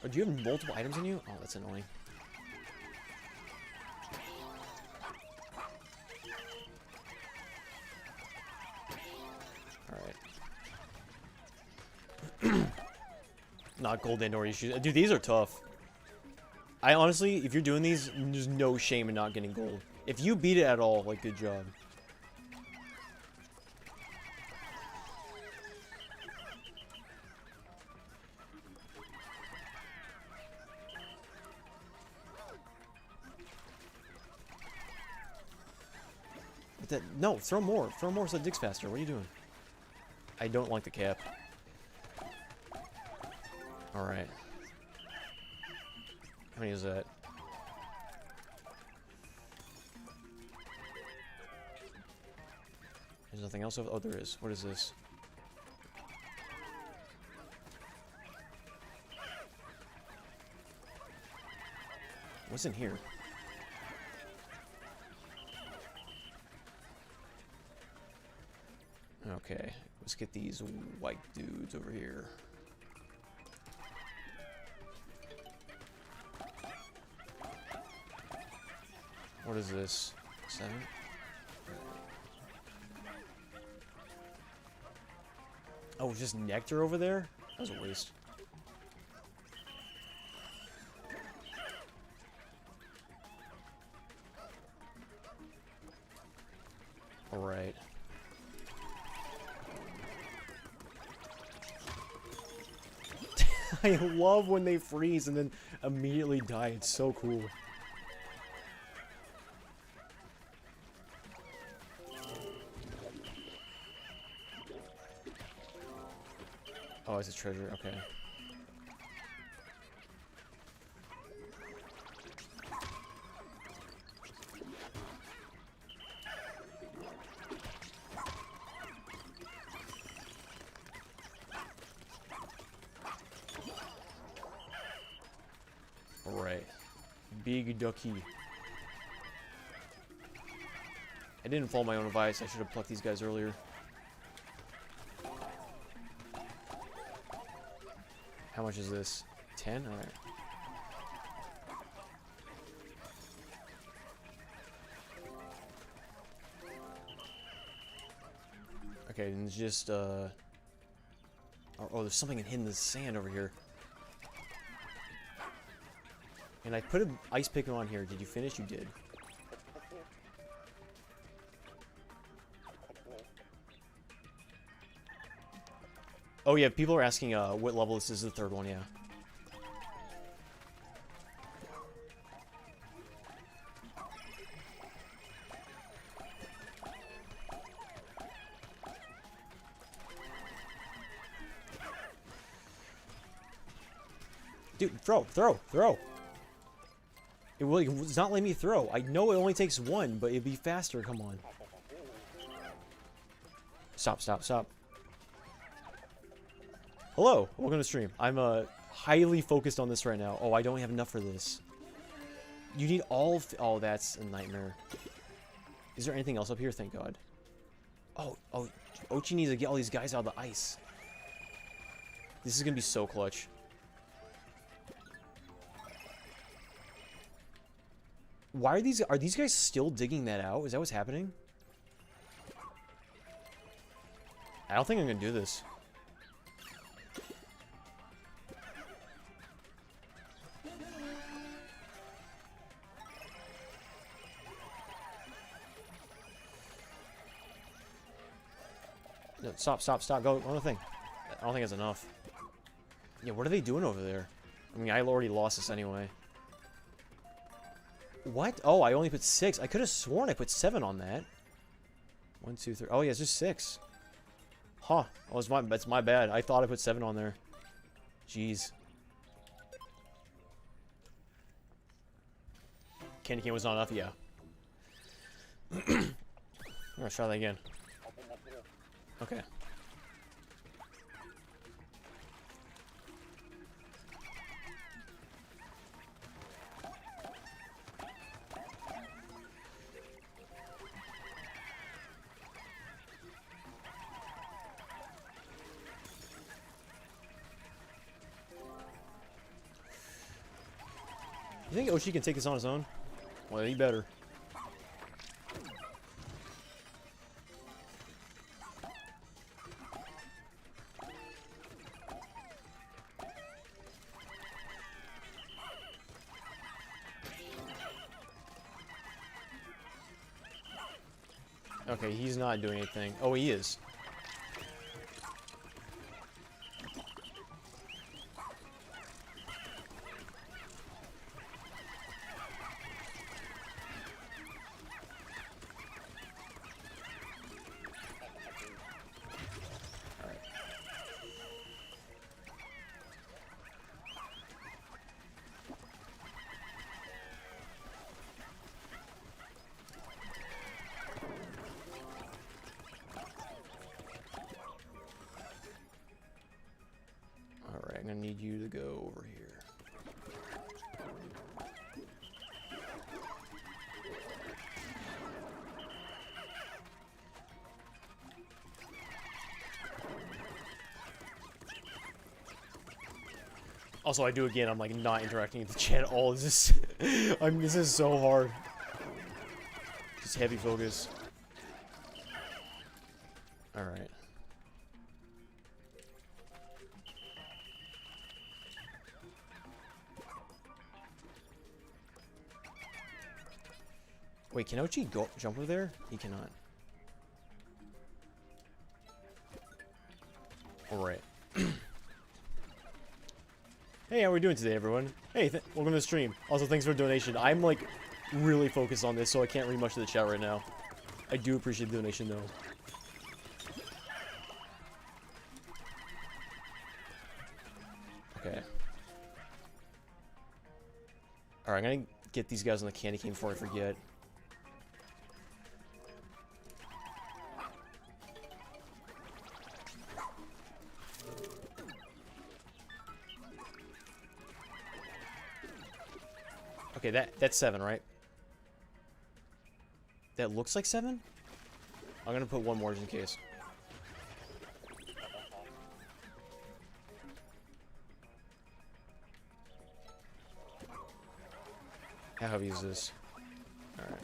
Or do you have multiple items on you? Oh, that's annoying. Alright. Not golden or issues. Dude, these are tough. I honestly, if you're doing these, there's no shame in not getting gold. If you beat it at all, like, good job. No, throw more. Throw more so it digs faster. What are you doing? I don't like the cap. Alright. How many is that? There's nothing else over. Oh, there is. What is this? What's in here? Okay, let's get these white dudes over here. What is this? 7? Oh, just nectar over there? That was a waste. Alright. I love when they freeze and then immediately die. It's so cool. Oh, it's a treasure. Okay. Alright. Big ducky. I didn't follow my own advice. I should have plucked these guys earlier. How much is this? 10? Alright. Okay, and it's just, oh, there's something hidden in the sand over here. And I put an ice pick on here. Did you finish? You did. Oh yeah, people are asking what level this is, the third one, yeah. Dude, throw! It's not letting me throw. I know it only takes one, but it'd be faster, come on. Stop. Hello, welcome to stream. I'm highly focused on this right now. Oh, I don't have enough for this. You need all. Oh, that's a nightmare. Is there anything else up here? Thank God. Oh, Ochi needs to get all these guys out of the ice. This is gonna be so clutch. Why are these guys still digging that out? Is that what's happening? I don't think I'm gonna do this. No, stop. Go on the thing. I don't think it's enough. Yeah, what are they doing over there? I mean, I already lost this anyway. What? Oh, I only put 6. I could have sworn I put 7 on that. 1, 2, 3. Oh, yeah, it's just 6. Huh. Oh, that's my bad. I thought I put 7 on there. Jeez. Candy cane was not enough? Yeah. I'm gonna try that again. Okay. You think Oshi can take this on his own? Well, he better. Okay, he's not doing anything. Oh, he is. Alright, I'm gonna need you to go over here. Also, I do again, I'm like not interacting with the chat at all. This is, this is so hard. Just heavy focus. Alright. Wait, can Ochi go jump over there? He cannot. Alright. Hey, how are we doing today, everyone? Hey, welcome to the stream. Also, thanks for the donation. I'm, like, really focused on this, so I can't read much of the chat right now. I do appreciate the donation, though. Okay. Alright, I'm gonna get these guys on the candy cane before I forget. Okay, that's 7, right? That looks like 7? I'm gonna put one more just in case. How heavy is this? Alright.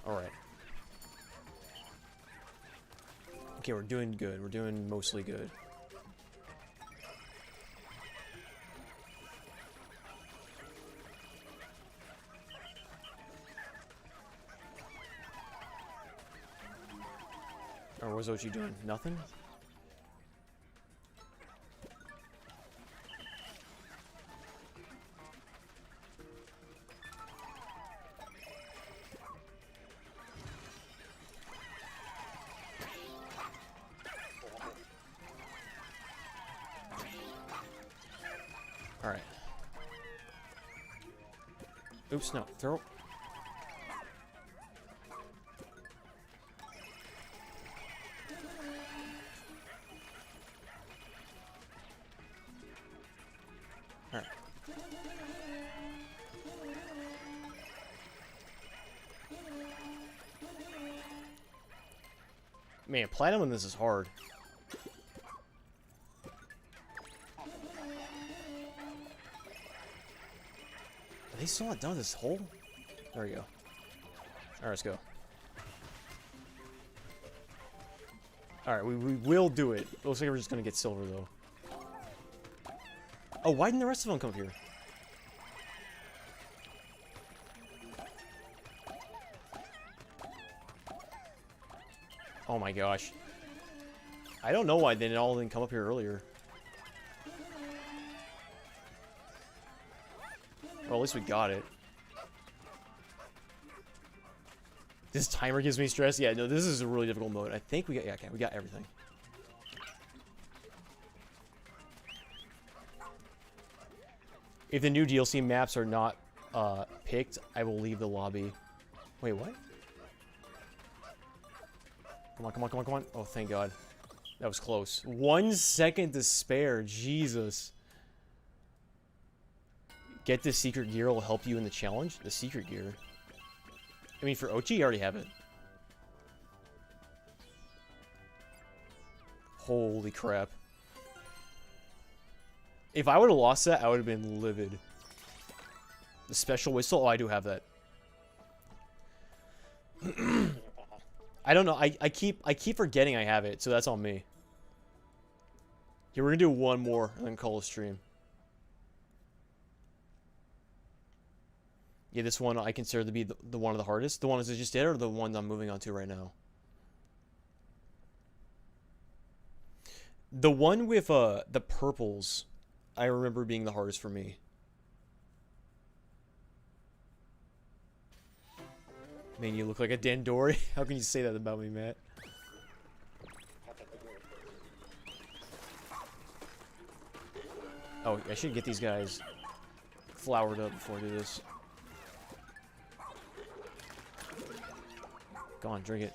Alright. Okay, we're doing good. We're doing mostly good. Or what's Ochi doing? Nothing? Alright. Oops, no. Throw. Alright. Man, platinum in this is hard. Are they still not done with this hole? There we go. Alright, let's go. Alright, we will do it. It looks like we're just gonna get silver, though. Oh, why didn't the rest of them come here? Oh my gosh. I don't know why they all didn't come up here earlier. Well, at least we got it. This timer gives me stress. Yeah, no, this is a really difficult mode. I think we got, yeah, okay, we got everything. If the new DLC maps are not picked, I will leave the lobby. Wait, what? Come on, come on, come on, come on. Oh, thank God. That was close. 1 second to spare. Jesus. Get the secret gear will help you in the challenge? The secret gear? I mean, for Ochi, you already have it. Holy crap. If I would have lost that, I would have been livid. The special whistle? Oh, I do have that. I don't know. I keep forgetting I have it, so that's on me. Here, we're gonna do one more and then call a stream. Yeah, this one I consider to be the one of the hardest. The one that I just did, or the one I'm moving on to right now? The one with the purples, I remember being the hardest for me. Man, you look like a Dandori. How can you say that about me, Matt? Oh, I should get these guys flowered up before I do this. Go on, drink it.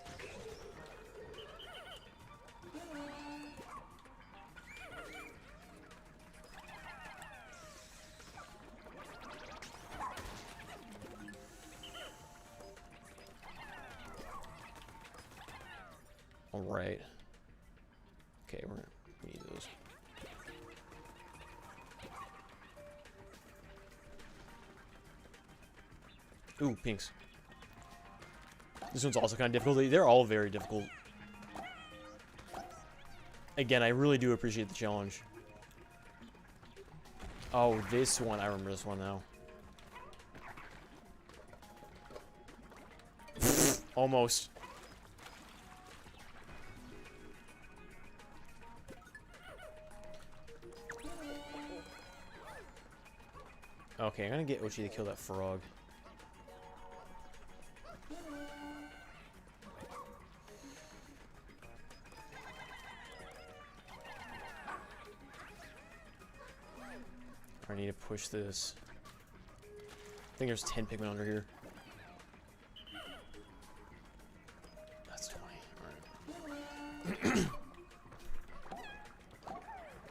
Alright. Okay, we need those. Ooh, pinks. This one's also kind of difficult. They're all very difficult. Again, I really do appreciate the challenge. Oh, this one. I remember this one now. Almost. Okay, I'm gonna get Ochi to kill that frog. I need to push this. I think there's 10 pigmen under here. That's 20. Alright.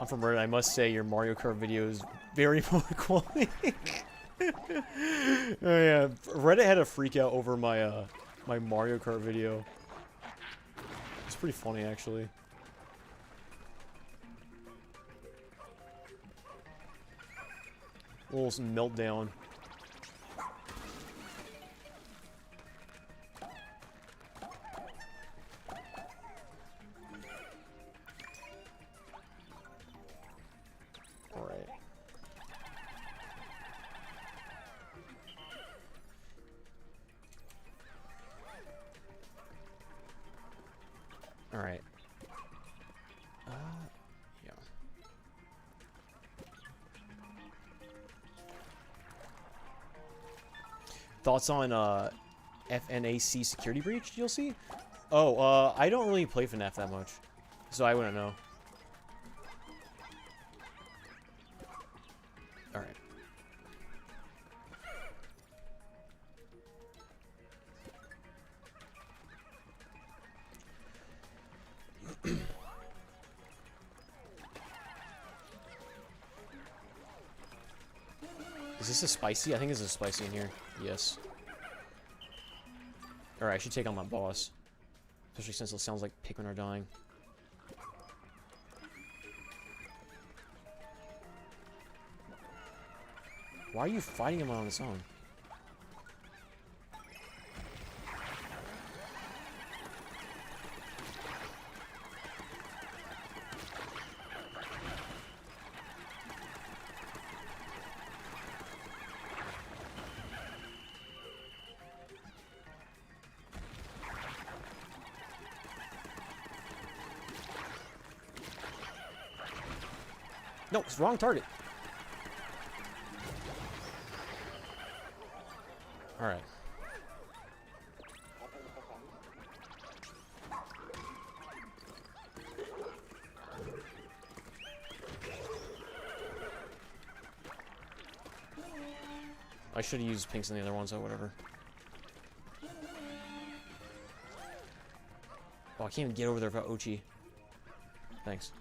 I'm from Reddit. I must say your Mario Kart video is very poor quality. Oh yeah, Reddit had a freak out over my my Mario Kart video. It's pretty funny actually. A little meltdown. Alright. Alright. Yeah. Thoughts on FNAC Security Breach DLC? Oh, I don't really play FNAF that much, so I wouldn't know. Alright. Is this a spicy? I think this is a spicy in here. Yes. Alright, I should take on my boss. Especially since it sounds like Pikmin are dying. Why are you fighting him on its own? No, it's the wrong target. Alright. I should have used pinks in the other ones, or whatever. Oh, I can't even get over there without Ochi. Thanks.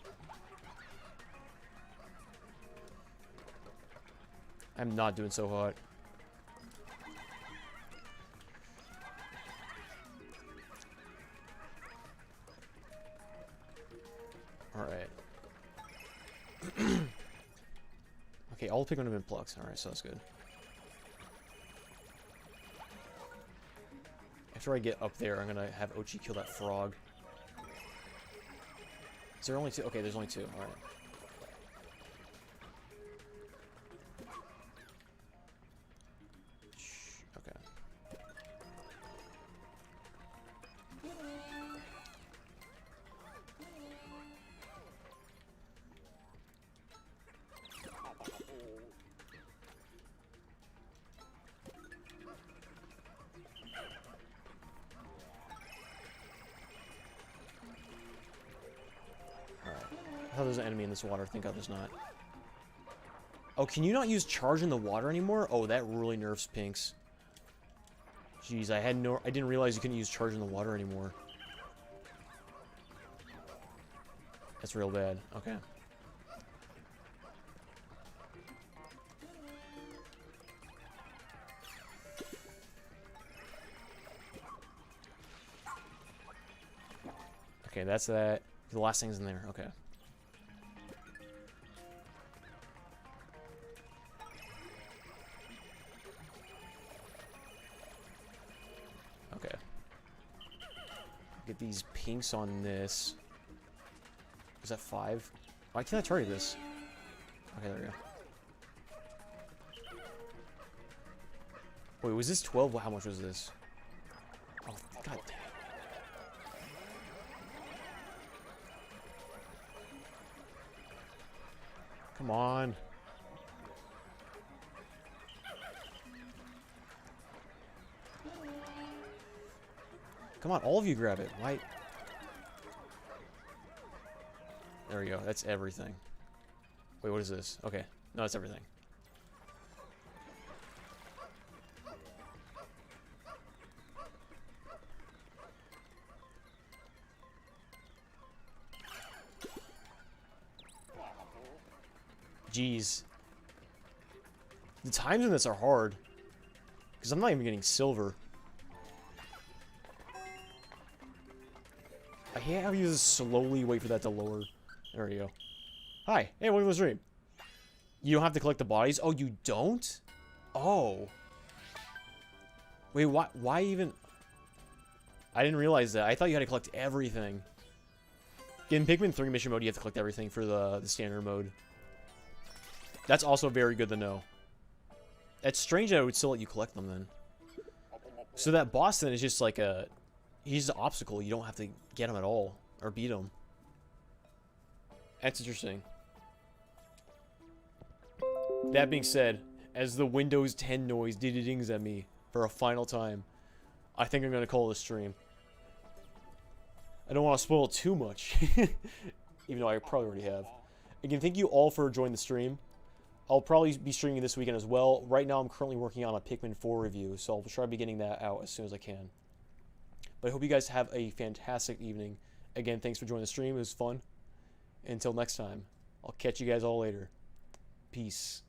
I'm not doing so hot. Alright. Okay, all the Pikmin have been plucked. Alright, so that's good. After I get up there, I'm gonna have Ochi kill that frog. Is there only 2? Okay, there's only 2. Alright. Okay. I thought there was an enemy in this water. Thank God there's not. Oh, can you not use charge in the water anymore? Oh, that really nerfs pinks. Jeez, I didn't realize you couldn't use charge in the water anymore. That's real bad. Okay. Okay, that's that. The last thing's in there. Okay. Okay. Get these pinks on this. Is that 5? Why can't I target this? Okay, there we go. Wait, was this 12? How much was this? Oh, god damn. Come on. Come on, all of you grab it. Why? There we go. That's everything. Wait, what is this? Okay. No, that's everything. Jeez. The times in this are hard. Because I'm not even getting silver. I hate how you just slowly wait for that to lower. There we go. Hi. Hey, welcome to the stream. You don't have to collect the bodies? Oh, you don't? Oh. Wait, why even... I didn't realize that. I thought you had to collect everything. In Pikmin 3 mission mode, you have to collect everything for the standard mode. That's also very good to know. It's strange that it would still let you collect them then. So that boss then is just like a... He's an obstacle. You don't have to get him at all. Or beat him. That's interesting. That being said, as the Windows 10 noise dings at me for a final time, I think I'm going to call this stream. I don't want to spoil too much. Even though I probably already have. Again, thank you all for joining the stream. I'll probably be streaming this weekend as well. Right now, I'm currently working on a Pikmin 4 review, so I'll try to be getting that out as soon as I can. But I hope you guys have a fantastic evening. Again, thanks for joining the stream. It was fun. Until next time, I'll catch you guys all later. Peace.